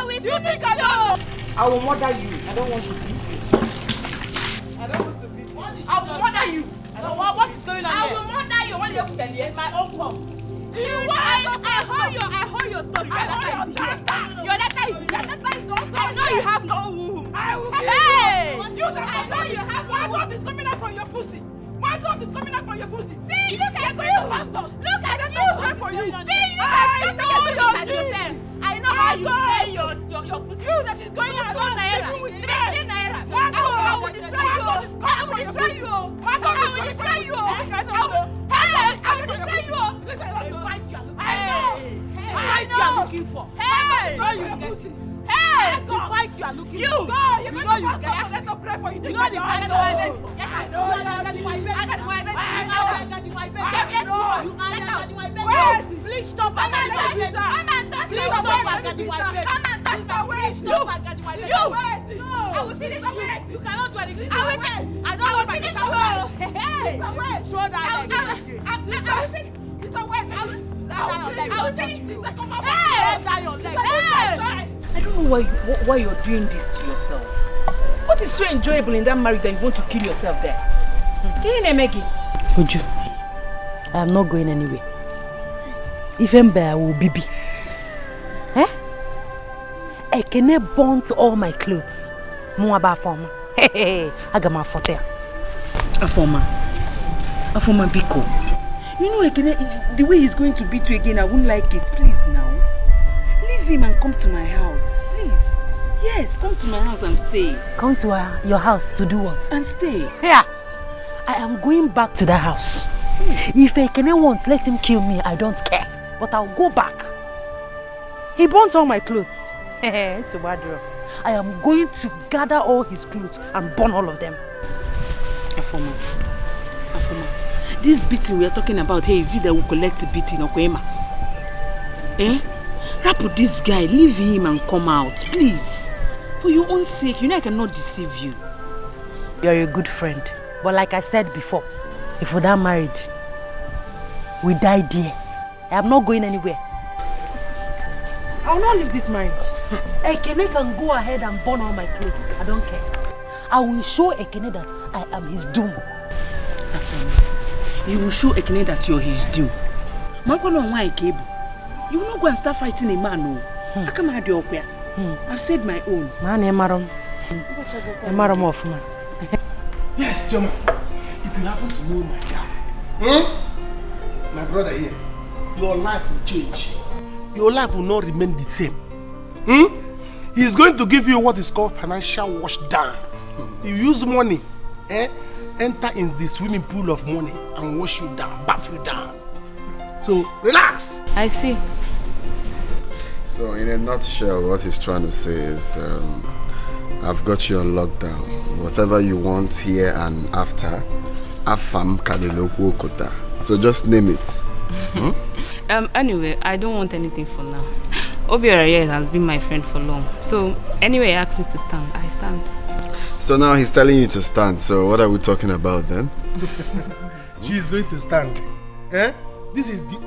will finish you. I will murder you. I don't want to beat you. I don't want to beat you. I will murder you. What is going on I here? will murder you when you put my uncle. I heard your story. Your letter is also. I know you have no womb. I will Hey! I know you have. My God is coming out from your pussy. My God is coming out from your pussy. See, look at you. Pastors. Look at you. For you. See, look at yourself. I know how you say your pussy. You that is going around sleeping with men. I will destroy you. I will destroy you. I will destroy you. I will destroy you. Fight you are looking for. Hey! Destroy you pussies. Hey! The fight you are looking for. You Go, you know you pastor let us pray for you. You know the fight I know. I know. Please stop. Come and touch me. Stop. I will finish you. You cannot do anything. I will finish. I don't want my sister. Hey! Throw that leg. Sister, wait. I will finish this. Hey! I don't know why you're doing this to yourself. What is so enjoyable in that marriage that you want to kill yourself there? Oju, I am not going anywhere. Even I will be. I can burn all my clothes. Muaba forma. Hey, I got my photo. Afoma Biko. You know, the way he's going to beat you again, I wouldn't like it. Please now. Leave him and come to my house. Please. Yes, come to my house and stay. Come to your house to do what? And stay. Yeah. I am going back to the house. If Ekene wants, let him kill me. I don't care. But I'll go back. He burnt all my clothes. It's a wardrobe. I am going to gather all his clothes and burn all of them. Afoma. This beating we are talking about here is you that will collect the beating, Okwema. Rap with this guy, leave him and come out, please. For your own sake, you know I cannot deceive you. You're a good friend. But like I said before, if we're that married, we die there. I am not going anywhere. I will not leave this marriage. Ekene can go ahead and burn all my clothes. I don't care. I will show Ekene that I am his doom. You will show Ekene that you're his doom. You will not go and start fighting a man, no. I come out your way. I've said my own. Man, Yes, Joma. If you happen to know my guy, my brother here, your life will change. Your life will not remain the same. He's going to give you what is called financial wash down. You use money, enter in the swimming pool of money and wash you down, bath you down. So relax. I see. So in a nutshell, what he's trying to say is, I've got you on lockdown. Whatever you want here and after, Afam Kadeloku Okota. So just name it. Anyway, I don't want anything for now. Obiora has been my friend for long. So anyway, he asked me to stand. I stand. So now he's telling you to stand. So what are we talking about then? She's going to stand. This is the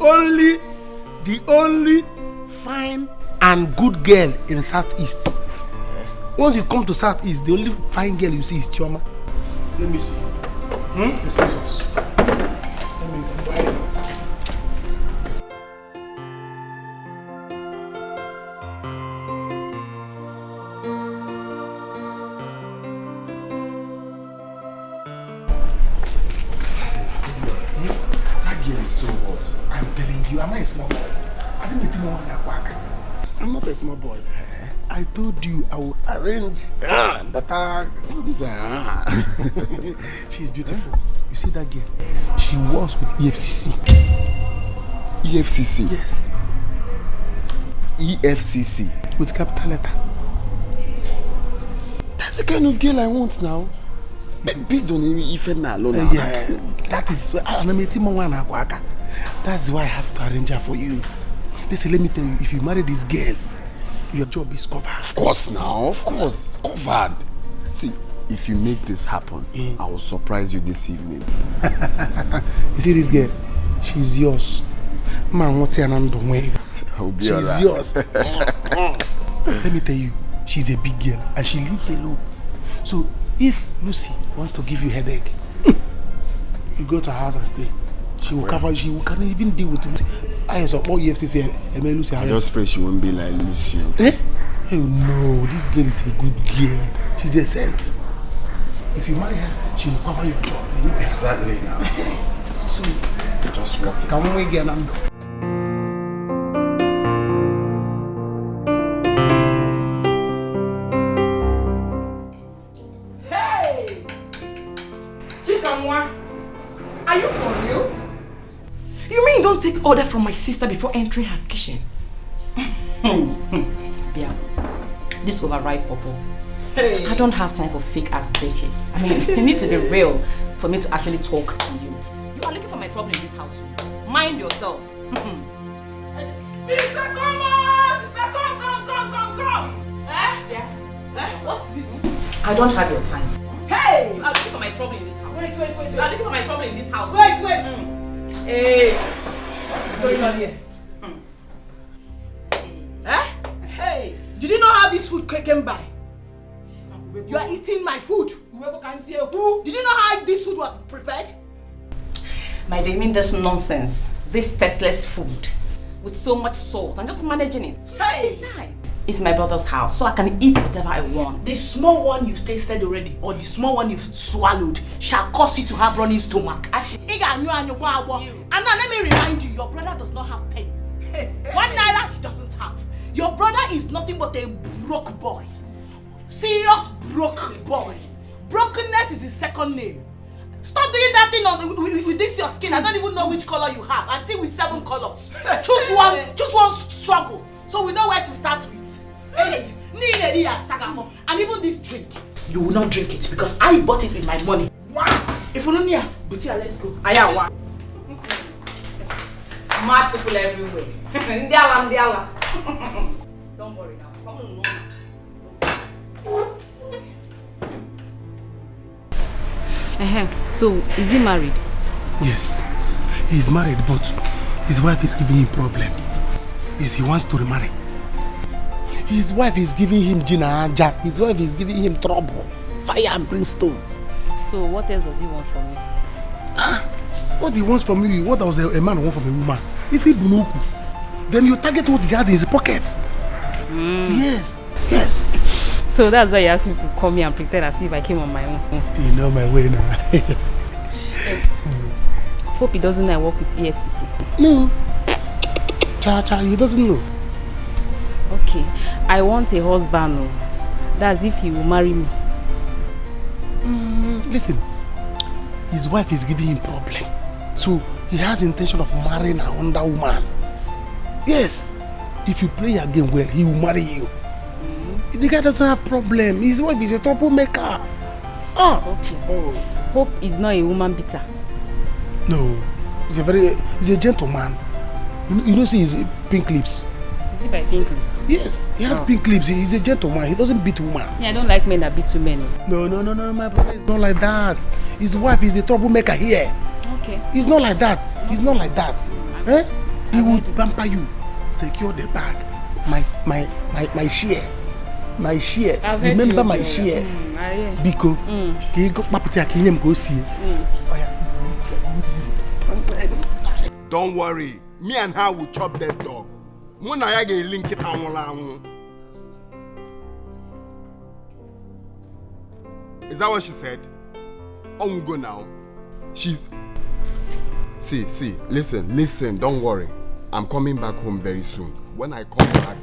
only fine and good girl in Southeast. Once you come to Southeast, the only fine girl you see is Chioma. Let me see. Excuse us. Let me buy it. That girl is so hot. I'm telling you, am I a small boy? I didn't meet him on that quack. I'm not a small boy. I told you I will arrange that. She's beautiful. You see that girl? She works with EFCC. EFCC? Yes. EFCC? With capital letter. That's the kind of girl I want now. Based on Ifena alone. Yeah, that is. That's why I have to arrange her for you. Listen, let me tell you, if you marry this girl, your job is covered. Of course now, of course. Covered. See, if you make this happen, I will surprise you this evening. You see this girl? She's yours. Man, what's your name? She's yours. Let me tell you, she's a big girl and she lives alone. So if Lucy wants to give you headache, you go to her house and stay. She will cover. She can't even deal with it. I support EFCC and Lucy. I just pray she won't be like Lucy. Eh? Oh no, this girl is a good girl. She's a saint. If you marry her, she will cover your job. You know? Exactly now. So just walk it. Come on, we get on. Are you for real? You mean you don't take order from my sister before entering her kitchen? Yeah, this overripe purple. Hey. I don't have time for fake ass bitches. I mean, you need to be real for me to actually talk to you. You are looking for my problem in this house. Mind yourself. Sister, come on! Sister, come! Yeah. What is it? I don't have your time. Hey! You are looking for my trouble in this house. Wait. You are looking for my trouble in this house. Wait. Hey! What is going on here? Hey! Did you know how this food came by? You are eating my food. Whoever can see who? Did you know how this food was prepared? My dear, you mean this nonsense? This tasteless food with so much salt. I'm just managing it. Hey! Besides, it's my brother's house, so I can eat whatever I want. The small one you've tasted already, or the small one you've swallowed, shall cause you to have running stomach. And now let me remind you, your brother does not have penny. 1 naira he doesn't have. Your brother is nothing but a broke boy. Serious broke boy. Brokenness is his second name. Stop doing that thing with this your skin. I don't even know which color you have. Until with 7 colors. Choose one struggle. So we know where to start with. And even this drink, you will not drink it because I bought it with my money. Wow. If you don't know, let's go. Mad people everywhere. Ndiala. Don't worry now. Come on. So, is he married? Yes, he's married, but his wife is giving him problem. Yes, he wants to remarry. His wife is giving him jinaja. His wife is giving him trouble, fire and brimstone. So, what else does he want from you? What he wants from you? What does a man want from a woman? If he bunuku, then you target what he has in his pocket. Yes. So that's why you asked me to come here and pretend as if I came on my own. You know my way now. Hope he doesn't know I work with EFCC. No. Cha, he doesn't know. Okay, I want a husband. That's if he will marry me. Listen, his wife is giving him problem. So he has intention of marrying another woman. Yes. If you play your game well, he will marry you. The guy doesn't have problem. His wife is a troublemaker. Okay. Hope is not a woman beater. No. He's a gentleman. You don't see his pink lips. Is he by pink lips? Yes, he has pink lips. He's a gentleman. He doesn't beat women. Yeah, I don't like men that beat women. No, my brother is not like that. His wife is the troublemaker here. Okay. He's not like that. He would pamper you. Secure the bag. My share. My share. Remember my share. Biko. Can you go go see? Don't worry. Me and her will chop that dog. Link it Is that what she said? On we go now. She's... See, listen, don't worry. I'm coming back home very soon. When I come back,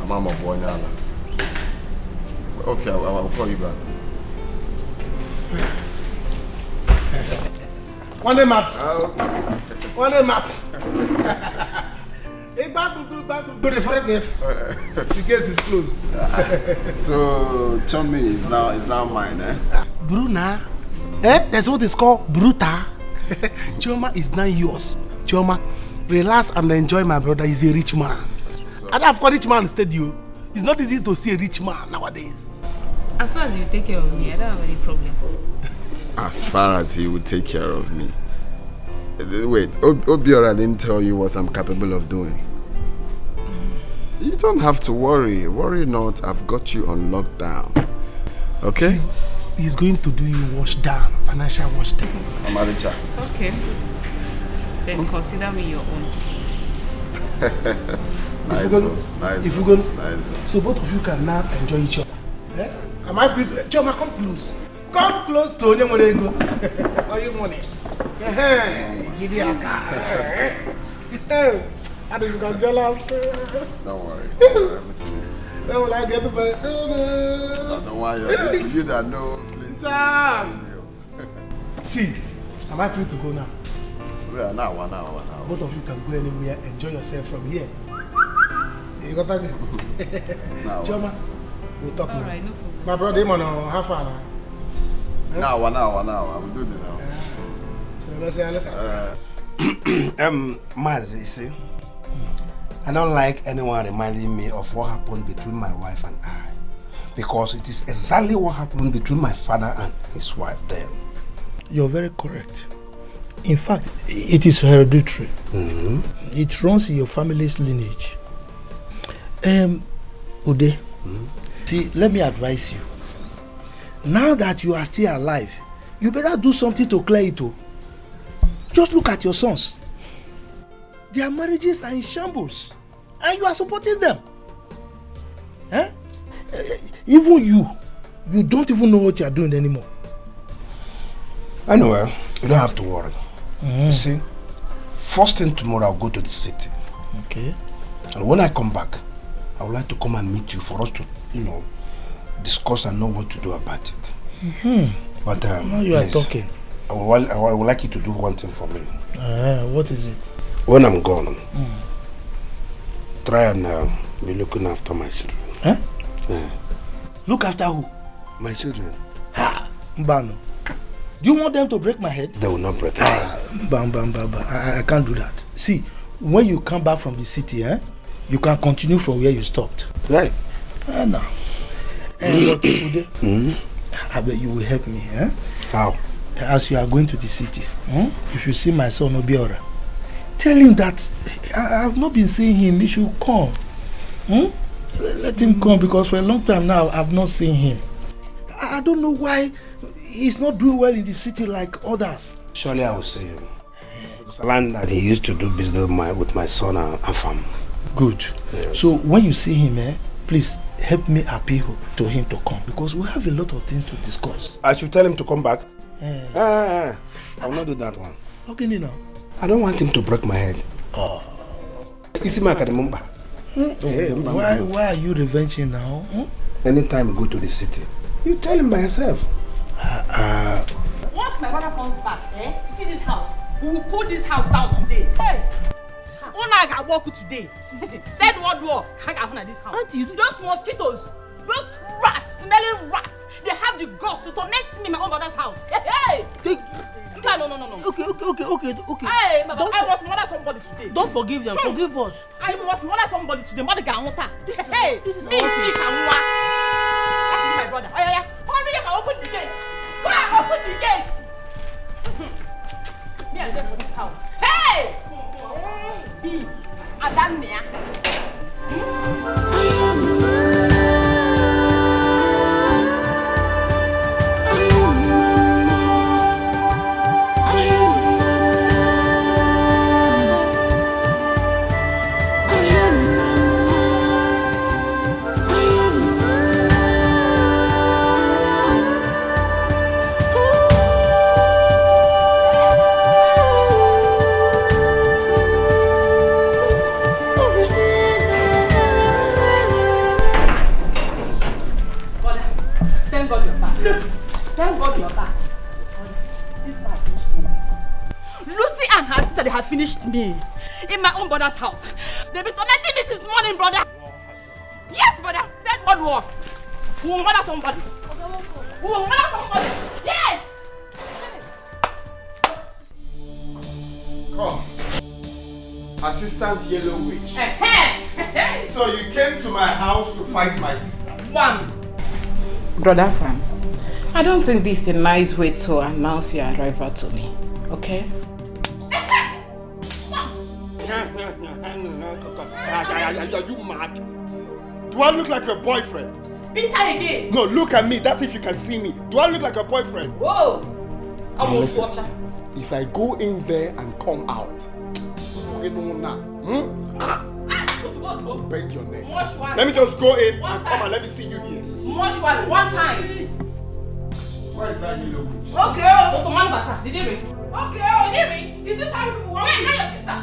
Mama Boyala. Okay, I'll call you back. One map. The case is closed. So Chummy is now mine, eh? Bruna. That's what it's called, Bruta. Choma is not yours. Choma, relax and enjoy my brother. He's a rich man. And I've got rich man instead you. It's not easy to see a rich man nowadays. As far as you take care of me, I don't have any problem. As far as he would take care of me. Wait, Obiora didn't tell you what I'm capable of doing. You don't have to worry. Worry not. I've got you on lockdown. Okay? He's going to do you wash down, financial wash down. Amaricha. Okay. Then consider me your own. Nice one. So both of you can now enjoy each other. Eh? Am I free to... Choma, come close. Come close to Onyemorengo. Are you money? Give me a car. I just got jealous. Don't worry. Everything is... When will I get the money? Don't worry. It's you that know. See, am I free to go now? Yeah, now. Both of you can go anywhere, enjoy yourself from here. You got that? Choma, we'll talk more. Alright, no problem. My brother, how far now? Now. I will do this now. So let's say, Maz, you see, I don't like anyone reminding me of what happened between my wife and I. Because it is exactly what happened between my father and his wife then. You're very correct. In fact, it is hereditary. It runs in your family's lineage. Ude, see, let me advise you. Now that you are still alive, you better do something to clear it. Just look at your sons. Their marriages are in shambles, and you are supporting them. Eh? Even you don't even know what you are doing anymore. Anyway, you don't have to worry. You see, first thing tomorrow I'll go to the city. Okay. And when I come back, I would like to come and meet you for us to, discuss and know what to do about it. But now you are talking. I would like you to do one thing for me. What is it? When I'm gone, try and be looking after my children. Huh? Yeah. Look after who? My children. Mbano. Do you want them to break my head? They will not break my head. I can't do that. See, when you come back from the city, you can continue from where you stopped. Right. Now. I bet you will help me. How? As you are going to the city, if you see my son Obiora, tell him that I have not been seeing him. He should come. Let him come, because for a long time now I have not seen him. I don't know why he's not doing well in the city like others. Surely I will see him. I learned that he used to do business with my son and farm. Good. Yes. So when you see him, please help me appeal to him to come, because we have a lot of things to discuss. I should tell him to come back? I will not do that one. How can you know? I don't want him to break my head. Why are you revenging now? Anytime you go to the city, you tell him by yourself. Once my brother comes back, you see this house? We will put this house down today. Hey! I got walk today. Said what war? I got at this house. Those mosquitoes, those rats, smelling rats, they have the guts to torment me in my own brother's house. Hey! No. Okay. Hey, I must murder somebody today. Don't forgive them. Forgive us. I must murder somebody today. Mother Gamuta. Hey, this is me Chikamwa. That's my brother. Oh yeah. Hurry up! Open the gate. Go and open the gate. Me and them for this house. Hey! Hey, Adania. They have finished me in my own brother's house. They've been tormenting me since morning, brother. Yes, brother. That bad war. We will murder somebody. We will murder somebody. Yes. Come. Assistant Yellow Witch. So you came to my house to fight my sister? Brother Fan, I I don't think this is a nice way to announce your arrival to me, okay? Are you mad? Do I look like a boyfriend? Beat her again. No, look at me. That's if you can see me. Do I look like a boyfriend? Whoa! Almost Listen, watcher. if I go in there and come out, bend your neck. Let me just go in and come and let me see you here. One time. Why is that yellow witch? Okay. Did it ring? Okay. Did it ring? Is this how you want? Where is your sister?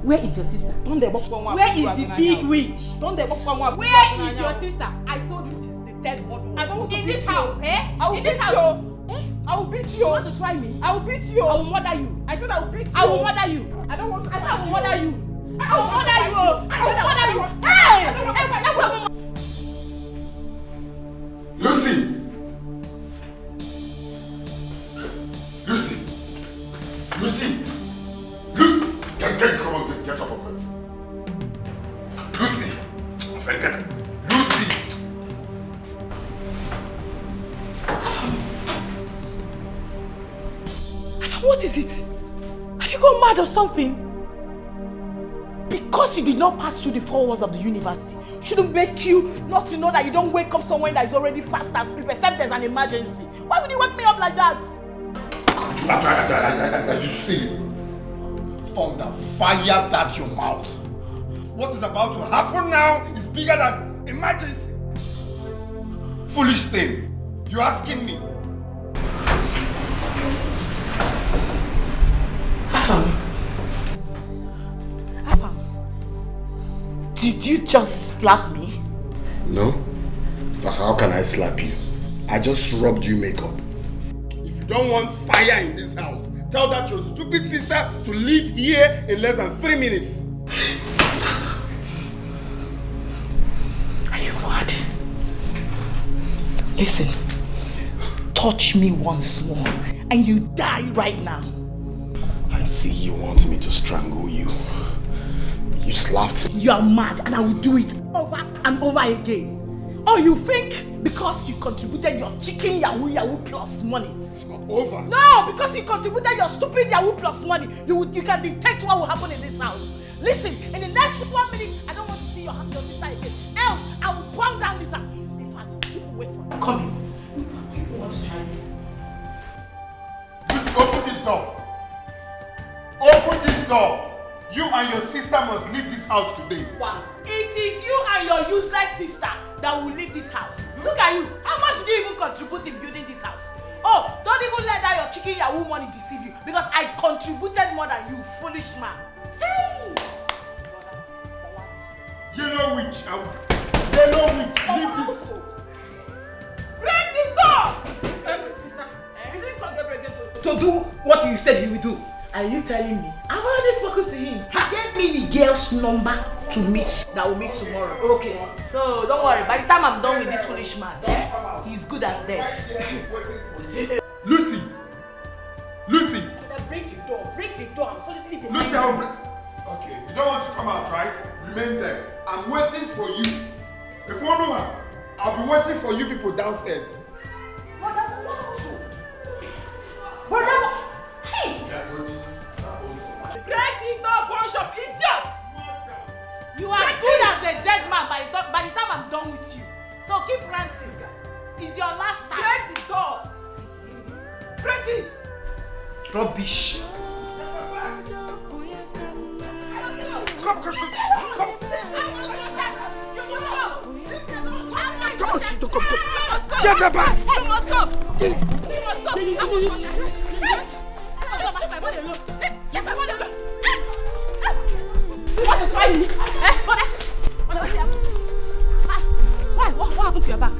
Where is your sister? Where is the big witch? Where is your sister? I told you this is the third one. I don't want to beat you. In this house, eh? In this house. I will beat you. You want to try me? I will beat you. I will murder you. I said I will beat you. I will murder you. I don't want to. I said I will murder you. I will murder you. I will murder you. Hey! Lucy! Lucy! Lucy! Look! Come on, get up of it. Lucy! My friend, get up. Lucy! What is it? Have you gone mad or something? Because you did not pass through the 4 walls of the university shouldn't make you not to know that you don't wake up somewhere that is already fast asleep except there's an emergency. Why would you wake me up like that? You see, thunder, fire that your mouth. What is about to happen now is bigger than emergency. Foolish thing. You're asking me. Afam, did you just slap me? No, but how can I slap you? I just rubbed you makeup. If you don't want fire in this house, tell that your stupid sister to leave here in less than 3 minutes. Are you mad? Listen, touch me once more and you die right now. I see you want me to strangle you. You slapped me. You are mad and I will do it over and over again. Or you think because you contributed your chicken Yahoo plus money. It's not over. No, because you contributed your stupid Yahoo plus money, you can dictate what will happen in this house. Listen, in the next 1 minute, I don't want to see your sister again. Else, I will burn down this house. In fact, people wait for me. Come in. People want to try me. Please open this door. Open this door. You and your sister must leave this house today. One. It is you and your useless sister that will leave this house. Look at you. How much do you even contribute in building this house? Oh, don't even let that your chicken Yahoo money deceive you because I contributed more than you, foolish man. Hey! Yellow witch. Yellow witch. Leave this. Break the door! Sister, you didn't come again to do what you said you will do. Are you telling me? I've already spoken to him. He gave me the girl's number to meet. That will meet tomorrow. Okay. So don't worry. By the time I'm done with this foolish man, he's good as dead. Lucy. Lucy. Break the door. Break the door. I'm sorry. Lucy, I'll break. Okay. You don't want to come out, right? Remain there. I'm waiting for you. If you know, I'll be waiting for you people downstairs. Hey! Break the door, bunch of idiots! You are good as a dead man by the time I'm done with you. So keep ranting. It's your last time. Break the door. Break it. Rubbish. Come. Come on, Chito, come. Get the bag. You must go. You must go. Let my money alone. You want to try me? What happened to your back?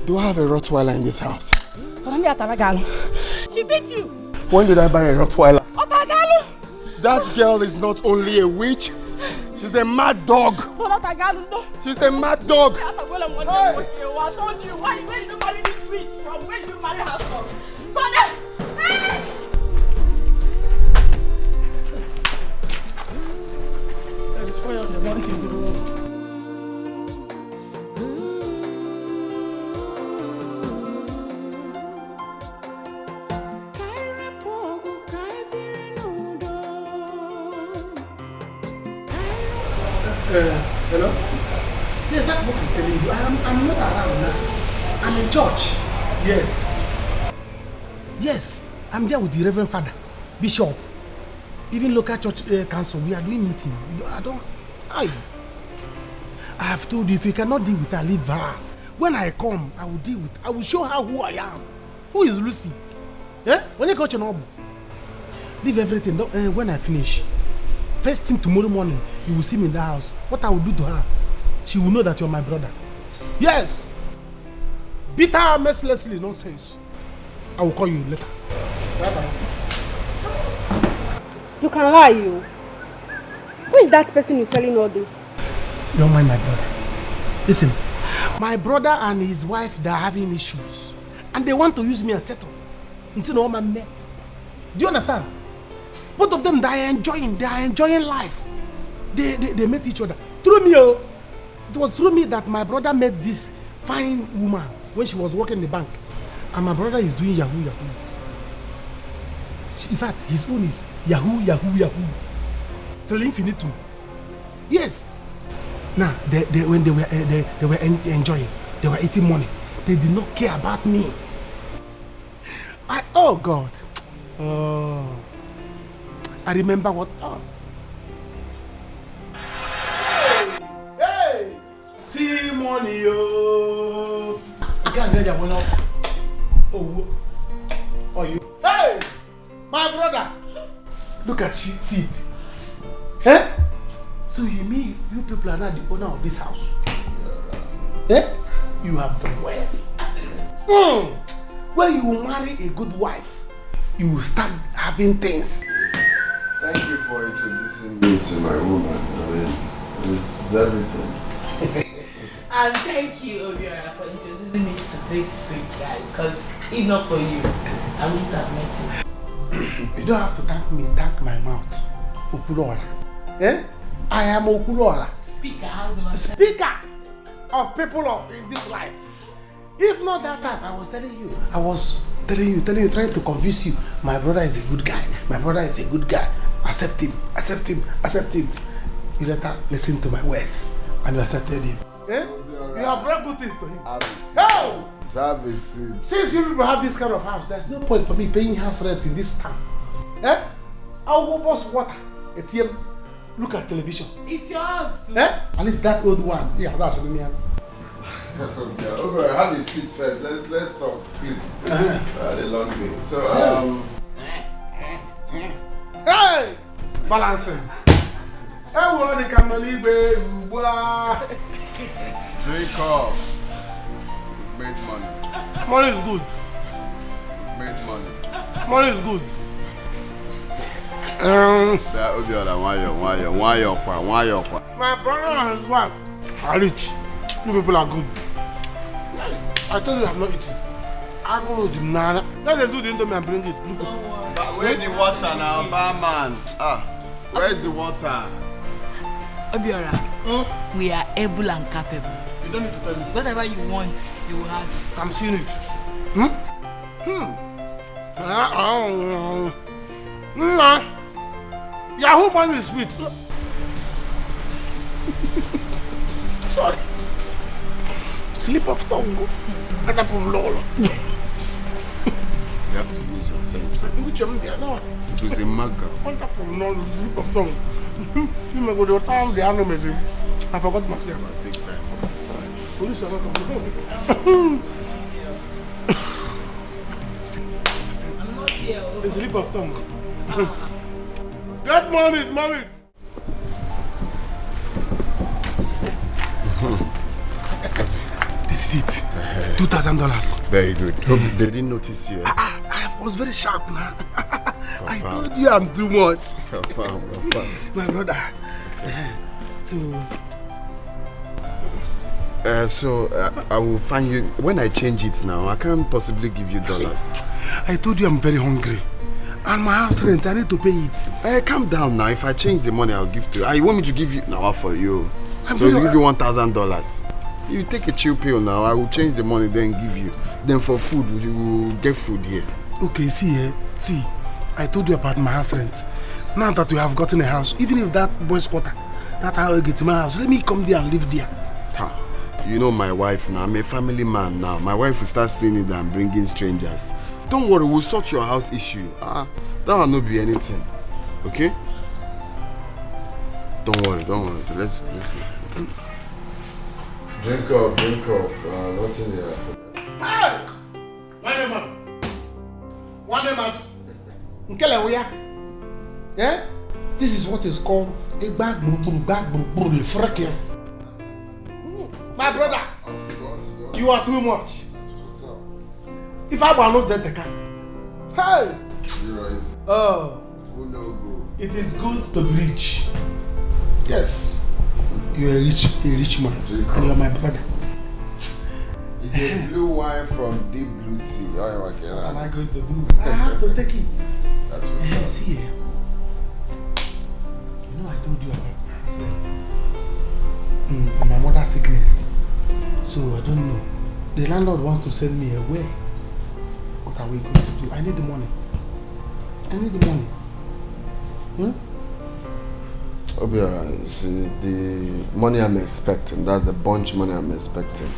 Do I have a Rottweiler in this house? She beat you. When did I buy a Rottweiler? Otagalu. That girl is not only a witch, she's a mad dog. She's a mad dog. Hey. I told you. Where did you marry this witch from? Where did you marry her from? Fire on the mountain, bro. Hello? Yes, that's what I'm telling you. I'm not around now. I'm in church. Yes. Yes, I'm there with the Reverend Father, Bishop, even local church council. We are doing meeting. I have told you, if you cannot deal with her, leave her. When I come, I will show her who I am. Who is Lucy? Yeah? When you catch an oboe, leave everything. When I finish, first thing tomorrow morning, you will see me in the house. What I will do to her, she will know that you're my brother. Yes. Beat her mercilessly, nonsense. I will call you later. Bye-bye. You can lie, you. Who is that person you're telling all this? Don't mind my brother. Listen, my brother and his wife, they're having issues. And they want to use me and settle. Do you understand? Both of them, they are enjoying life. They met each other. Through me, it was through me that my brother met this fine woman when she was working in the bank. And my brother is doing Yahoo. In fact, his own is Yahoo. Till infinitum. Yes. Now, when they were enjoying, they were eating money. They did not care about me. Oh God. Oh. I remember what. Oh. Hey! See money, oh. You can't get your money off. Oh you. Hey! My brother! Look at it. Eh? So you mean you people are not the owner of this house? Eh? You have done well. When you marry a good wife, you will start having things. Thank you for introducing me to my woman. I mean, it's everything. And thank you, Obiora, for introducing me to this sweet guy. Because if not for you, I wouldn't have met him. You don't have to thank me, thank my mouth. Okulola. Eh? I am Okulola. Speaker of people in this life. If not that time, I was telling you, trying to convince you. My brother is a good guy. Accept him. You better listen to my words. And you accepted him. Eh? You have brought good things to him. Have a seat. Since you people have this kind of house, there's no point for me paying house rent in this town. Eh? I'll go bust water, ATM, look at television. It's your house too. Eh? At least that old one. Yeah, that's the man. Okay, have a seat first. Let's talk, please. A long day. So, Hey! Balancing. Everybody come on, drink up. Made money. Money is good. Made money. Money is good. My brother and his wife are rich. You people are good. I told you I have not eaten. I don't know Jimnana. Let them do the indomie and bring it. But where's the water now, barman? Where's the water? Obiora, we are able and capable. You don't need to tell me. Whatever you want, you will have it. I'm seeing it. Yahoo money is sweet. Sorry. Slip of tongue. You have to lose your sense. Which one they are not? It was a maga. Slip of tongue. You may go to your town, the animals. I forgot myself. I take time. Police are not coming. I'm not here. The slip of tongue. Get mommy. This is it. $2,000. Very good. Hope they didn't notice you. I was very sharp now. I told you I'm too much. My brother. I will find you. When I change it now, I can't possibly give you dollars. I told you I'm very hungry. And my house rent, I need to pay it. Calm down now. If I change the money, I'll give to you. You want me to give you now for you? So I'll give you $1,000. You take a chill pill now. I will change the money, then give you. Then for food, you will get food here. Okay, see, I told you about my house rent. Now that you have gotten a house, even if that boy's quarter That's how I get to my house. Let me come there and live there. Ha. You know my wife now. I'm a family man now. My wife will start seeing it and bringing strangers. Don't worry, we'll sort your house issue. That will not be anything. Okay? Don't worry. Let's go. Drink up. Nothing there. Hey! One man. Eh? This is what is called a bag. My brother, you are too much. If I were not the car, hey! It is good to be rich. Yes, you are a rich man, and you are my brother. It's a blue wine from deep blue sea. What am I going to do? I have to take it. That's what's up. See, you know I told you about my accident and my mother's sickness. So I don't know. The landlord wants to send me away. What are we going to do? I need the money. I'll be alright. See, the money I'm expecting, that's the bunch money I'm expecting,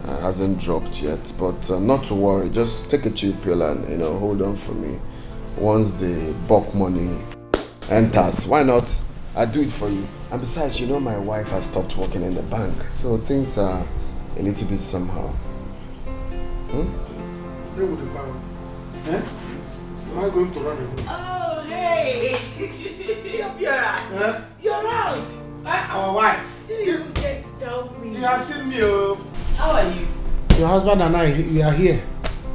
hasn't dropped yet. But not to worry. Just take a chill pill and hold on for me. Once the bulk money enters, why not? I'll do it for you. And besides, my wife has stopped working in the bank, so things are a little bit somehow. Where would the bank? Eh? Am I going to run away? Oh, hey! You're around. Our wife. Didn't even get to tell me. You have seen me. How are you? Your husband and I, we are here.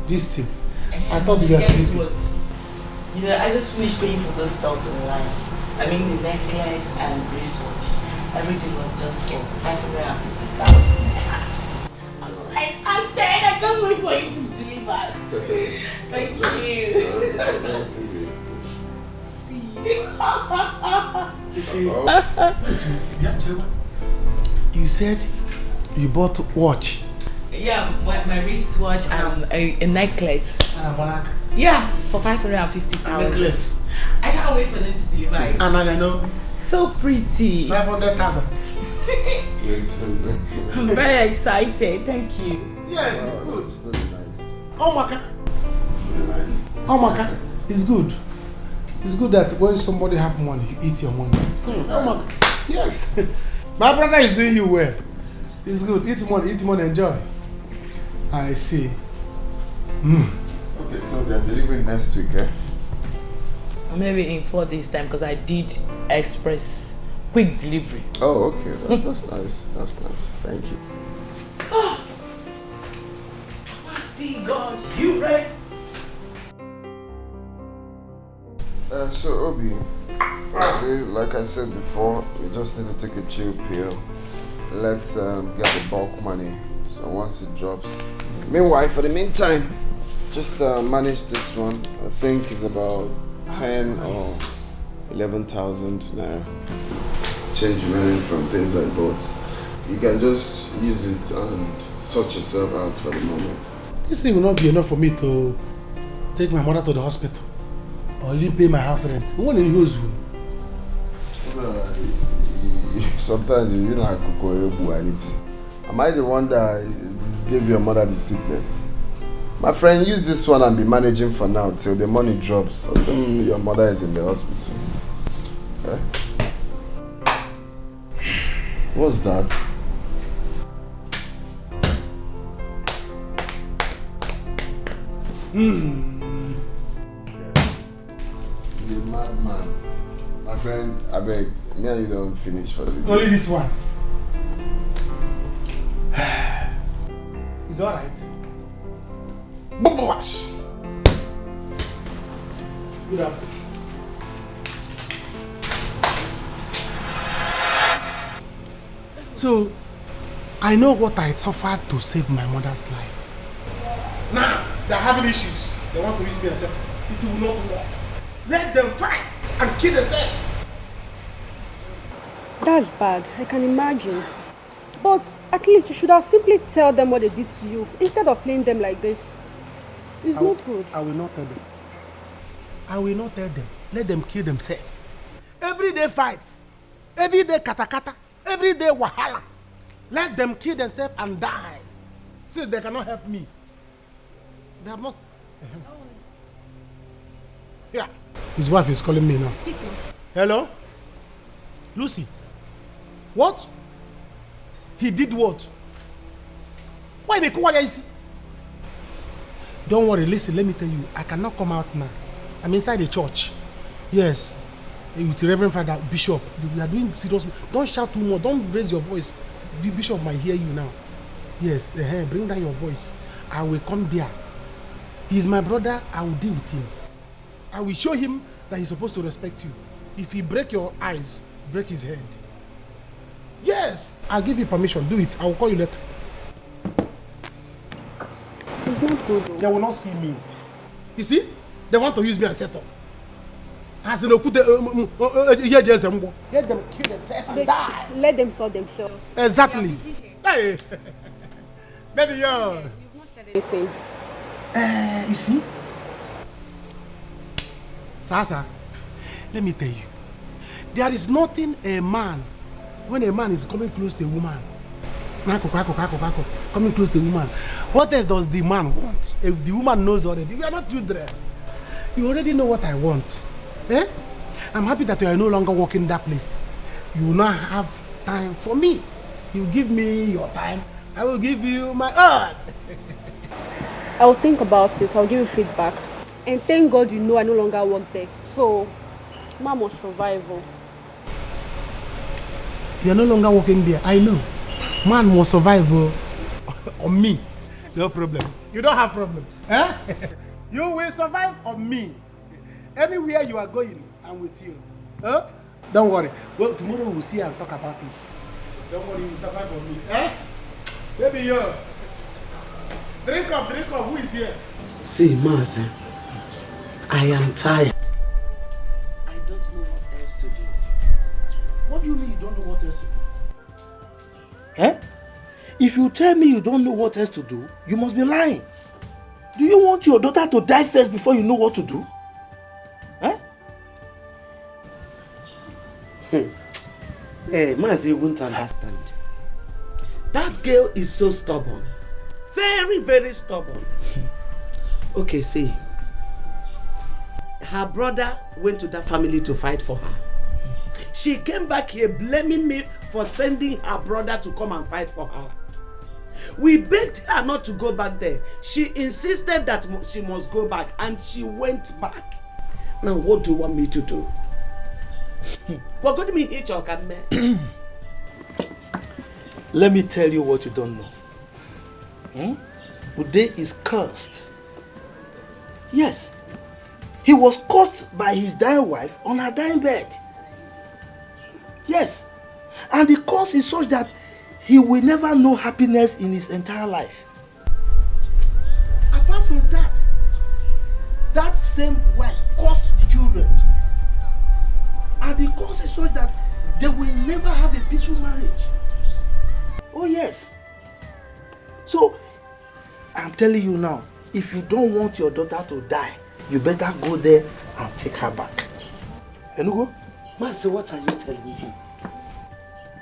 This team. I thought you were sleeping. What? I just finished paying for those stuffs online. I mean the necklace and wristwatch. Everything was just for 550,000. I'm so excited. I can't wait for you to deliver. Thank you. See. You see, you said you bought watch. Yeah, my wristwatch and a necklace. And a banana. Yeah, for 550,000. Necklace. I can't wait for them to deliver it. And I know. So pretty. 500,000. I'm very excited. Thank you. Yes, it's good. It's really nice. Oh my God. Really nice. Oh my God. It's good. It's good that when somebody have money, you eat your money. Oh my God. Yes. My brother is doing you well. It's good. Eat money, enjoy. I see. Okay, so they're delivering next week, eh? Maybe in 4 days time because I did express quick delivery. Oh, okay. That's nice. That's nice. Thank you. Oh, mighty God, you ready? So Obi, see, like I said before, we just need to take a chill pill. Let's get the bulk money. So once it drops. Meanwhile, for the meantime, just manage this one. I think it's about 10 or 11,000 naira. Change money from things I bought. You can just use it and sort yourself out for the moment. This thing will not be enough for me to take my mother to the hospital or even pay my house rent. What in use you? Sometimes you know I could go. Am I the one that gave your mother the sickness? My friend, use this one and be managing for now till the money drops. Or some your mother is in the hospital. Okay? What's that? You're a madman. My friend, I beg, me and you don't finish for the day. Only this one. It's alright. Wash. Good afternoon. So, I know what I suffered to save my mother's life. Now, they're having issues. They want to use me and settle. It will not work. Let them fight and kill themselves. That's bad. I can imagine. But at least you should have simply tell them what they did to you instead of playing them like this. It's not good. I will not tell them. I will not tell them. Let them kill themselves. Every day fight. Every day kata, every day wahala. Let them kill themselves and die. Since they cannot help me. They have not... Yeah. His wife is calling me now. Hello? Lucy? What? He did what? Why they call you? Don't worry, listen, let me tell you. I cannot come out now. I'm inside the church. Yes. With the Reverend Father Bishop. We are doing serious. Don't shout too much. Don't raise your voice. The Bishop might hear you now. Yes. Bring down your voice. I will come there. He is my brother. I will deal with him. I will show him that he's supposed to respect you. If he break your eyes, break his head. Yes. I'll give you permission. Do it. I will call you later. It's not good though. They will not see me. You see? They want to use me as settle. Let them kill themselves and die. Let them sort themselves. Exactly. Hey. Baby, yo. You've not said anything. You see? Sasa, let me tell you. There is nothing a man, when a man is coming close to a woman, coming close to a woman, what else does the man want? If the woman knows already, we are not children. You already know what I want. Eh? I'm happy that you are no longer working that place. You will not have time for me. You give me your time, I will give you my own. I'll think about it. I'll give you feedback. And thank God you know I no longer work there. So, Mom must survive. You are no longer working there. I know. Man must survive on me. No problem. You don't have problem. Eh? You will survive on me. Anywhere you are going, I'm with you. Huh? Don't worry. Well, tomorrow we'll see and talk about it. Don't worry, you will survive on me. Eh? Baby, yo. Drink up. Who is here? See, Mazi, I am tired. I don't know what else to do. What do you mean you don't know what else to do? Eh? If you tell me you don't know what else to do, you must be lying. Do you want your daughter to die first before you know what to do? Eh? Hey, Mazi, you won't understand. That girl is so stubborn. Very, very stubborn. Okay, see. Her brother went to that family to fight for her. She came back here blaming me for sending her brother to come and fight for her. We begged her not to go back there. She insisted that she must go back, and she went back. Now, what do you want me to do? What could me hit your camera? Let me tell you what you don't know. Uday is cursed. Yes. He was cursed by his dying wife on her dying bed. Yes. And the curse is such that he will never know happiness in his entire life. Apart from that, that same wife cursed the children. And the curse is such that they will never have a peaceful marriage. Oh yes. So, I'm telling you now, if you don't want your daughter to die, you better go there and take her back. Enugo? Master, what are you telling me?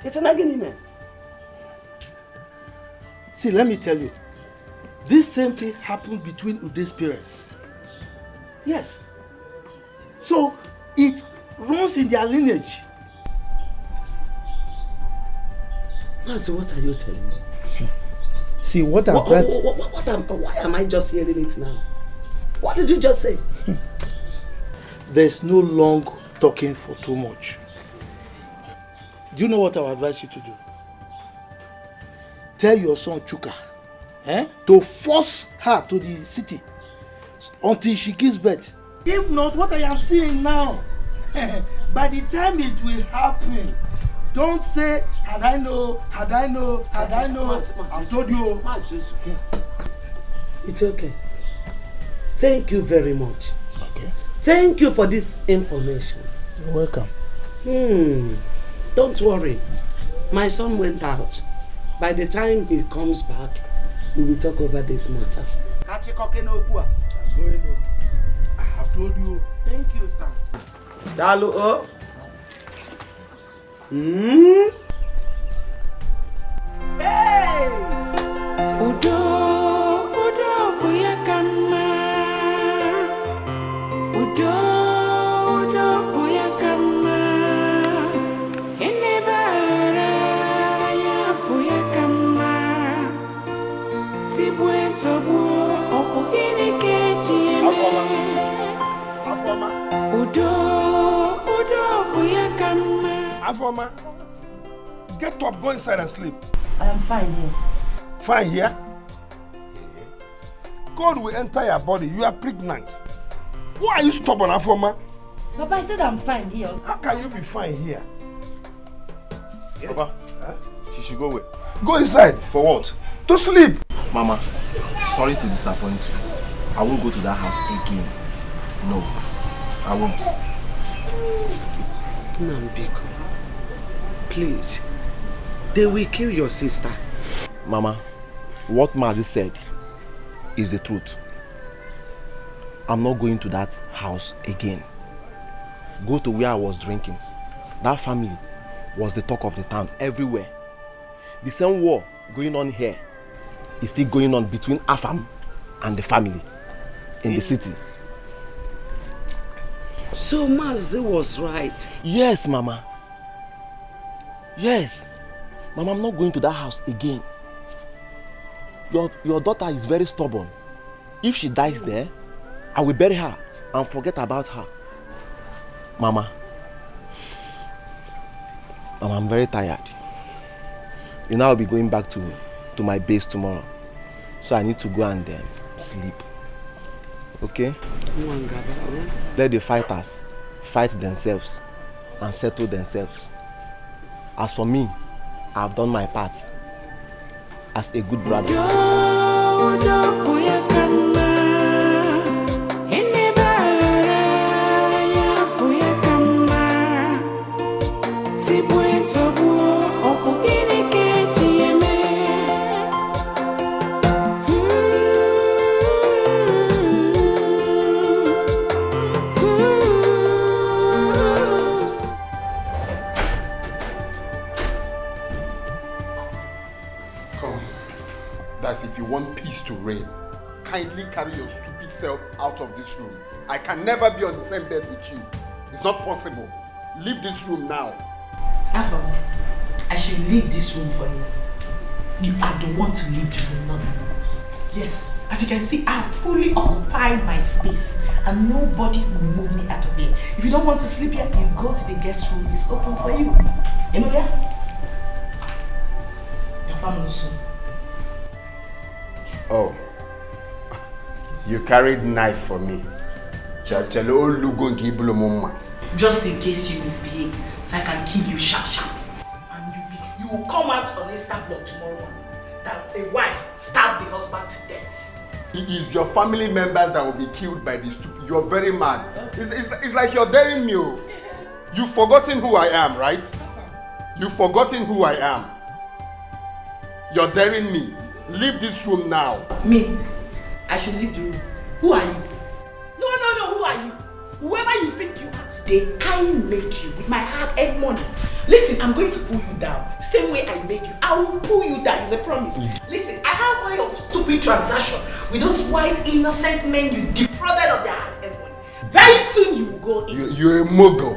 It's an agreement. See, let me tell you. This same thing happened between Uday's parents. Yes. So, it runs in their lineage. Master, what are you telling me? See, why am I just hearing it now? What did you just say? There's no long talking for too much. Do you know what I would advise you to do? Tell your son Chuka to force her to the city until she gives birth. If not, what I am seeing now, by the time it will happen, don't say, had I know. I've told you. It's okay. Thank you very much. Okay. Thank you for this information. You're welcome. Don't worry. My son went out. By the time he comes back, we will talk over this matter. I'm going to. I have told you. Thank you, sir. Dalu. Hey! Udo buyakama. Udo buyakama. Enebara ya buyakama. Tibwe sobu okugini kechi. Afoma. Udo buyakama. Afoma, get up, go inside and sleep. I am fine here. Fine here? God will enter your body. You are pregnant. Why are you stubborn, Afoma? Papa, I said I'm fine here. How can you be fine here? Papa, she should go away. Go inside. For what? To sleep. Mama, sorry to disappoint you. I won't go to that house again. No, I won't. Nambiko, please. They will kill your sister. Mama, what Mazi said is the truth. I'm not going to that house again. Go to where I was drinking. That family was the talk of the town everywhere. The same war going on here is still going on between Afam and the family in the city. So Mazi was right. Yes, Mama. Yes. Mama, I'm not going to that house again. Your daughter is very stubborn. If she dies there, I will bury her and forget about her. Mama, I'm very tired. You know, I'll be going back to my base tomorrow. So I need to go and sleep. Okay? Let the fighters fight themselves and settle themselves. As for me, I've done my part as a good brother. If you want peace to reign, kindly carry your stupid self out of this room. I can never be on the same bed with you. It's not possible. Leave this room now. Afam, I should leave this room for you. You are the one to leave the room, not me. Yes, as you can see, I have fully occupied my space and nobody will move me out of here. If you don't want to sleep here, you go to the guest room. It's open for you. You know that? Oh, you carried knife for me. Just in case you misbehave, so I can kill you sharp. And you will come out on Instablog tomorrow morning that a wife stabbed the husband to death. It is your family members that will be killed by this stupid. You're very mad. It's like you're daring me. You've forgotten who I am, right? You've forgotten who I am. You're daring me. Leave this room now. Me? I should leave the room. Who are you? No, who are you? Whoever you think you are today, I made you with my hard-earned money. Listen, I'm going to pull you down. Same way I made you, I will pull you down, it's a promise. Listen, I have a way of stupid transaction with those white innocent men you defrauded of their hard-earned money. Very soon you will go in. You're a mogul.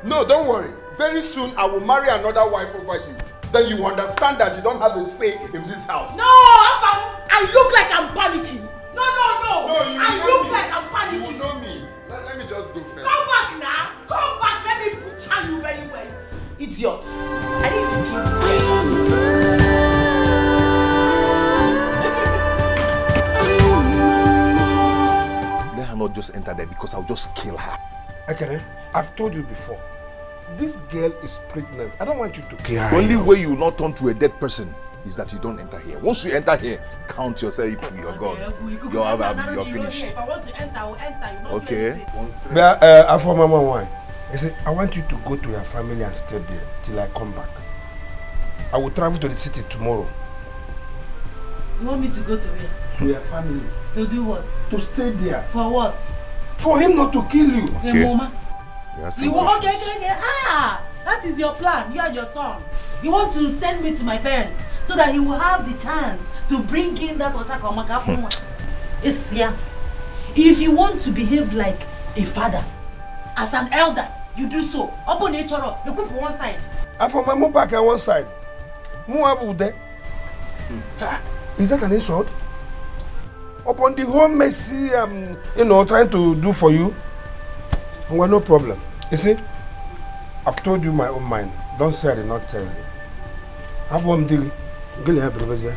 No, don't worry. Very soon I will marry another wife over you. Then you understand that you don't have a say in this house. No, I look like I'm panicking. No. I look like I'm panicking. You know me. Let me just go first. Come back now. Come back. Let me butcher you very well. Idiots. I need to kill Let her not just enter there because I'll just kill her. Okay, I've told you before. This girl is pregnant. I don't want you to kill her. The only way you will not turn to a dead person is that you don't enter here. Once you enter here, count yourself, you're gone. You're finished. If I want to enter, I will enter. Okay. But for Mama, why? I said, I want you to go to your family and stay there till I come back. I will travel to the city tomorrow. You want me to go to where? To your family. To do what? To stay there. For what? For him not to kill you. Okay, Mama. You want okay. That is your plan. You and your son. You want to send me to my parents so that he will have the chance to bring in that Otakomaka from Yes, yeah. If you want to behave like a father, as an elder, you do so. Open nature up. You put one side. I for my move back on one side. Is that an insult? Upon the whole messy trying to do for you, well, no problem. You see, I've told you my own mind. Don't say I did not tell you. Have one deal. Go ahead, brother.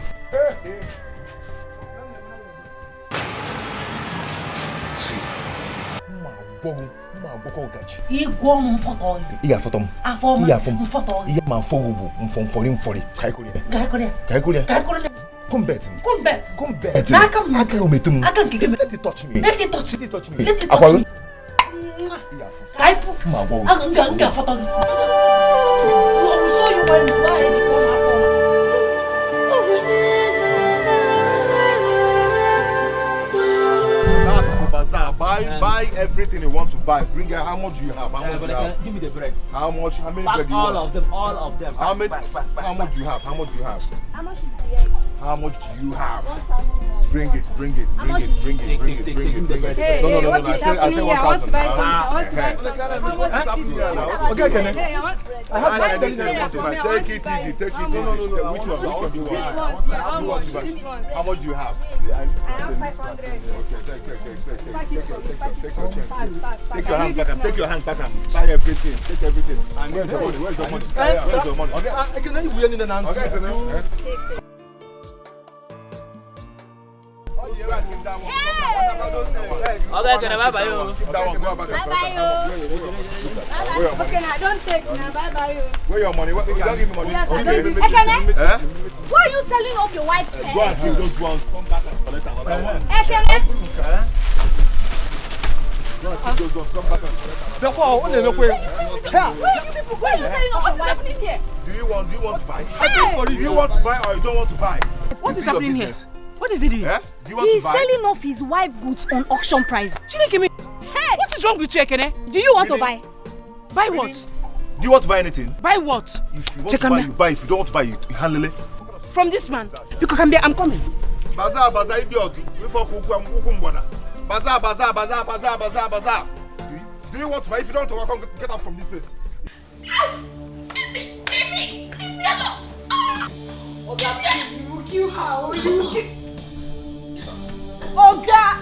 Buy everything you want to buy. Bring it. How much do you have? How much do you have? Give me the bread. How much? How many Pack bread do you all want? of them. All of them. How many? How much do you have? How much do you have? How much is the egg? How much do you have? 1,000. Bring it. Bring it. Bring it. Bring it. Bring it. Bring it. Hey, No. what is happening here? I want to buy something. I want to buy something. How much is this bread? Okay, can Hey, I want bread. I have to take it easy. Take it easy. No. Which one do you want? This one. Yeah, how much? This one. How much do you have? I have 500. Okay, take your change. Take Take your hand back and take your hand back and buy everything. Take everything. And where's your money? Where's your money? Where's your money? Okay, I can you win in an answer. Okay, Okay, can I buy you? Keep that one. Go back. Okay, now don't take now. Bye. Where your money? Don't give me money. Yes, I Okay, don't. Ekene? Why are you selling off your wife's pen? Go and kill those ones. Come back and collect another one. Ekene? Go and kill those ones. Come back and collect another one. Where are you people? Why are you selling off? What is happening here? Do you want to buy? I paid for it. Do you want to buy or you don't want to buy? What is happening here? What is he doing? Eh? Do you want He's to buy? selling off his wife goods on auction price. Hey! What is wrong with you, Ekene? Do you want to buy? Buy what? Do you want to buy anything? Buy what? If you want to buy, you buy. If you don't want to buy, you handle it. From this man. Because I'm coming. Bazaar, idiot. Bazaar. Do you want to buy? If you don't want to buy, get out from this place. You how you Oga!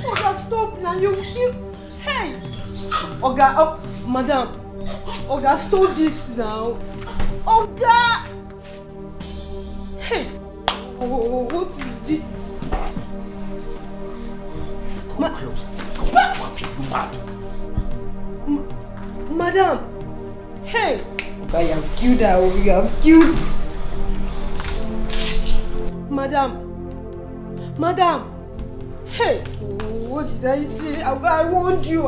Oga, stop now, you kill. Hey! Oga, oh, madam. Oga, stop this now. Oga! Hey! Oh, what is this? Come close. Come slap you, mad. Madam! Hey! Oga, you have killed her. You have killed. Madam! Hey! Oh, what did I say? I want you!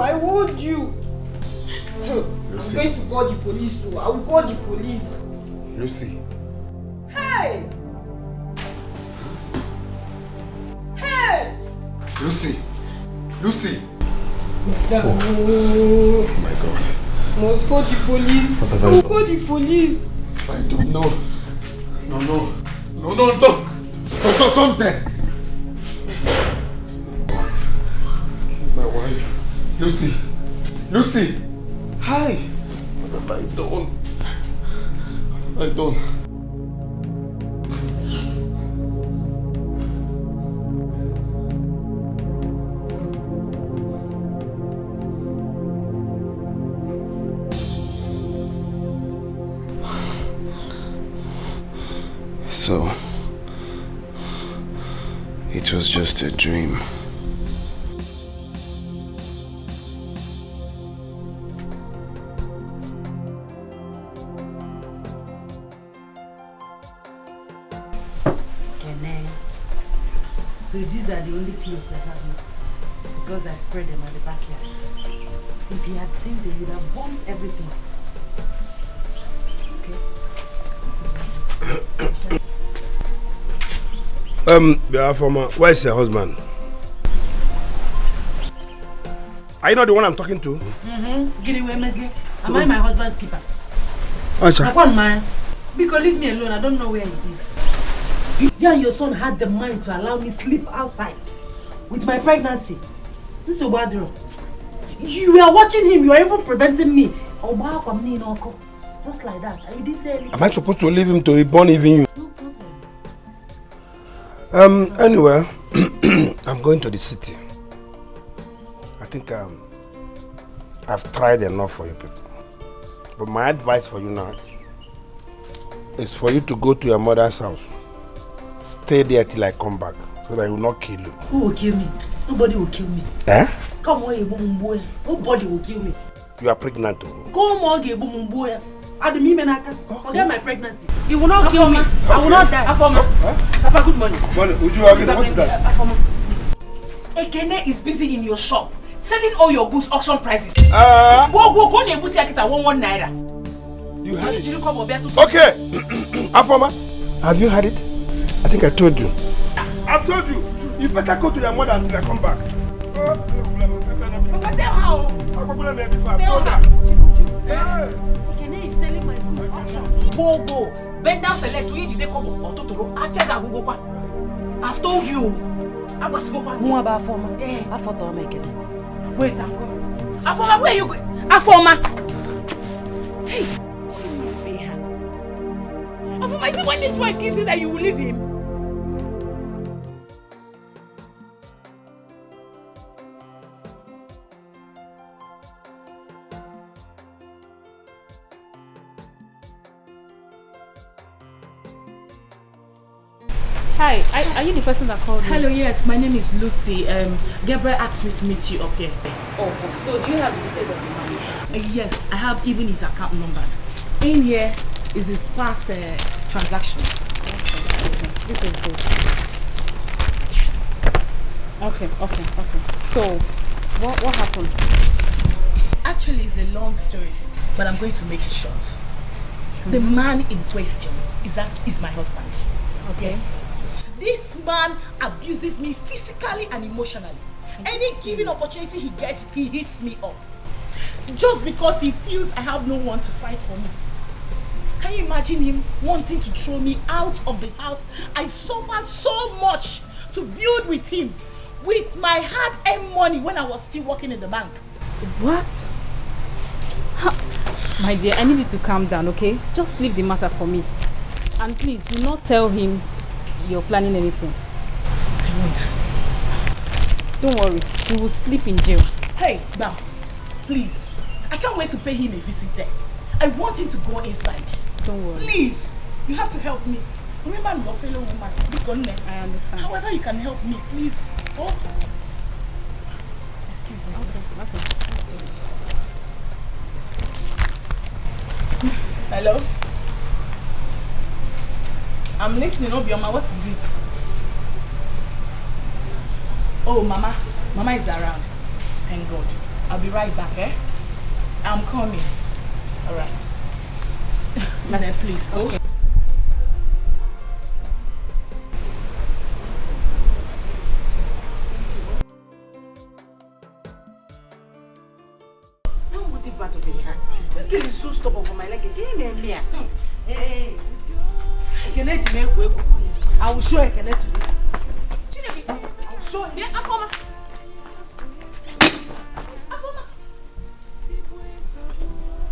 Lucy. I'm going to call the police too. I will call the police. Lucy. Hey! Lucy. Oh my God. Must call the police. What have I done? Call the police. I don't know. No, don't there. My wife. Lucy. Hi. What have I done? So, it was just a dream. So these are the only clothes I have now. Because I spread them at the backyard. If he had seen them, he would have burnt everything. Where's your husband? Are you not the one I'm talking to? Get away, Messi. Am I my husband's keeper? Acha. I want mine. Because leave me alone, I don't know where he is. You and your son had the mind to allow me sleep outside with my pregnancy. This is what you were watching him, you were even preventing me. Just like that. And you didn't say anything. Am I supposed to leave him to be born even you? Anyway, I'm going to the city. I think I've tried enough for you people. But my advice for you now is for you to go to your mother's house. Stay there till I come back, so that I will not kill you. Who will kill me? Nobody will kill me. Eh? Come on, boy. Nobody will kill me. You are pregnant too. Come on, boy. Forget my pregnancy. You will not kill me. I will not die. Afoma. Papa, good morning. Morning. Would you agree? What is that? Afoma. Ekene is busy in your shop, selling all your goods auction prices. Go and put it at 1 naira. You had it. Okay. Afoma, have you had it? I think I told you. I've told you. You better go to your mother until I come back. Papa, tell how. Tell her. Ekene is selling my goods auction. Go. Bend down, select to each day come or Totoro. I've told you. I was going. Who about Afoma? Yeah. Afoma Ekene. Wait, I'm coming. Afoma, where are you going? Afoma. Hey. Afoma, is it when this boy kisses you that you will leave him? Hi, are you the person that called me? Hello, yes, my name is Lucy. Gabriel asked me to meet you up there. Oh, so do you have the details of the money? Yes, I have even his account numbers. In here is his past transactions. Okay. This is good. Okay. So, what happened? Actually, it's a long story, but I'm going to make it short. The man in question is my husband. Okay. Yes. This man abuses me physically and emotionally. Any given opportunity he gets, he hits me up. Just because he feels I have no one to fight for me. Can you imagine him wanting to throw me out of the house I suffered so much to build with him, with my hard-earned money when I was still working in the bank? What? My dear, I need you to calm down, okay? Just leave the matter for me. And please, do not tell him you're planning anything. I won't. Don't worry, he will sleep in jail. Hey, now, please. I can't wait to pay him a visit there. I want him to go inside. Don't worry. Please, you have to help me. Remember, I'm your fellow woman. I understand. However, you can help me, please. Oh. Excuse me. Okay. Hello? I'm listening, Obioma. What is it? Oh, Mama. Mama is around. Thank God. I'll be right back, eh? I'm coming. All right. Madam, please, go. Okay. This girl is so stubborn for my leg again. Hey. I will show her today. I will show her. Afoma.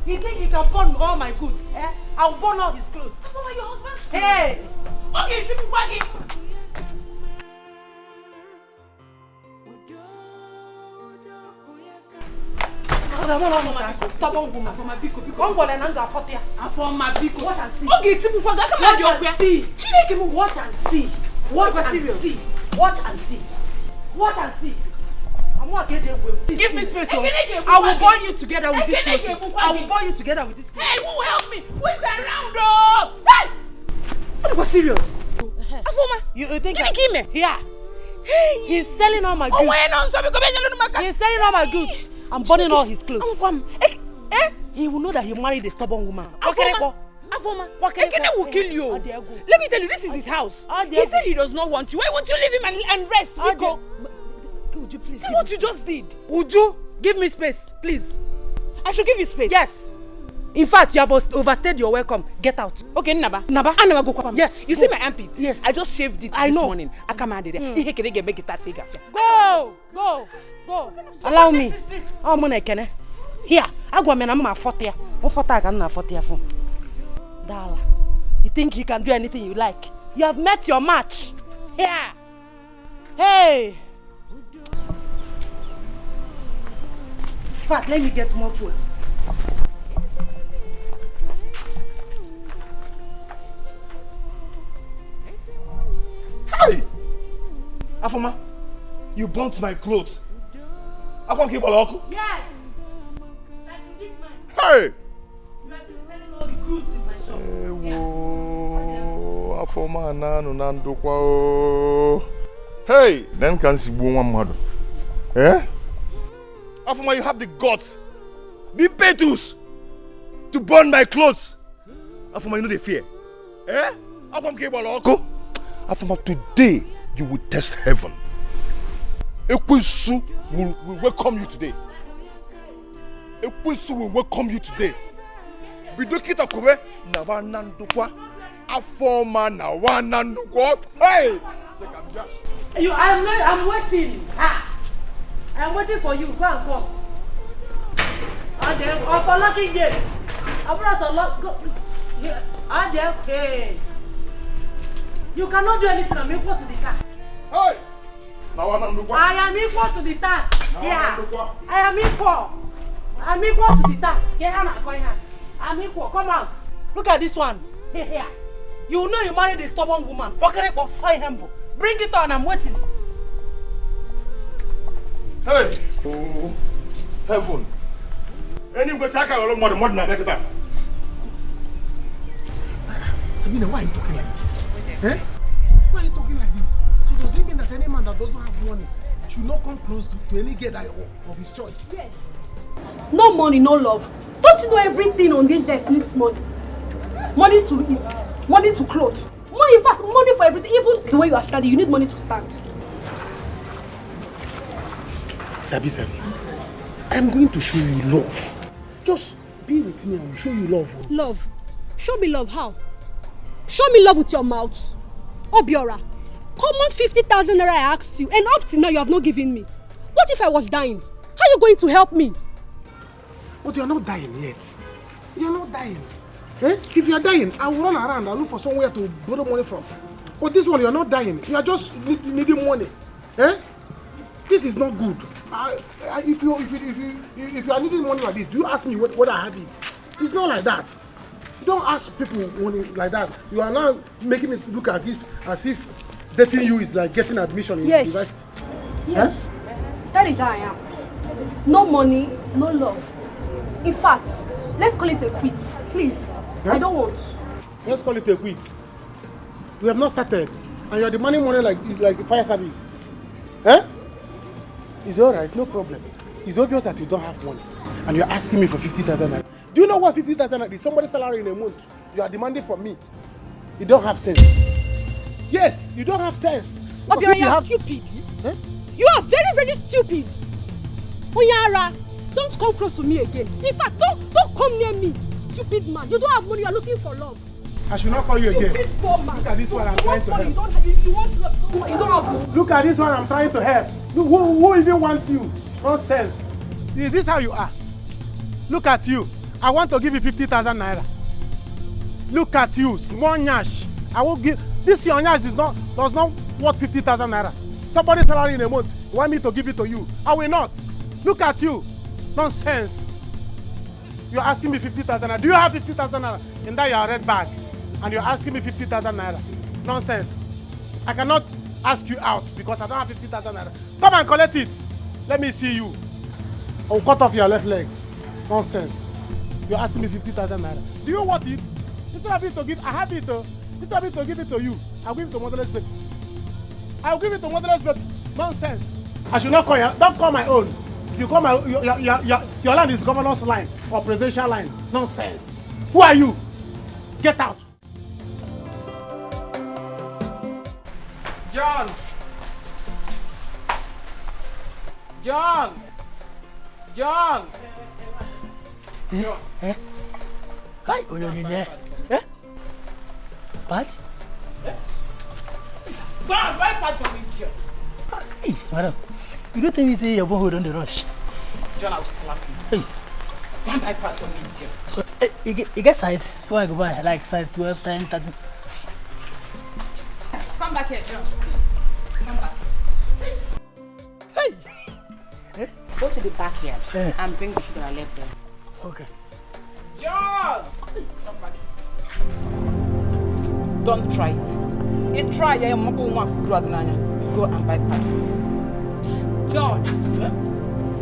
He think he can burn all my goods, eh? I will burn all his clothes. Afoma, your husband's clothes. Hey! Okay, Jimmy, Waggy. Stubborn woman. Afoma, Biko. Afoma, Biko. Watch and see. Okay, Jimmy, Waggy. Come on, watch and see. Watch and see. Watch and see. Watch and see. Watch and see. Give me space. I will burn you together with this clothes. I will burn you together with this clothes. Hey, who help me? Who is around, though? Hey! What was serious? Afoma, you think me? Yeah. Hey, he's selling all my goods. He's selling all my goods. I'm burning all his clothes. He will know that he married a stubborn woman. Afoma, Ekene will kill you. Let me tell you, this is his house. He said he does not want you. Why won't you leave him and rest? Would you please? See what you just did. Would you? Give me space, please. I should give you space. Yes. In fact, you have overstayed your welcome. Get out. Okay, Naba. Naba, I never go kwapa. Yes. You see my armpit? Yes. I just shaved it this morning. I come out there. Go. Allow me. Oh, money can. Here, I go man, I'm a 40. What 40 I can 40 for? Dala. You think you can do anything you like? You have met your match. Here. Hey. In fact, let me get more food. Hey! Afoma, you burnt my clothes. I can't keep a lock. Yes! Like you did mine. Hey! You have been selling all the goods in my shop. Afoma nanu nandukwa. Hey! Then can see one mother. Eh? Afoma, you have the guts, the impetus to burn my clothes. Afoma, you know the fear. Eh? I can't keep a lock. Afoma, today you will test heaven. Ekwesu will welcome you today. Ekwesu will welcome you today. Bidokita kowe na wanandukwa. Afoma na wanandukwa. Hey! I'm waiting. I'm waiting for you. Go and come. For locking gate. I brought a lock. Go. Okay. You cannot do anything. I'm equal to the task. Hey! I am equal to the task. Yeah. I am equal. I'm equal to the task. I'm equal. Come out. Look at this one. Here. You know you married a stubborn woman. Bring it on. I'm waiting. Hey! Oh, heaven. Anyway, check out more than that. Sabina, why are you talking like this? Eh? Why are you talking like this? So does it mean that any man that doesn't have money should not come close to any girl of his choice? Yes. No money, no love. Don't you know everything on this desk needs money? Money to eat, money to clothes. Money, in fact, money for everything. Even the way you are standing, you need money to stand. Sabi, I'm going to show you love. Just be with me and we'll show you love. Love? Show me love, how? Show me love with your mouth. Obiora, common 50,000 naira I asked you, and up till now you have not given me. What if I was dying? How are you going to help me? But you're not dying yet. You're not dying. Eh? If you're dying, I will run around and look for somewhere to borrow money from. But this one, you're not dying. You are just needing money. Eh? This is not good. If you are needing money like this, do you ask me whether I have it? It's not like that. You don't ask people money like that. You are now making it look as if dating you is like getting admission in university. Yes. Huh? That is how I am. No money, no love. In fact, let's call it a quits, please. Huh? I don't want. Let's call it a quits. We have not started, and you are demanding money like fire service. Huh? It's all right, no problem. It's obvious that you don't have money, and you are asking me for 50,000 naira. Do you know what 50,000 naira is? Somebody's salary in a month. You are demanding from me. You don't have sense. Yes, you don't have sense. But you are stupid. Huh? You are very, very stupid. Onyara, don't come close to me again. In fact, don't come near me. Stupid man. You don't have money. You are looking for love. I should not call you again. Stupid poor man. Look at this one. I'm trying to help. You want love. You don't have money. Look at this one. I'm trying to help. Who even wants you? Nonsense. Is this how you are? Look at you. I want to give you 50,000 naira. Look at you, small nyash. I will give. This your nyash does not worth 50,000 naira. Somebody's salary in a month. You want me to give it to you? I will not. Look at you. Nonsense. You're asking me 50,000 naira. Do you have 50,000 naira in that your red bag? And you're asking me 50,000 naira. Nonsense. I cannot ask you out because I don't have 50,000 naira. Come and collect it. Let me see you. I will cut off your left legs. Nonsense. You're asking me 50,000 naira. Do you want it? Instead of it to give, I have it. Instead of it to give it to you, I'll give it to motherless baby. I'll give it to motherless baby. Nonsense. I should not call you. Don't call my own. If you call my your land is governor's line or presidential line. Nonsense. Who are you? Get out. John. John! Hi, eh? Bad? Go and buy part from me, idiot. Hey, madam, you don't tell me say your boy hold on the rush. John, I will slap you. Hey. Go and buy part from me, idiot. You get size? Why go buy? Like size 12, 10, 13. Come back here, John. Come back. Hey! Go to the backyard and bring the sugar I left there. Okay. John! Come back. Don't try it. You try, go and buy part for me. John!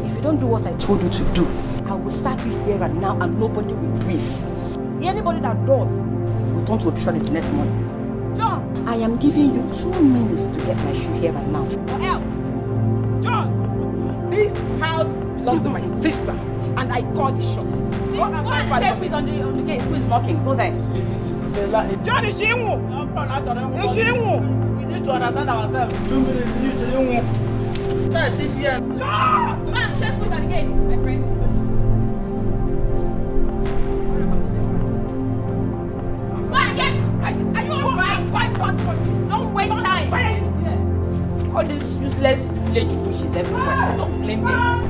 If you don't do what I told you to do, I will sack you here and now and nobody will breathe. Anybody that does will turn to obituary the next morning. John! I am giving you 2 minutes to get my shoe here and now. Or else! John! This house belongs to my sister and I call the shot. Go and check who is on the gate, who is knocking. Go there. John, is she in? Is she in? We need to understand ourselves. 2 minutes, you need to That's it here. John! Go and check who is at the gate, my friend. Are you alright? Fight part for me. Don't waste time. All these useless village bushes everywhere. Don't blame them.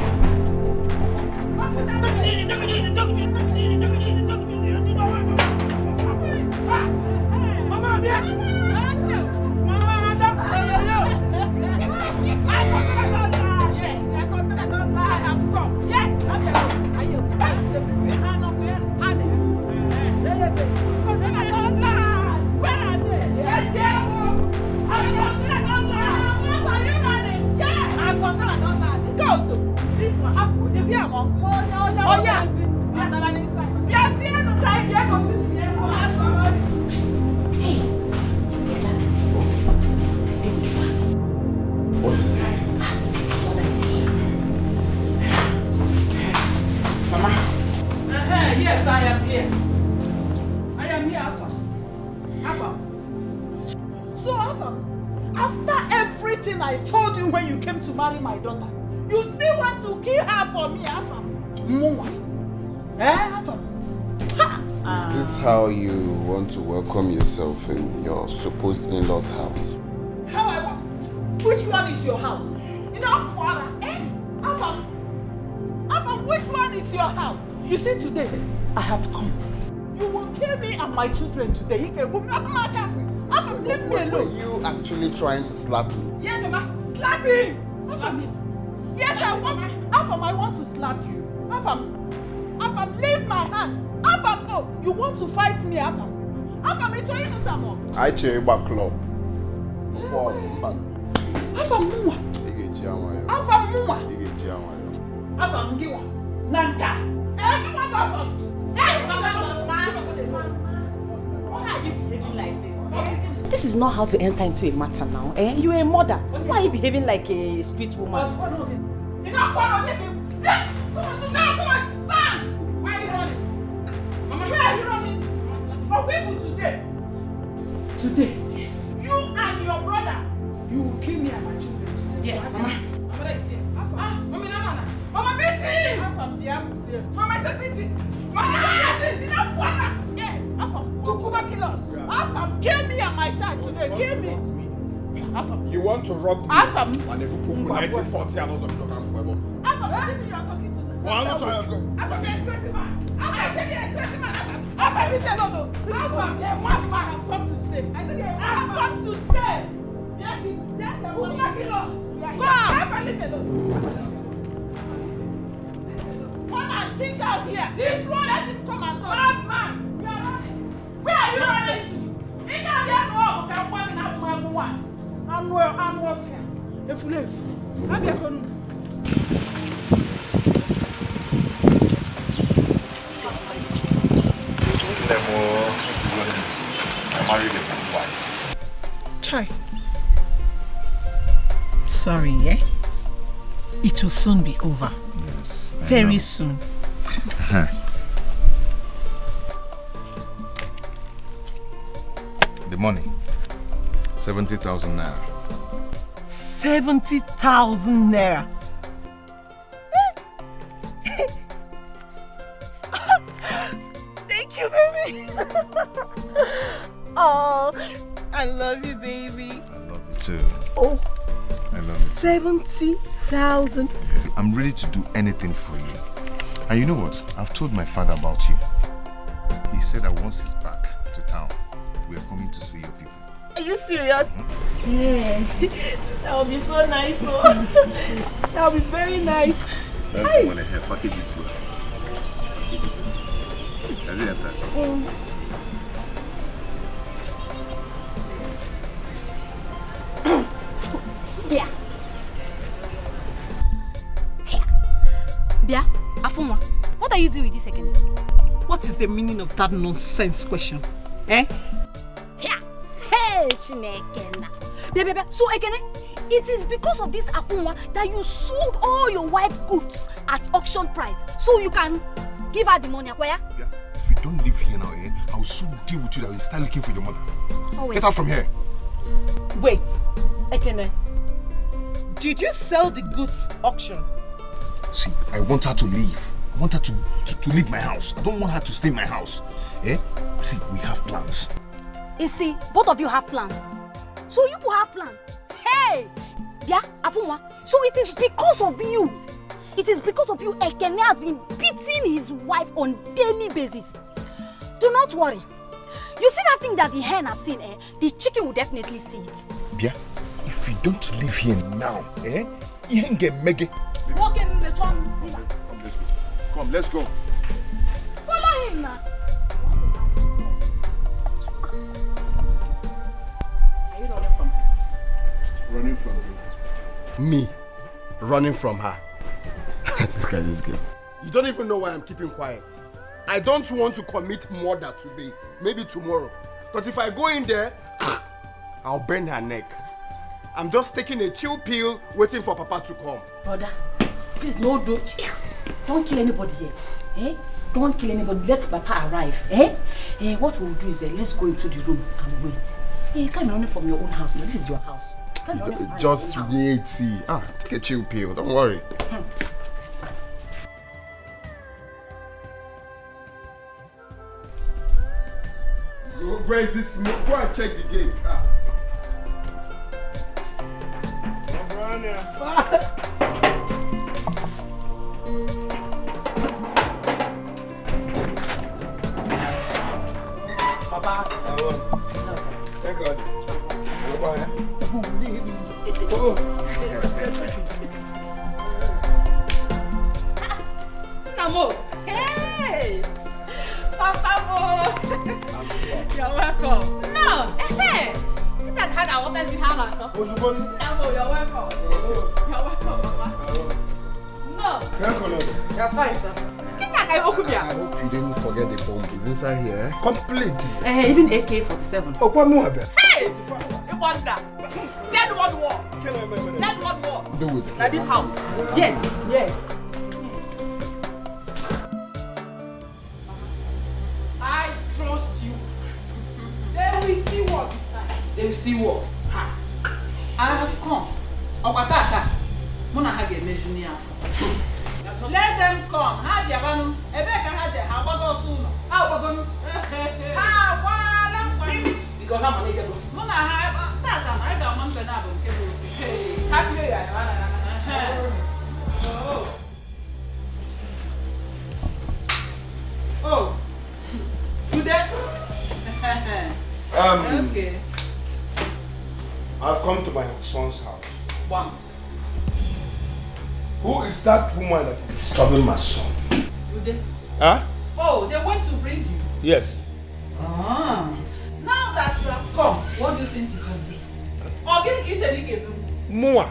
What is it? Mama. Yes, I am here. I am here, Alpha. So, Alpha, after everything I told you when you came to marry my daughter, you still want to kill her for me, Alpha? Alpha? Is this how you want to welcome yourself in your supposed in-laws' house? How I want? Which one is your house? You know, Puara, Alpha, which one is your house? You see, today, I have come. You will kill me and my children today. You can Alpha, leave me alone. Were you actually trying to slap me? Yes, Mama. Slap me. Slap me. Yes, I want. Alpha, I want to slap you. Alpha, leave my hand. Alpha, oh, you want to fight me, Alpha? Alpha, me trying to some more. I cheer back club. Alpha, Mua. Alpha, Mua. Alpha, Mgiwa. Nanta. Alpha. Why are you behaving like this? This is not how to enter into a matter now. You're a mother. Why are you behaving like a street woman? Come on, stand! Why are you running? Mama, where are you running? Oh, wait for today. Today? Yes. You and your brother, you will kill me and my children today. Yes, Mama. Mama is here. Mama, Mama, Betty! Mama, I said Betty! Mama, yes, Tukuma kill us. Kill me and my child today. Kill me. You want to rob me? Afam. And if you put 1940 and also talking about Afam, listen me, you're talking to them. Afam, you're a crazy man. Afam, leave me alone. Afam, a madman has come to stay. I said, I have come to stay. Who kill us? Come. Afam, leave me alone. Come and sit down here. This one, let him come and talk. Madman, you are running. Where are you running? In the I'm warfare. If you live, I'm going to. Chai. Sorry, yeah? It will soon be over. Yes. Very soon. The money. 70,000 naira. 70,000 naira. Oh, I love you, baby. I love you too. Oh, I love you. 70,000. I'm ready to do anything for you. And you know what? I've told my father about you. He said that once he's back to town, we are coming to see your people. Are you serious? Yeah. That would be so nice. That would be very nice. That's the one I have. Package it well. Does it enter? Bia. Bia, Afunwa, what are you doing with this Ekene? What is the meaning of that nonsense question? Eh? Here. Hey, Chinekena. Bia. So Ekene, it is because of this Afunwa that you sold all your wife goods at auction price, so you can give her the money, Akwaya? Yeah. If you don't live here now, I'll soon deal with you that you start looking for your mother. Oh, Get out from here. Wait, Ekene. Did you sell the goods auction? See, I want her to leave. I want her to leave my house. I don't want her to stay in my house. Eh? See, we have plans. You see, both of you have plans. So you will have plans. Hey! Yeah, Afunwa. So it is because of you. It is because of you Ekene has been beating his wife on daily basis. Do not worry. You see that thing that the hen has seen, the chicken will definitely see it. Bia, if you don't live here now, you ain't get mega. Walk in the chum. Come, let's go. Follow him now. Are you running from her? Running from who? Me. Running from her. This guy. You don't even know why I'm keeping quiet. I don't want to commit murder today. Maybe tomorrow. Because if I go in there, I'll bend her neck. I'm just taking a chill pill, waiting for Papa to come. Brother, please don't kill anybody yet. Don't kill anybody. Let Papa arrive. What we'll do is that let's go into the room and wait. You can't be running from your own house. This is your house. Just wait. Take a chill pill. Don't worry. Where is this smoke? Go and check the gates. Papa. Thank God. Namo. Hey! Papa Mo. You're welcome. No. Hey. That had our water in the house. Namo, you're welcome. You're welcome, Papa. No. You're fine, sir. I hope you didn't forget the bomb. It's inside here. Complete. Even AK-47. Oh, what more? Hey! You wonder. Dead one war. Dead one war. Do it. Like this house. Yes. I trust you. They will see what this time. They will see what. I have come. Let them come. Have your one. Ebeka haje. How about soon? How about because I'm a nigga. Mona have that. I got one penabo. Oh. Do that? Okay. I've come to my son's house. One. Who is that woman that is disturbing my son? Do they? Huh? Oh, they went to bring you. Yes. Now that you have come, what do you think you can do? Oh, give me kiss and give me. Mua.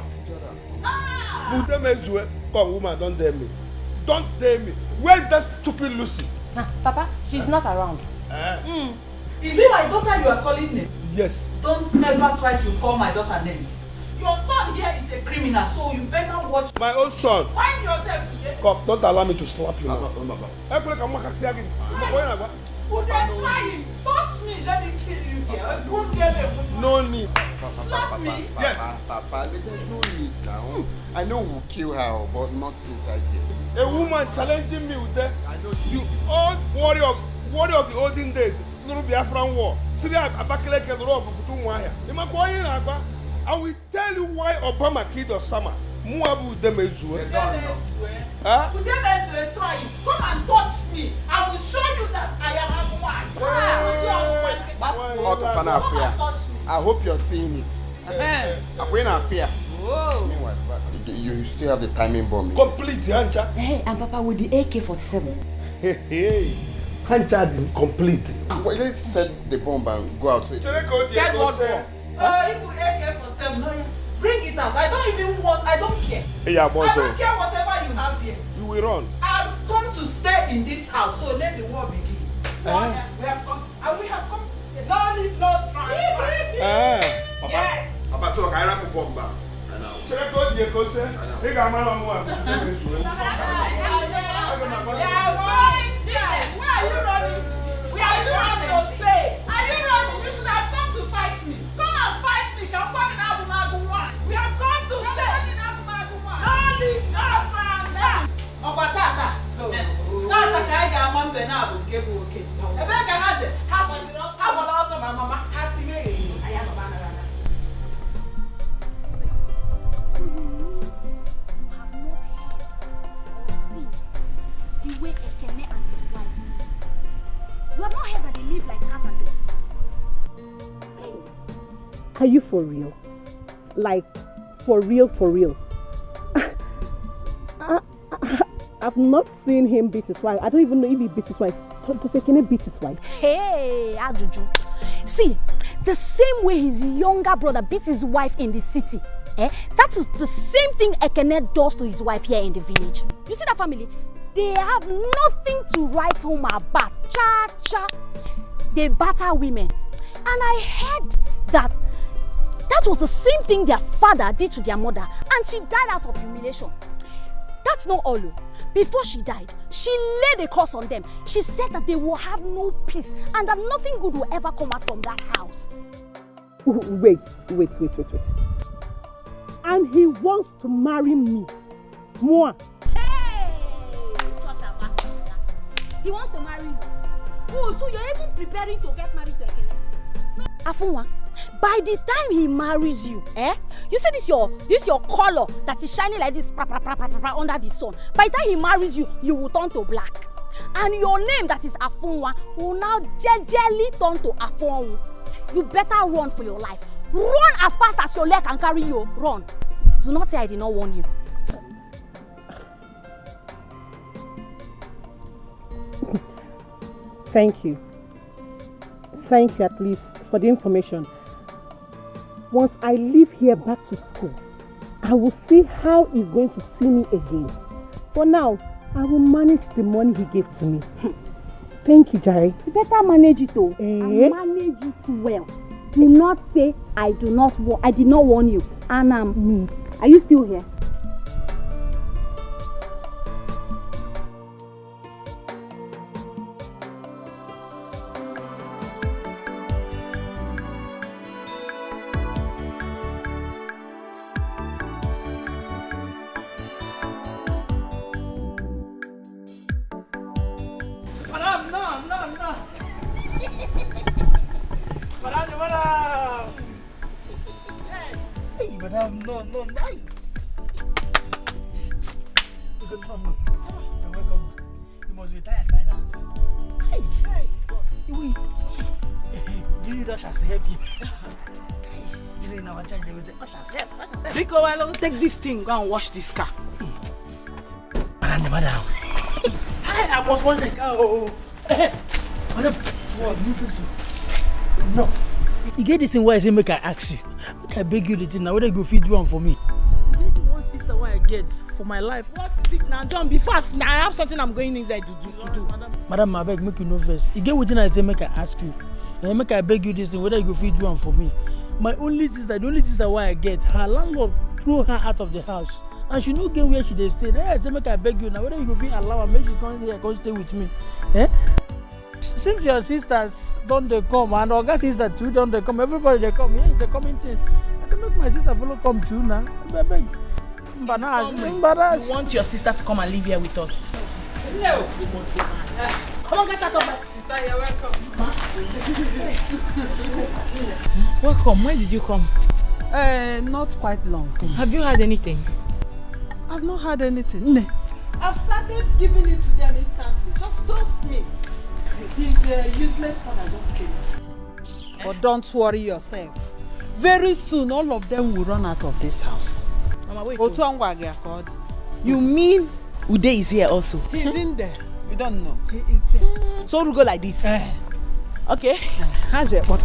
Come, woman, don't dare me. Don't dare me. Where is that stupid Lucy? Papa, she's not around. Is it my daughter you are calling name? Yes. Don't ever try to call my daughter names. Your son here is a criminal, so you better watch. My own son. Mind yourself. Come, don't allow me to slap you. Would they try him? Touch me, let me kill you here. Don't get away. No need. Slap me. Yes. Papa, there's no need now. I know we'll kill her, but not inside here. A woman challenging me with that. You old warrior of Word of the olden days, no Biafran war. Syria Abakaleke Rob Kutumwaya. And we tell you why Obama killed Osama. Muabu Demezue. Huh? Come and touch me. I will show you that I am I hope you're seeing it. Meanwhile, you still have the timing bomb. Complete, Hancha. Hey, and Papa with the AK-47. Hey, Hancha is complete. Well, let's set the bomb and go out. Get what bomb? You put AK-47. Bring it out. I don't even want. I don't care. Yeah, boss. I don't care whatever you have here. You will run. I've come to stay in this house, so let the war begin. We have come to stay. We have come to stay. No leave, no transfer. Yes. Papa, so I ran a bomb. I know. Where are you running to? Where are you running to stay? Are you running? You should have come to fight me. Come and fight me. Come back in Abumagu 1. We have come to stay. No leave, no transfer. Tata. Tata kaiga amambe na abu kebu oke. Ebe ka haje. Habola also my mama. Hasime. Aya baba na. So you mean you have not heard or seen the way Ekene and his wife? You have not heard that they live like cat and dog? Are you for real? Like, for real, for real? I've not seen him beat his wife. I don't even know if he beat his wife. Does Ekene beat his wife? Hey, Ajuju. See, the same way his younger brother beat his wife in the city, that is the same thing Ekene does to his wife here in the village. You see that family? They have nothing to write home about. Cha-cha. They batter women. And I heard that was the same thing their father did to their mother, and she died out of humiliation. That's not all. Before she died, she laid a curse on them. She said that they will have no peace and that nothing good will ever come out from that house. Wait. And he wants to marry me. Moi. Hey! Church ambassador. He wants to marry you. Oh, so you're even preparing to get married to Ekene? Afunwa, by the time he marries you, you see this your color that is shining like this under the sun. By the time he marries you, you will turn to black. And your name that is Afunwa will now jejely turn to Afonwu. You better run for your life. Run as fast as your leg can carry you. Run. Do not say I did not warn you. Thank you. Thank you at least for the information. Once I leave here back to school, I will see how he's going to see me again. For now, I will manage the money he gave to me. Thank you, Jerry. You better manage it though. And manage it well. Do not say I did not warn you. And are you still here? No, nice. No. You're welcome. You must be tired by now. Hey. You that shall help you. You know in our church they will say, ushers help. Because I don't take this thing, go and wash this car. Madam. I must wash the car. Madam, what? You think so? No. You get this thing why I say make I ask you. Make I beg you the thing now. Whether you go feed one for me. You the one sister why I get for my life. What is it now, John? Be fast. Now I have something I'm going inside to do. Madam, I beg make you know first. You get what I say make I ask you. And make I beg you this thing whether you go feed one for me. My only sister, the only sister why I get, her landlord throw her out of the house. And she no get where she dey stay. Then I say make I beg you now whether you go fit allow her make she come here come stay with me. Since your sisters don't they come and Oga sister too don't they come, everybody they come. Yeah, it's a common things. I can make my sister follow come too now. I beg. You want your sister to come and live here with us? No. Come on, get out of my sister. You're welcome. Welcome. When did you come? Not quite long. Have you heard anything? I've not heard anything. I've started giving it to them instantly. Just trust me. His useless father just came. But don't worry yourself. Very soon, all of them will run out of this house. Mama, wait. You mean Ude is here also? he's in there? You don't know. He is there. So we'll go like this. Okay. How's it? What?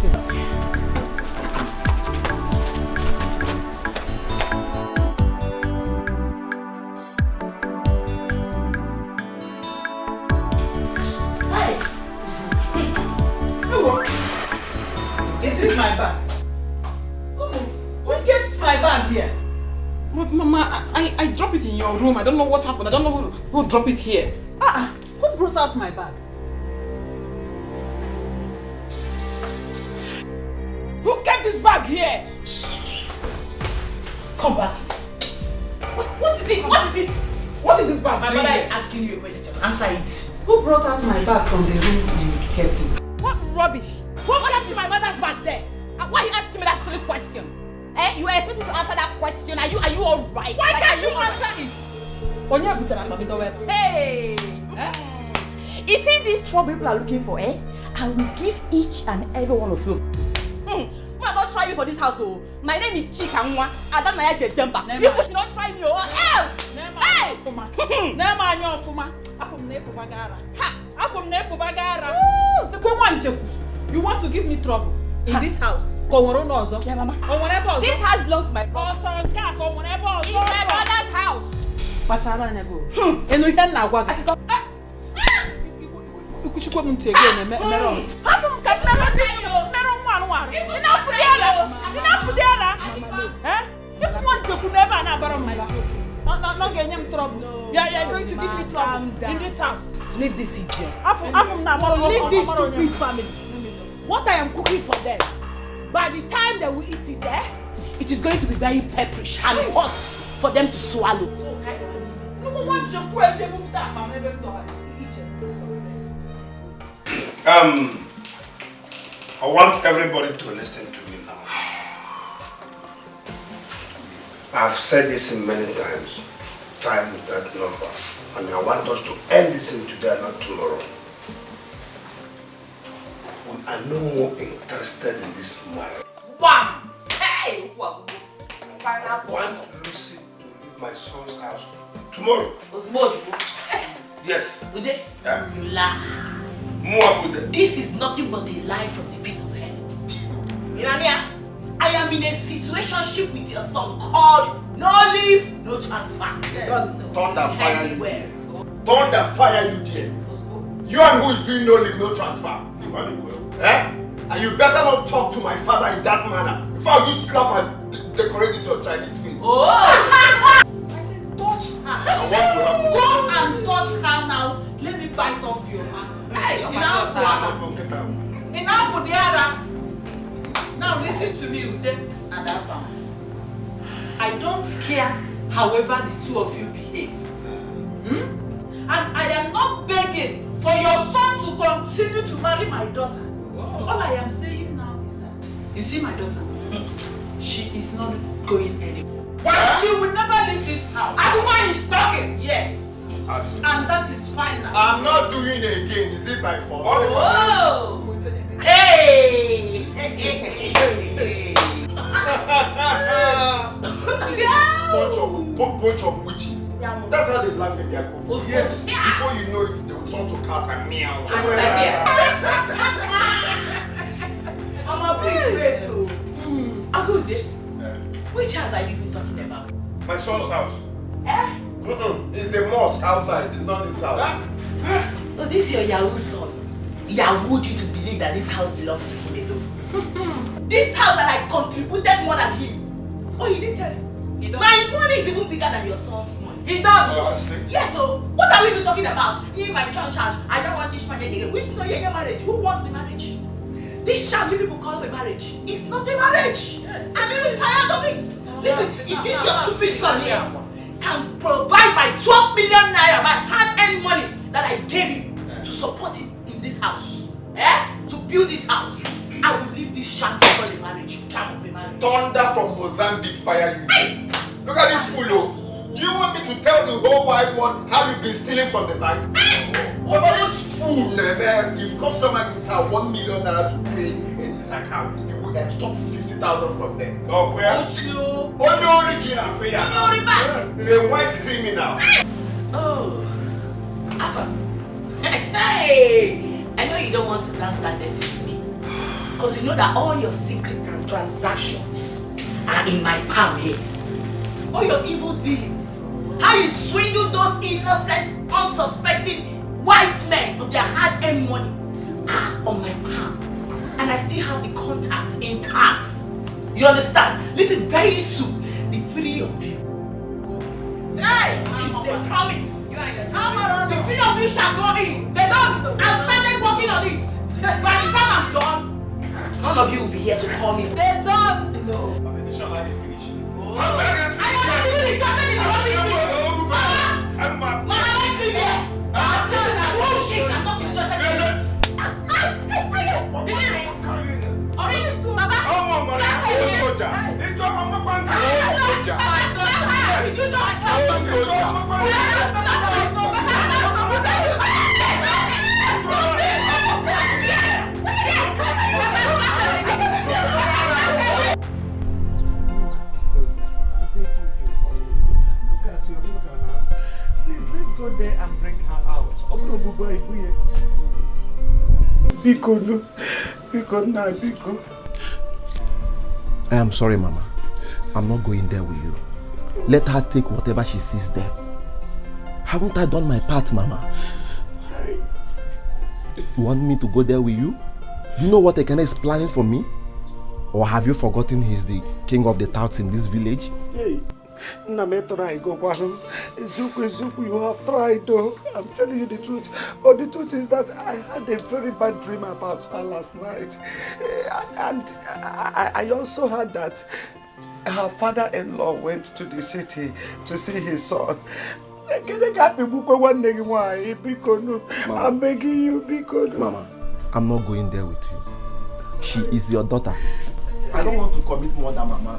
Is this my bag? Who kept my bag here? But Mama, I dropped it in your room. I don't know what happened. I don't know who dropped it here. Who brought out my bag? Who kept this bag here? Come back. What is it? What is it? What is this bag? My mother is asking you a question. Answer it. Who brought out my bag from the room you kept it? What rubbish? Who kept my mother's bag there? Why are you asking me that silly question? You were expecting to answer that question. Are you alright? Why can't you answer it? Hey! You see these trouble people are looking for, I will give each and every one of you. Who are not trying me for this house? My name is Chika Nwa. I don't know jumper. People should not try me or else. Hey! Nema nyo fuma. Afum nepo bagara. Afum nepo bagara. You want to give me trouble in this house? Yeah, Mama. This house belongs to my brother. It's my brother's house. You're going to give me trouble in this house. Leave this idiot. Leave this stupid family. What I am cooking for them, by the time they will eat it, it is going to be very pepperish and hot for them to swallow. I want everybody to listen to me now. I've said this in many times, time without number, and I want us to end this in today, not tomorrow. We are no more interested in this marriage. Wow! Hey! I want Lucy to leave my son's house tomorrow. Yes. You lie. This is nothing but a lie from the pit of hell. Inania, I am in a situationship with your son called no leave, no transfer. Thunder fire you there. Thunder fire you there. You and who is doing no leave, no transfer. And you better not talk to my father in that manner. Before you slap and decorate this your Chinese face. I said touch her. Go and touch her now. Let me bite off your hand. Hey, now listen to me, Ude and Afam. I don't care however the two of you behave. And I am not begging for your son to continue to marry my daughter. All I am saying now is that, you see my daughter, she is not going anywhere. She will never leave this house. Everyone is talking. Yes. And that is fine now. I'm not doing it again. Is it by force? Oh! Hey! bunch of witches. That's how they laugh in their coffee. Yes. Before you know it, they will turn to cat and meow. I'm a big way too. A good day. Which house are you even talking about? My son's house. It's the mosque outside. It's not this house. Oh, this is your Yahoo son. Yahoo you to believe that this house belongs to him alone. This house that I contributed more than him. Oh, he didn't tell you. My money is even bigger than your son's money. He doesn't. Yes, so what are we even talking about? In my church, I don't want this man again. Which no younger marriage? Who wants the marriage? This shabby people call it marriage. It's not a marriage. Yes. I'm even tired of it. Listen, if this your stupid son here can provide my 12 million naira, my hard-earned money that I gave him to support him, Have you been stealing from the bank? Nobody's fool, man. If customer gives her 1 million naira to pay in his account, he will extort 50,000 from them. Oh, where? A white criminal. Oh, Alpha. Hey! I know you don't want to dance that dirty with me. Because you know that all your secret transactions are in my palm here. All your evil dealings. How you swindle those innocent, unsuspecting white men of their hard-earned money are on my palm. And I still have the contacts intact. You understand? Listen, very soon, the three of you. Hey! It's a promise. The three of you shall go in. They don't. I've started working on it. By the time I'm done, none of you will be here to call me. They don't. No. I am really interested in the rubbish. Mama, let's leave here. Bullshit. I'm not interested in this. Please, let's go there and bring her out. Biko, no. Biko, na, Biko. I am sorry, Mama. I'm not going there with you. Let her take whatever she sees there. Haven't I done my part, Mama? You want me to go there with you? You know what Ekene is planning for me? Or have you forgotten he's the king of the touts in this village? Hey, Zuku, you have tried though. I'm telling you the truth. But the truth is that I had a very bad dream about her last night. And I also heard that her father-in-law went to the city to see his son. I'm begging you, Biko. Mama, I'm not going there with you. She is your daughter. I don't want to commit more than Mama.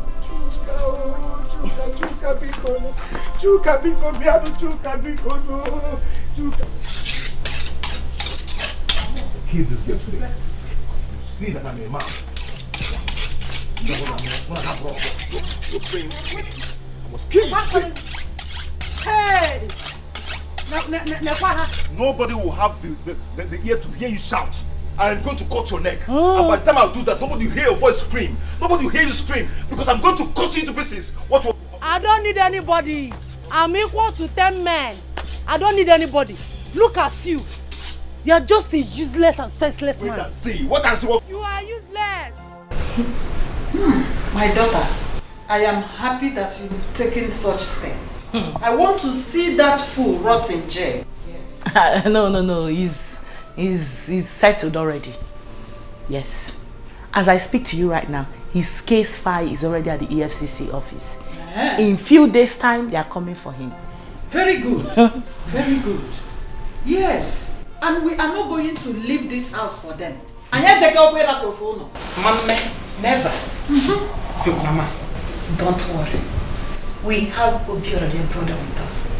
Kill this girl today. You see that I'm a man. I must kill you. Hey! Nobody will have the ear to hear you shout. I'm going to cut your neck. And by the time I do that, nobody will hear your voice scream. Nobody will hear you scream because I'm going to cut you into pieces. What you... I don't need anybody. I'm equal to 10 men. I don't need anybody. Look at you. You're just a useless and senseless man. Wait and see. What and see what? You are useless. My daughter, I am happy that you've taken such step. I want to see that fool rot in jail. Yes. No. He's settled already. Yes. As I speak to you right now, his case file is already at the EFCC office. In few days' time, they are coming for him. Very good. Very good. Yes. And we are not going to leave this house for them. Mama, never. Mama. Don't worry. We have Obiora, their brother, with us.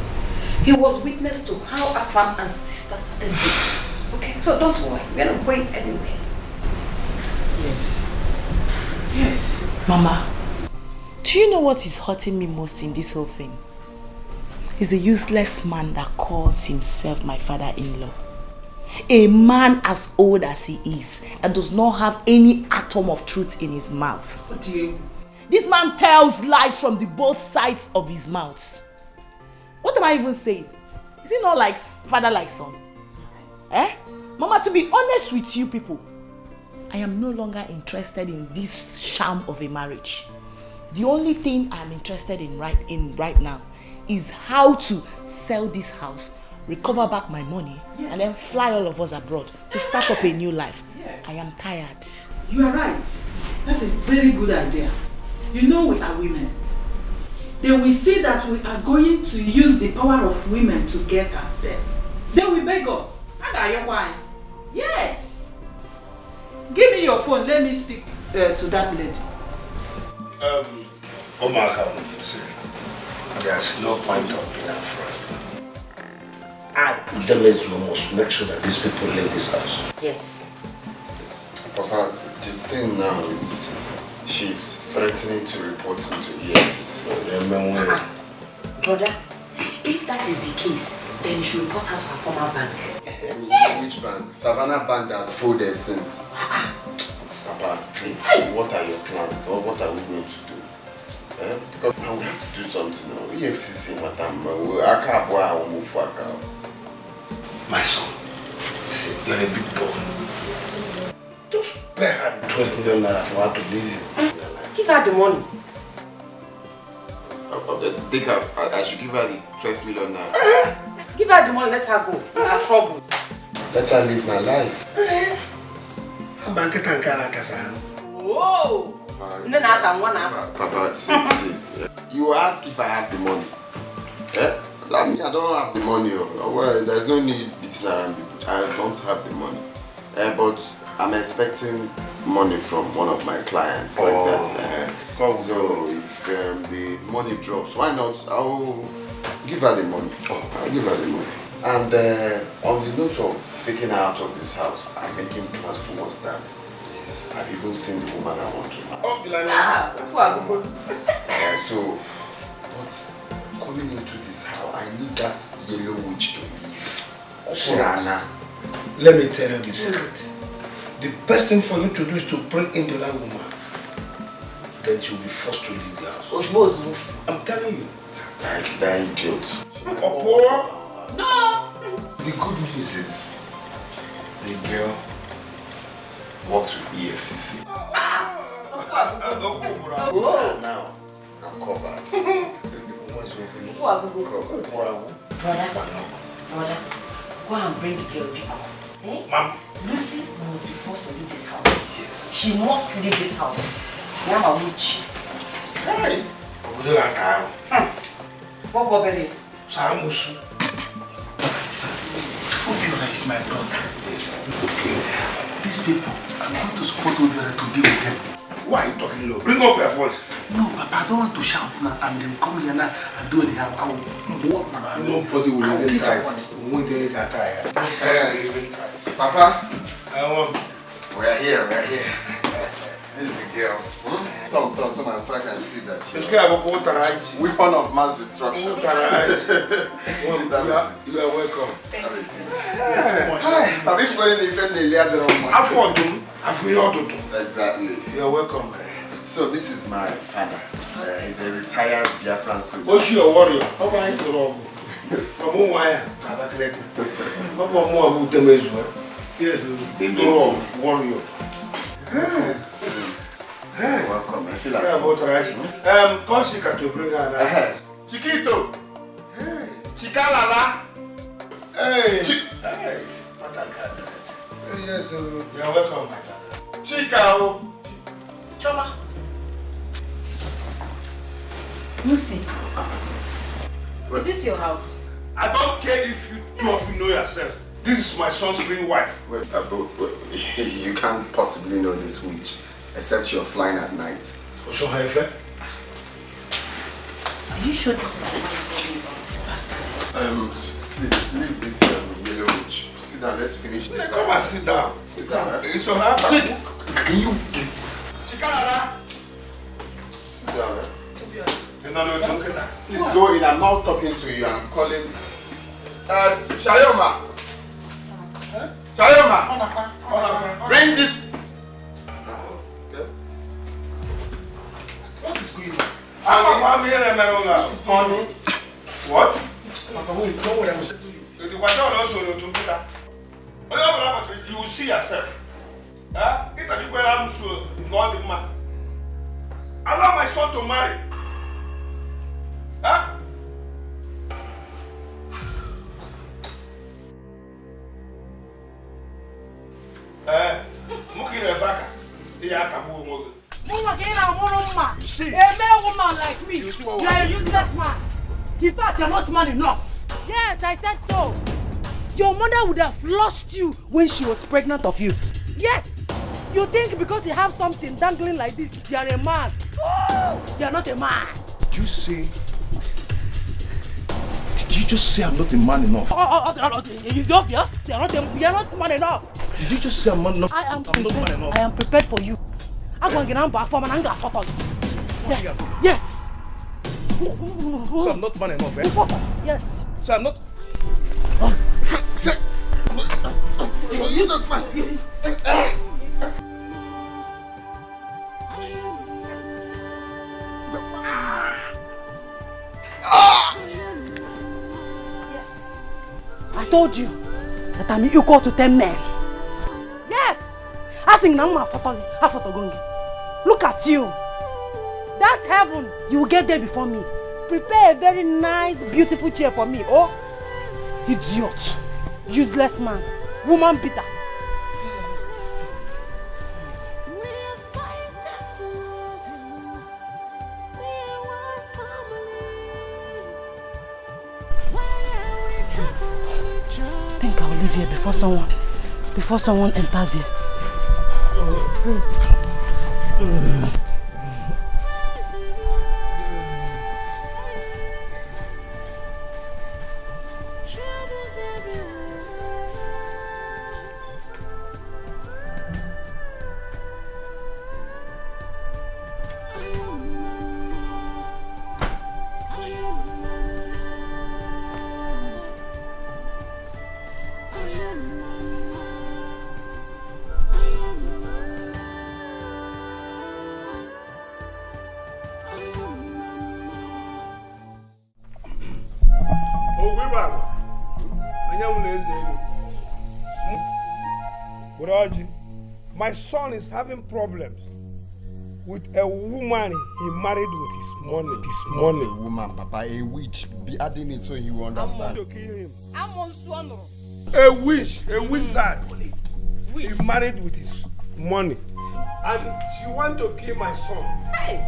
He was witness to how Afam and sister started this. Okay, so don't worry. We're not going anywhere. Yes. Yes. Mama, do you know what is hurting me most in this whole thing? He's a useless man that calls himself my father-in-law. A man as old as he is, that does not have any atom of truth in his mouth. What do you... This man tells lies from the both sides of his mouth. What am I even saying? Is it not like father like son? Mama, to be honest with you people, I am no longer interested in this sham of a marriage. The only thing I am interested in right now is how to sell this house, recover back my money, and then fly all of us abroad to start up a new life. Yes. I am tired. You are right. That's a very good idea. You know we are women. They will see that we are going to use the power of women to get at them. They will beg us. Yes. Give me your phone. Let me speak to that lady. Omar, there's no point of being afraid. I, Demezu, must make sure that these people leave this house. Yes. Papa, the thing now is she's threatening to report him to EFCC. Brother, if that is the case, then you should report her to her former bank. Yes. Which bank? Savannah Bank that's folded since. Papa, please, what are your plans or what are we going to do? Because now we have to do something now. EFCC, madam, my son, see, you're a big boy. Just pay her the 12 million naira for her to leave you. Give her the money. I should give her the 12 million naira. Give her the money, let her go. Her trouble. Let her live my life. Whoa! Papa, see, you ask if I have the money. I mean, I don't have the money. Well, there's no need beating around the bush. I don't have the money. But I'm expecting money from one of my clients like that. So if the money drops, why not? I'll give her the money. I'll give her the money. And on the note of taking her out of this house, I'm making plans towards that. I've even seen the woman I want to marry. So, but coming into this house, I need that yellow witch to leave. Let me tell you the secret. The best thing for you to do is to bring in the other woman. Then she'll be forced to leave the house. I'm telling you. Like that idiot. No! The good news is the girl works with EFCC. Now, I'm covered. Brother, go and bring the girl people. Ma'am. Lucy must be forced to leave this house. Yes. She must leave this house. I'm a witch. Hey! What go baby? Samusu. Obiora is my brother. Okay. These people, I'm going to support Obiora to deal with them. Why are you talking low? Bring up your voice. No, Papa, I don't want to shout now and then come here now and do anyhow. Nobody will even try. When they get tired. Nobody will even try. Papa, we're here. This is the girl. Tom, so my father can see that. Weapon of mass destruction. You are welcome. Have a seat. Hi, Papa, if you're going to defend the leader, exactly. You are welcome. So this is my father. He's a retired Biafran soldier. What's your warrior? How are you? Yes, warrior. Welcome. I feel like Koshika to bring her. Chiquito. Chikalala. Hey. Hey. Yes, you're welcome, my dad. Chikao. Choma. Lucy. Is this your house? I don't care if you two of you know yourself. This is my son's real wife. Well, you can't possibly know this witch, except you're flying at night. Are you sure this is the one you told me about last time? Please leave this yellow witch. Sit down, let's finish the Come and sit down. Sit down. It's so hard. Can you Chikalala? sit down? Please go in. I'm not talking to you. I'm calling Shayoma. Shayoma. Bring this. Okay. What is going on? I'm here, Honey. What? Papa, wait, don't worry, I will say to you. You will see yourself. Allow my son to marry. Huh? See, a male woman like me, you are a useless man. In fact, you're not man enough. Yes, I said so. Your mother would have lost you when she was pregnant of you. Yes. You think because you have something dangling like this, you are a man. Oh, you are not a man. Did you say you just say I'm not a man enough? It's obvious. You're not man enough. Did you just say I'm not enough? I am prepared for you. I'm going to get back from an anger photo. Yes. Yes. So I'm not man enough, eh? Yes. So I'm not. You just man. Yes. I told you that I'm equal to 10 men. Yes. I think now I'm going. Look at you. That heaven, you will get there before me. Prepare a very nice, beautiful chair for me. Oh, idiot. Useless man. Woman beater. I think I'll leave here before someone enters here. Where is the key? My son is having problems with a woman he married with his money. Not a woman, Papa, a witch. Be adding it so he will understand. I'm going to kill him. A witch, a wizard. He married with his money. And she want to kill my son. Hey.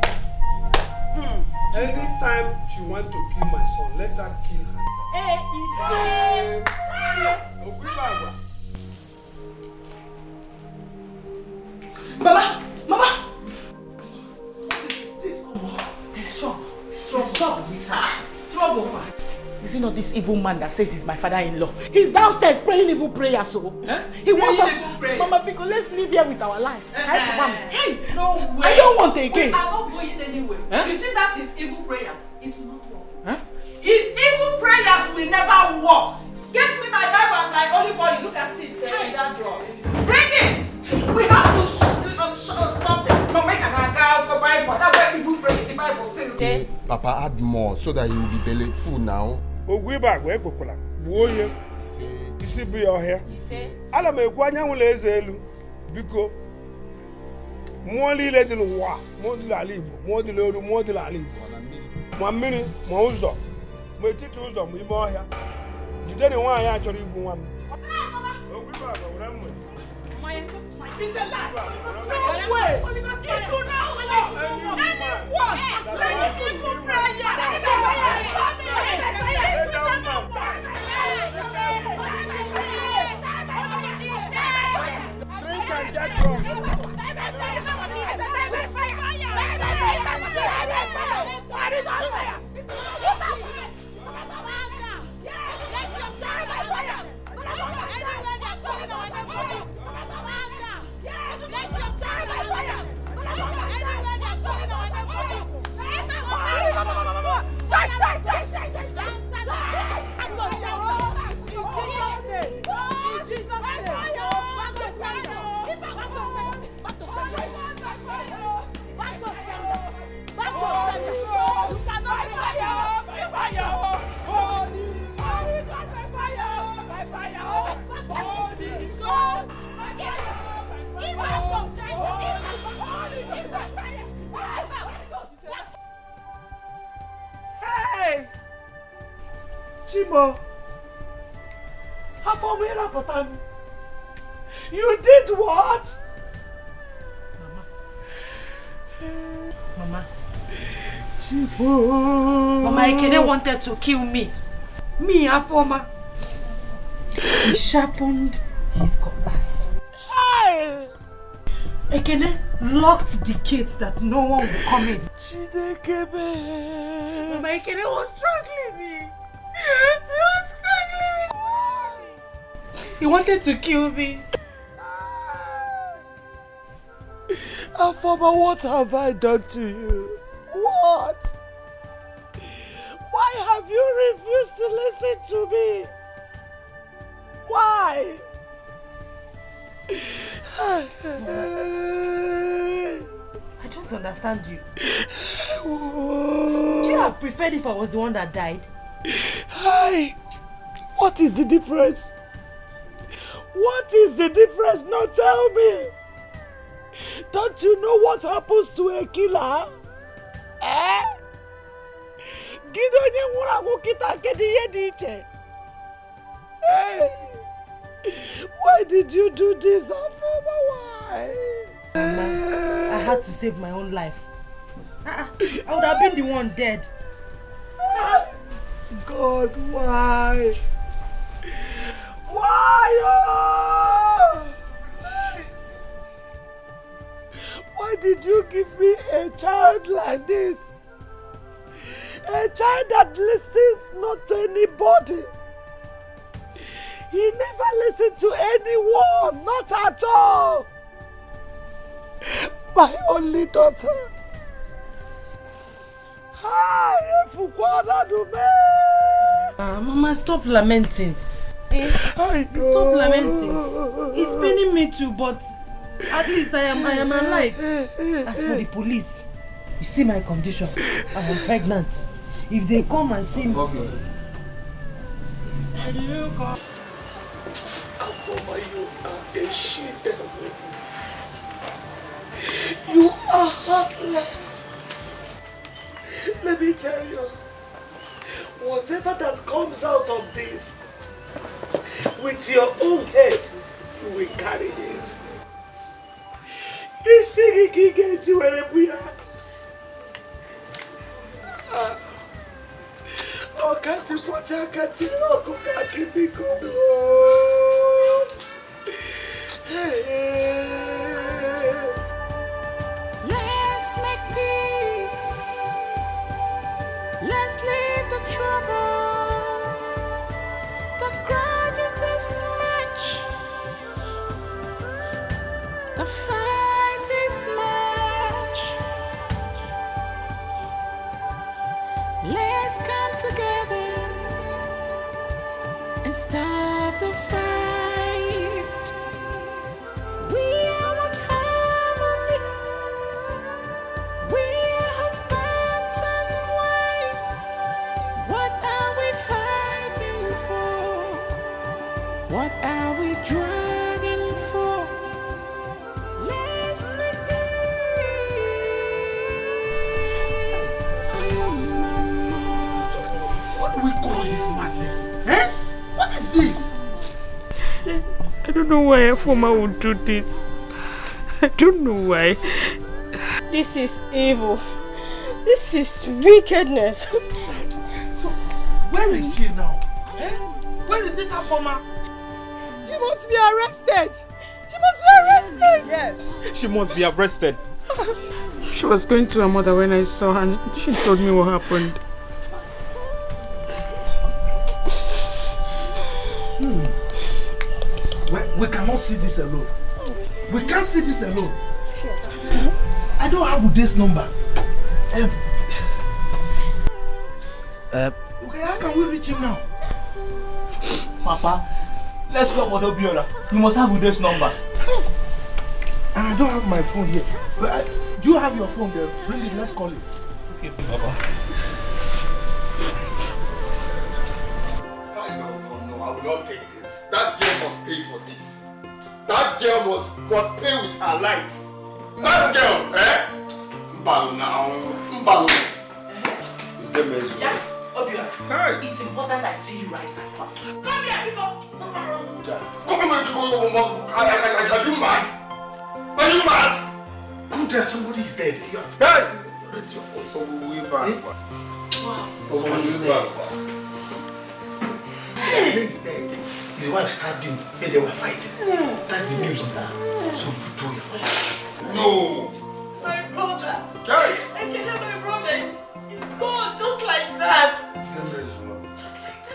Anytime she want to kill my son, let her kill herself. Mama! Please come on. There's trouble. There's trouble in this house. Trouble. Is it not this evil man that says he's my father-in-law? He's downstairs praying evil prayers, so. Huh? He wants us. Mama, because let's live here with our lives. Hey, no way. I don't want again. We are not going anywhere. Huh? You see that's his evil prayers. It will not work. Huh? His evil prayers will never work. Get me my Bible and my olive oil. Look at it there in that drawer. Bring it. We have to stop them. No, make an go Bible. That's why evil prayers the Bible says. Papa, add more so that he will be belly full now. Oh, we back. Where go Kula? You see, be your hair. You say. Ala me kwanya elu biko. Mo li le de wa, mo di la libo, mo di le oru, mo di la libo. Mo mini, mo uzo. Mo titi uzo mo ime ohia. Jide ni wan ya chori ibu wan. Oh, we back. Ora mo. It's a lie. No way. It's Drink and get drunk. Hey! Chimo! How far we are, Potam? You did what? Mama. Chimo! Mama, Ekene wanted to kill me. Me, Afoma. He sharpened his cutlass. Hey! Ekene locked the gate that no one would come in. Mama, Ekene was strangling me. was struggling. He wanted to kill me. Afoma, what have I done to you? What? Why have you refused to listen to me? Why? I don't understand you. Would you have preferred if I was the one that died? Hi. What is the difference? What is the difference? No, tell me. Don't you know what happens to a killer? Eh? Hey. Why did you do this, Afoma? Why? Mama, I had to save my own life. I would have been the one dead. God, why? Why? Oh! Why did you give me a child like this? A child that listens not to anybody. He never listened to anyone, not at all. My only daughter. Hi, Mama, stop lamenting. Stop lamenting. It's paining me too, but at least I am alive. As for the police, you see my condition. I am pregnant. If they come and see me... Okay. Afoma, you are a she-devil. You are heartless. Let me tell you, whatever that comes out of this, with your own head, you will carry it. Let's make peace. Let's leave the troubles. The grudges is much. The fight is much. Let's come together and stop the fight. We are one family. We are husband and wife. What are we fighting for? What are we dragging for? Let's make What do we call this madness? Eh? What is this? I don't know why Afoma would do this. I don't know why. This is evil. This is wickedness. So, where is she now? Eh? Where is this Afoma? She must be arrested. She must be arrested. Yes. She must be arrested. She was going to her mother when I saw her and she told me what happened. We cannot see this alone. We can't see this alone. I don't have Uday's number. Okay, how can we reach him now? Papa, let's go for Obiora. You must have Uday's number. And I don't have my phone here. But do you have your phone there? Bring it, let's call it. Okay, Papa. No, I will not take this. That girl must pay for this. That girl must pay with her life. That girl, eh? Mbang now. Mbang. Yeah, Obiora. Hey. It's important I see you right now. Come here, people. Come on, are you mad? Are you mad? Good there, somebody is dead. Hey! Raise your voice. He is dead. His wife stabbed him and they were fighting. That's the news now. So do it. No. My brother. I can have my brother. He's gone just like that. Just like that.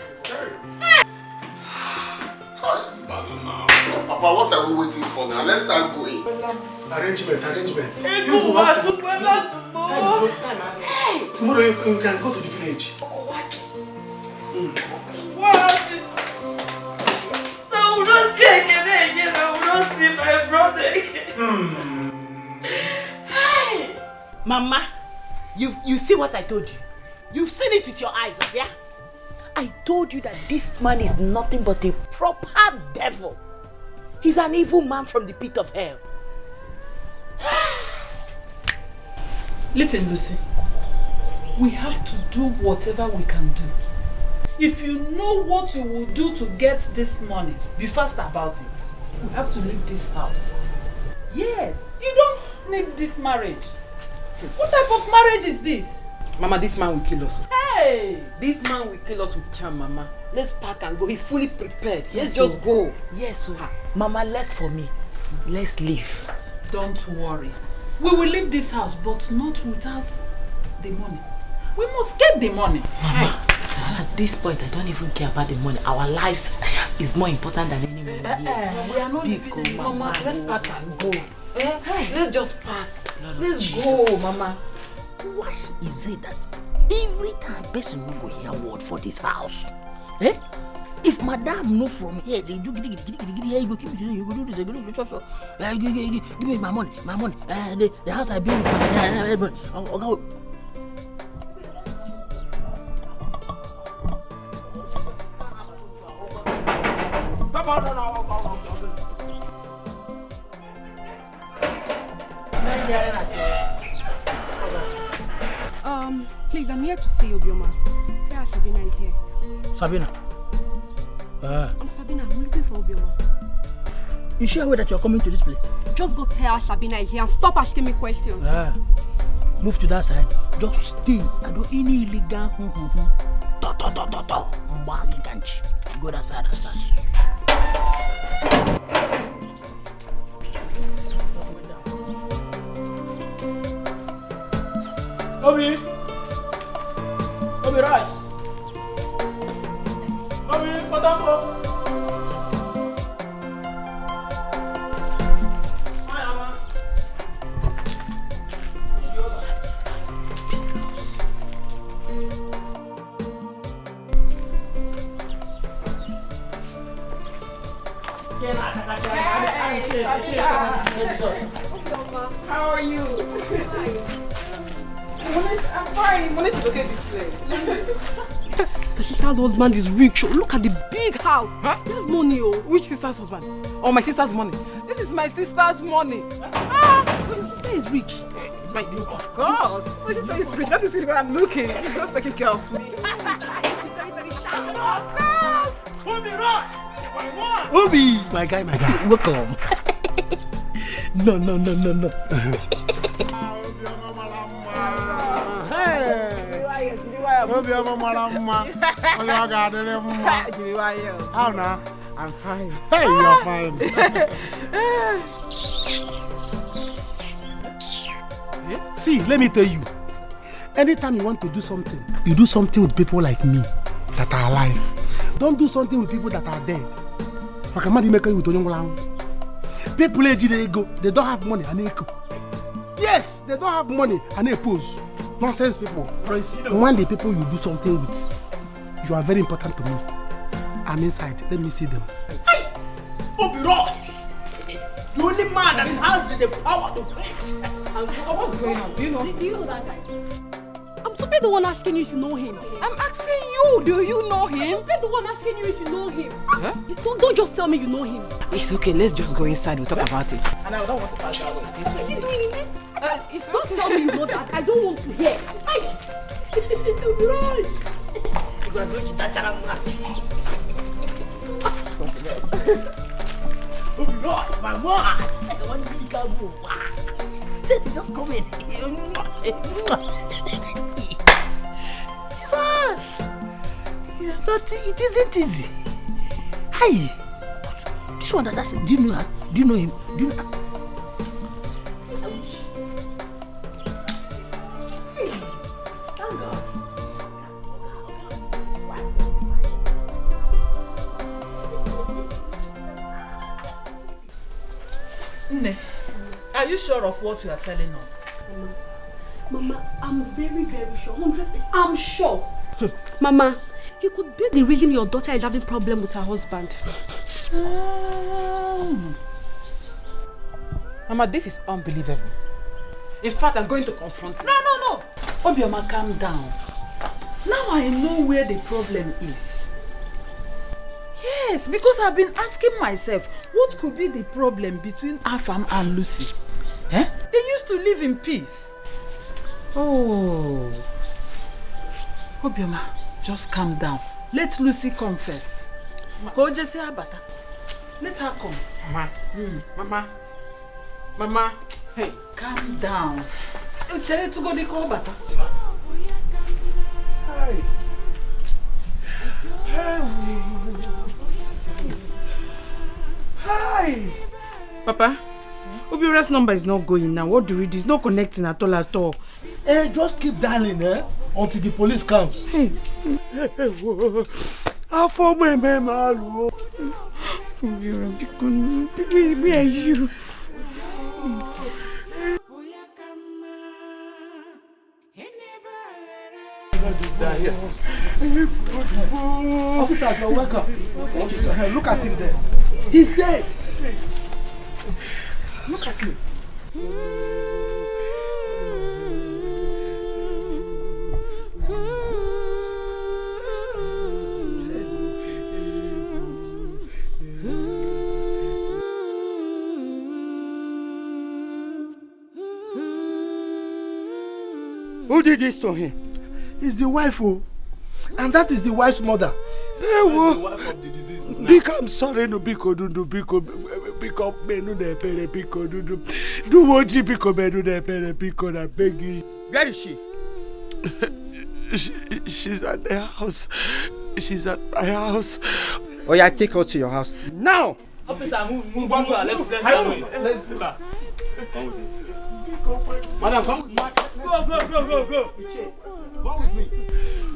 Papa, what are we waiting for now? Let's start going. Arrangement. Hey, tomorrow you can go to the village. What? So we don't see again. We don't see my brother again. Hey, Mama, you see what I told you? You've seen it with your eyes, yeah? I told you that this man is nothing but a proper devil. He's an evil man from the pit of hell. Listen, Lucy. We have to do whatever we can do. If you know what you will do to get this money, be fast about it. We have to leave this house. Yes, you don't need this marriage. What type of marriage is this? Mama, this man will kill us. Hey! This man will kill us with charm, Mama. Let's pack and go. He's fully prepared. Let's Yes, just go. Yes, so Mama left for me. Let's leave. Don't worry. We will leave this house, but not without the money. We must get the money. Mama, at this point, I don't even care about the money. Our lives is more important than any money. We are not leaving the money. Mama, let's pack and go. Let's just pack. Let's go, Mama. Why is it that every time person will go hear word for this house? If Madame know from here, they do you go keep it, you go do this, you go do this. Give me my money. The house I built. Please, I'm here to see Obioma. Tell her Sabina is here. Sabina? I'm Sabina. I'm looking for Obioma. Is she aware that you're coming to this place? Just go tell her Sabina is here and stop asking me questions. Move to that side. Just stay. I don't any illegal. Go that side. Obi, rise. Obi, Potampo. How are you? I'm fine. I wanted to look at this place. The sister's husband is rich. Look at the big house. He has money. Which sister's husband? Oh, my sister's money. This is my sister's money. But your sister is rich. Of course. My sister is rich. That is where I'm looking. She's just taking care of me. Of course. Obi, rise. Obi! My guy. Welcome. No. How now? I'm fine. Hey, you're fine. See, let me tell you. Anytime you want to do something, you do something with people like me that are alive. Don't do something with people that are dead. People they don't have money and they go. Yes, they don't have money and they pose. Nonsense people. When the people you do something with, you are very important to me. I'm inside. Let me see them. Hey! Obi Royce! The only man that has the power to preach. What's going on? Do you know? Do you know that guy? I'm supposed to be the one asking you if you know him. I'm asking you, do you know him? I'm supposed to be the one asking you if you know him. Huh? Don't just tell me you know him. It's okay, let's just go inside, we'll talk about it. And I don't want to pass that way. What is he doing in this? Don't tell me you know that. I don't want to hear. Hey! Obi Royce! You are going to that Obi Royce, my man! The one who can go. Says you just come in. Jesus! It isn't easy. Hey! This one that's do you know her? Do you know him? Do you know? Thank God. Nne, are you sure of what you are telling us? Mama, I'm very, very sure. 100%. I'm sure. Mama, he could be the reason your daughter is having problem with her husband. Mama, this is unbelievable. In fact, I'm going to confront him. No. Obioma, calm down. Now I know where the problem is. Yes, because I've been asking myself, what could be the problem between Afam and Lucy? Eh? They used to live in peace. Oh. Obioma, just calm down. Let Lucy come first. Let her come. Mama. Hey, calm down. You tell to go the call bata. Hi. Papa, Obiora's number is not going now. What do we do? It's not connecting at all. Hey, just keep dialing, until the police comes. Where are you? Officers, you're welcome. Officer, look at him there. He's dead. Look at him. Who did this to him? It's the wife, and that is the wife's mother. The wife of the disease. I'm sorry, no biko dundu biko menu de pere biko dundu. Do what you biko menu de pere biko na begi. Where is she? She's at the house. She's at my house. Oh yeah, take her to your house now. Officer, move. Let's go. Madam, come with me. Go. Go with me.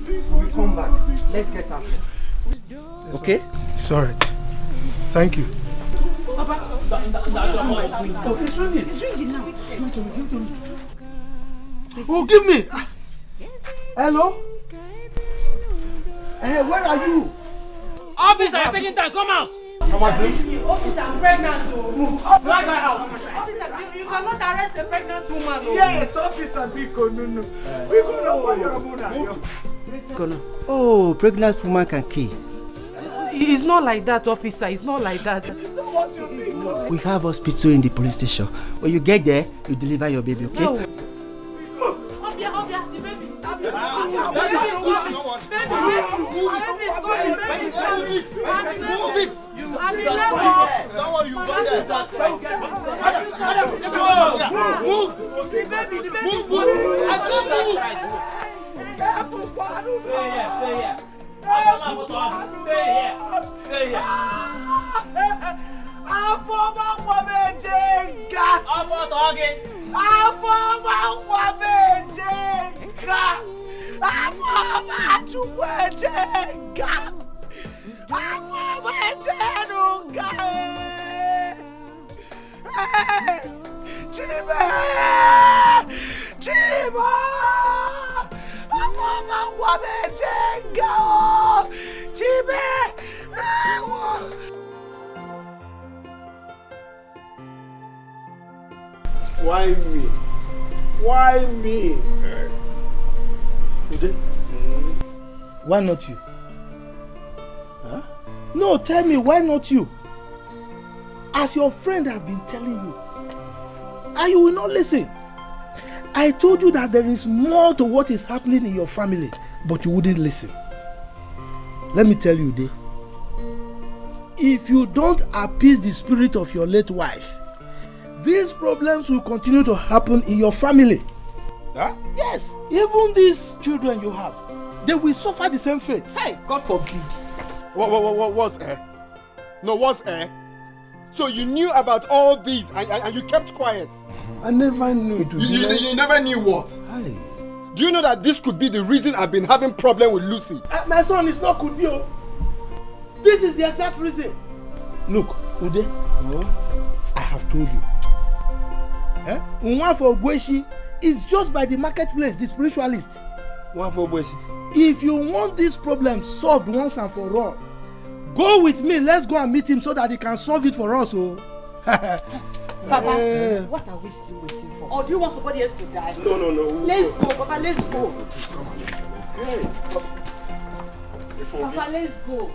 We come back. Let's get her. Okay? It's alright. Thank you. Papa. Oh, it's ringing. It's ringing now. Give to me. Oh, give me. Hello? Hey, where are you? Officer, you're taking time. Come out. Officer, I'm pregnant. Move. Drag her out. Officer, you cannot arrest a pregnant woman. Yes, officer Biko Nunu. We gonna Oh, pregnant woman can kill. It's not like that, officer. It's not like that. It's not what you think. We have hospital in the police station. When you get there, you deliver your baby, okay? No. The baby. Move it! I'm in Don't worry, you got there. Move! The baby. Move! I said move! Stay here. Stay here. Why me? Why me? Why not you? Huh? No, tell me, why not you? As your friend I've been telling you, and you will not listen. I told you that there is more to what is happening in your family, but you wouldn't listen. Let me tell you, Ude, if you don't appease the spirit of your late wife, these problems will continue to happen in your family. Huh? Yes, even these children you have, they will suffer the same fate. Hey, God forbid. What's No, what's So you knew about all these and you kept quiet? I never knew it would be like... You never knew what? Aye. Do you know that this could be the reason I've been having problem with Lucy? My son, it's not could be. This is the exact reason. Look, Ude, I have told you. One for Gweshi is just by the marketplace, the spiritualist. One for Gweshi. If you want this problem solved once and for all, go with me. Let's go and meet him so that he can solve it for us. Oh. Papa, what are we still waiting for? Or do you want somebody else to die? No. Let's go, Papa, let's go. Hey. Papa, let's go.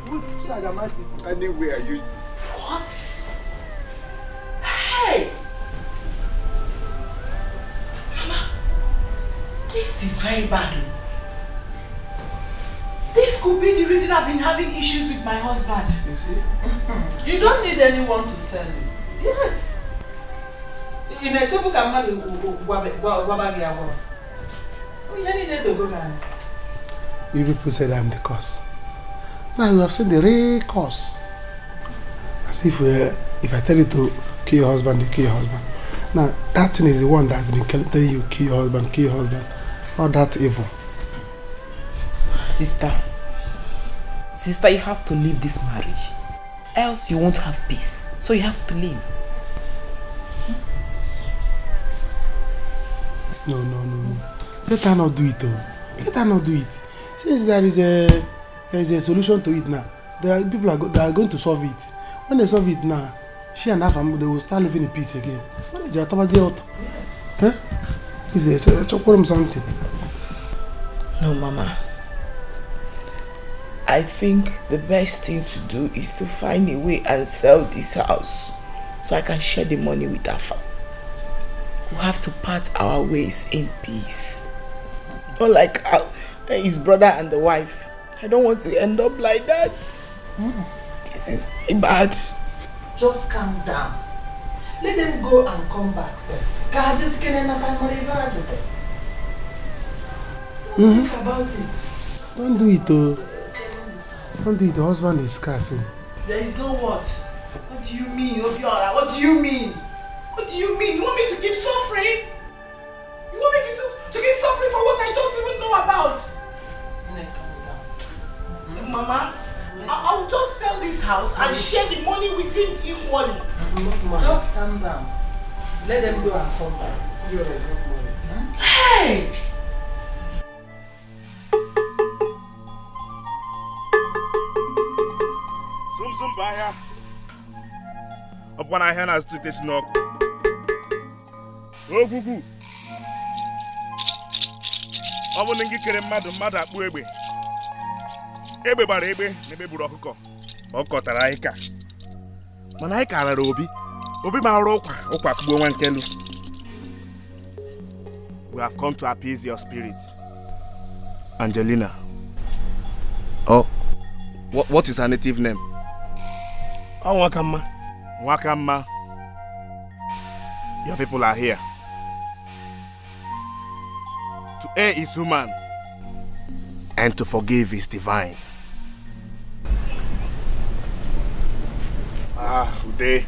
Which side am I sitting? Anywhere you. What? Hey! Mama, this is very bad. This could be the reason I've been having issues with my husband. You see? You don't need anyone to tell you. Yes. In a table can You people said I'm the cause. Now you have seen the real cause. As if I tell you to kill your husband, you kill your husband. Now that thing is the one that's been telling you kill your husband, kill your husband. Not that evil. Sister, you have to leave this marriage. Else you won't have peace. So you have to leave. No. Let her not do it though. Let her not do it. Since there is a solution to it now, people are going to solve it. When they solve it now, she and her family, they will start living in peace again. Yes. Huh? Is it something? No, Mama. I think the best thing to do is to find a way and sell this house so I can share the money with our family. We'll have to part our ways in peace. Not like his brother and the wife. I don't want to end up like that. This is very bad. Just calm down. Let them go and come back first. Don't think about it. Don't do it though. Don't do it. The husband is scarcing. There is no what? What do you mean, Obiora? What do you mean? What do you mean? You want me to keep suffering? You want me to keep suffering for what I don't even know about? Mama, I'll just sell this house and share the money with him equally. Just calm down. Let them go and come back. There is not money. Hey! Zum Bahia. Upon I hand us to this knock. Oh, Gugu. I want to get a mother at Webe. Everybody, maybe Buroko. Oko Taraika. Manaika Robi. Obi Maroka, Okakuan Kelu. We have come to appease your spirit. Angelina. Oh, what is her native name? Wakama. Wakama. Your people are here. To err is human, and to forgive is divine. Ude,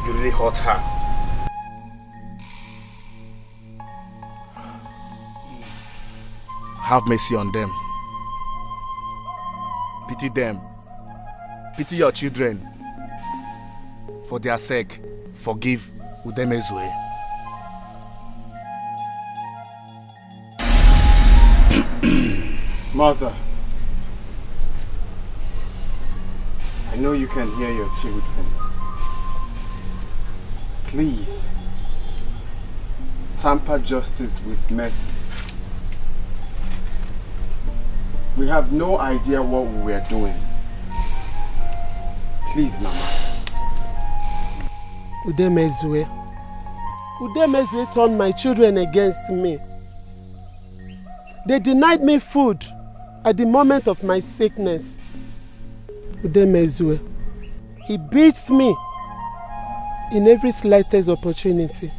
you really hurt her. Have mercy on them. Pity them. Pity your children. For their sake, forgive Udemezue. Mother, I know you can hear your children. Please, tamper justice with mercy. We have no idea what we were doing. Please, Mama. Udemezue turned my children against me. They denied me food at the moment of my sickness. Udemezue, he beats me in every slightest opportunity.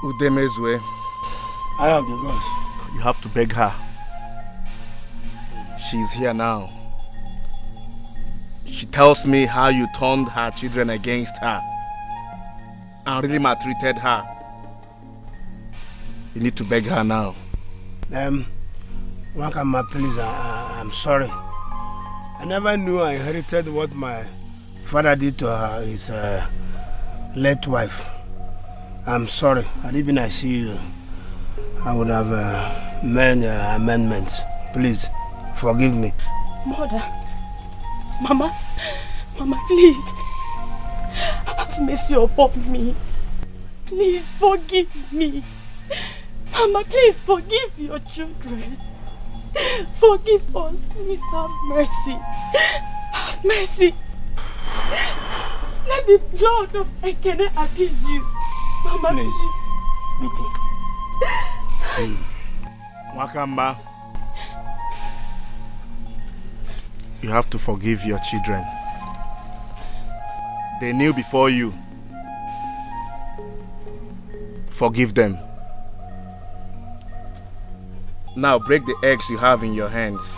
Udemezue, I have the guns. You have to beg her. She's here now. She tells me how you turned her children against her and really maltreated her. You need to beg her now. Wakama, please, I'm sorry. I never knew I inherited what my father did to his late wife. I'm sorry. Even I see you, I would have made amendments. Please, forgive me. Mother, Mama, please, have mercy upon me. Please forgive me. Mama, please forgive your children. Forgive us. Please have mercy. Have mercy. Let the blood of Ekene appease you. Mama, please. Wakamba, you have to forgive your children. They knew before you. Forgive them. Now break the eggs you have in your hands.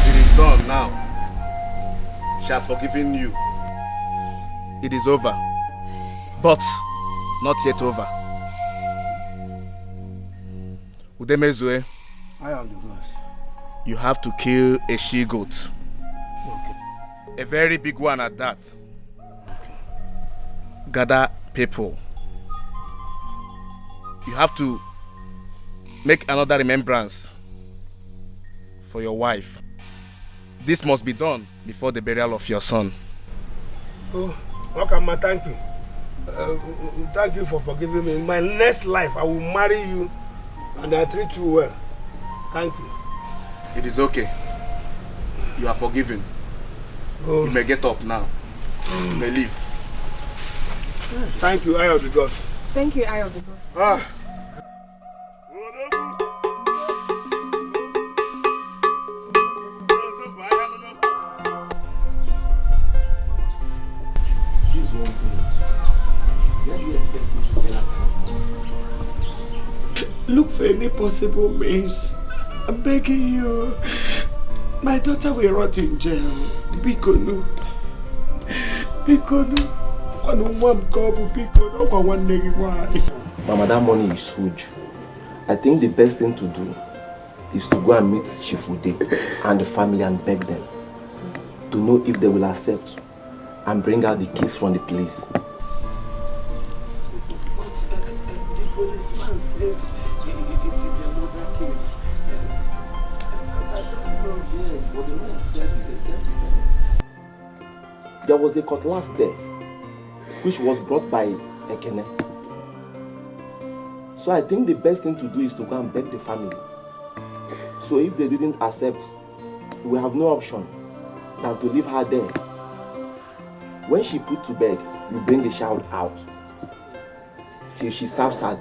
It is done now. She has forgiven you. It is over. But not yet over. Udemezue, I am the gods. You have to kill a she-goat. A very big one at that. Gather people. You have to make another remembrance for your wife. This must be done before the burial of your son. Oh, Wakama, thank you. Thank you for forgiving me. In my next life, I will marry you and I treat you well. Thank you. It is okay. You are forgiven. Oh. You may get up now. You may leave. Thank you, Eye of the Gods. Thank you, Eye of the Gods. Ah. Look for any possible means. I'm begging you. My daughter will rot in jail. Bikonu. Mama, that money is huge. I think the best thing to do is to go and meet Chifude and the family and beg them to know if they will accept and bring out the case from the police. But the policeman said it is another case. I don't know. Yes, but the man said it's a self-defense. There was a cutlass there, which was brought by Ekene. So I think the best thing to do is to go and beg the family. So if they didn't accept, we have no option than to leave her there. When she put to bed, you bring the child out till she serves her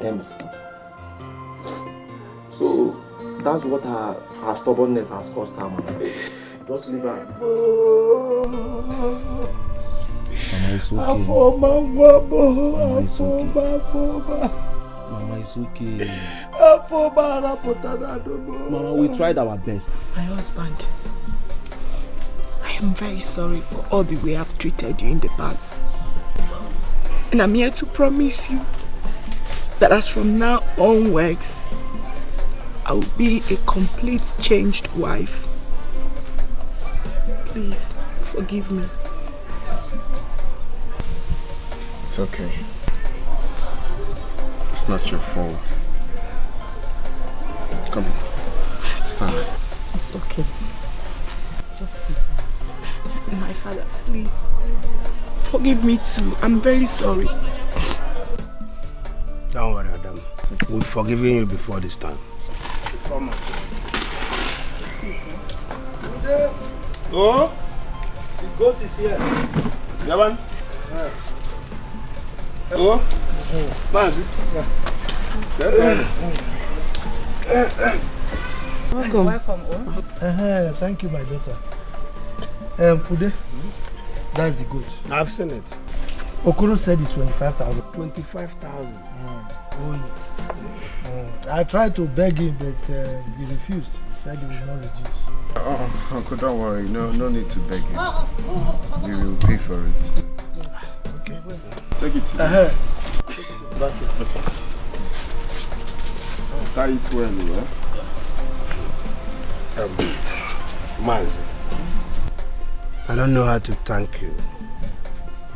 terms. So that's what her stubbornness has cost her. Just leave her. Mama, it's okay. Mama, it's okay. Mama, we tried our best. My husband, I am very sorry for all the way I've treated you in the past. And I'm here to promise you that as from now onwards, I will be a complete changed wife. Please, forgive me. It's okay. It's not your fault. Come on. Stand. It's okay. Just sit. My father, please, forgive me too. I'm very sorry. Don't worry, Adam. We've forgiven you before this time. It's all my fault. Oh, the goat is here. Yaban? Oh, Mazi. Welcome. Thank you, my daughter. Pude, that's the goat. I've seen it. Okoro said it's 25,000. 25,000. Oh, yes. I tried to beg him, but he refused. He said he will not reduce. Uncle, don't worry. No need to beg him. We will pay for it. Yes. Okay. Take it. Okay. Tie it well, yeah? Mazi, I don't know how to thank you.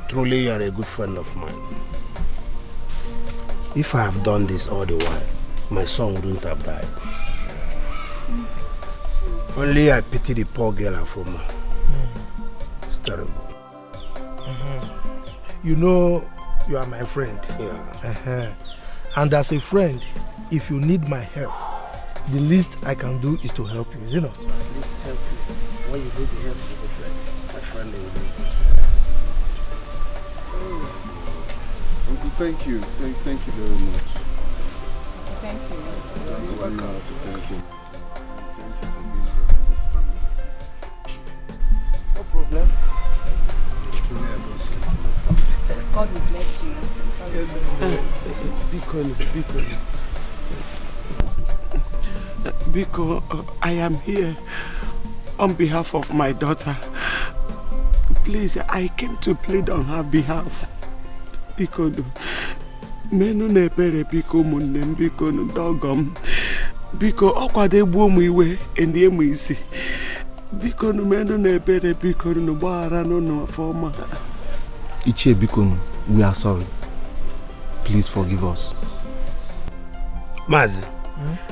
Truly, you are a good friend of mine. If I have done this all the while, my son wouldn't have died. Only I pity the poor girl Afoma. It's terrible. You know, you are my friend. Yeah. And as a friend, if you need my help, the least I can do is to help you, you know. At least help you. When you need the help, you will friend. My friend indeed. Uncle, thank you. Thank you very much. Thank you. That's why you have to thank you. Thank you for being here for this family. No problem. Truly, I don't say God will bless you. Biko, I am here on behalf of my daughter. Please, I came to plead on her behalf. Biko, menu nepere biko munem biko dogom. Biko okwade buomu iwe endie mu isi. Biko no menu nepere biko no bara no forma. Ichie biko, we are sorry. Please forgive us. Mazi,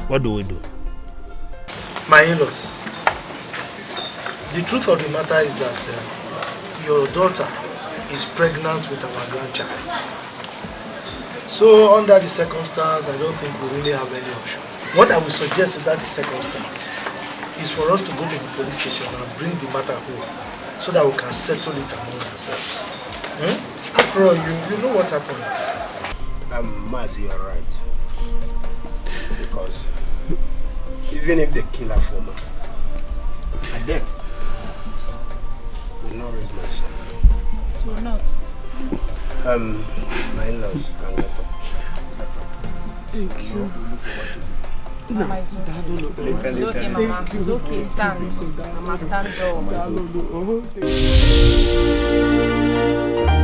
what do we do? My in-laws, the truth of the matter is that your daughter is pregnant with our grandchild. So under the circumstance, I don't think we really have any option. What I would suggest in that circumstance is for us to go to the police station and bring the matter home so that we can settle it among ourselves. After all, you know what happened. Mazi, you are right. Because even if they kill her for me, her death will not raise my son. It will not. My in-laws can get up. Thank you. We'll look for what to do. Mama, it's okay. It's okay, Mama. It's okay. Stand. Mama, stand up.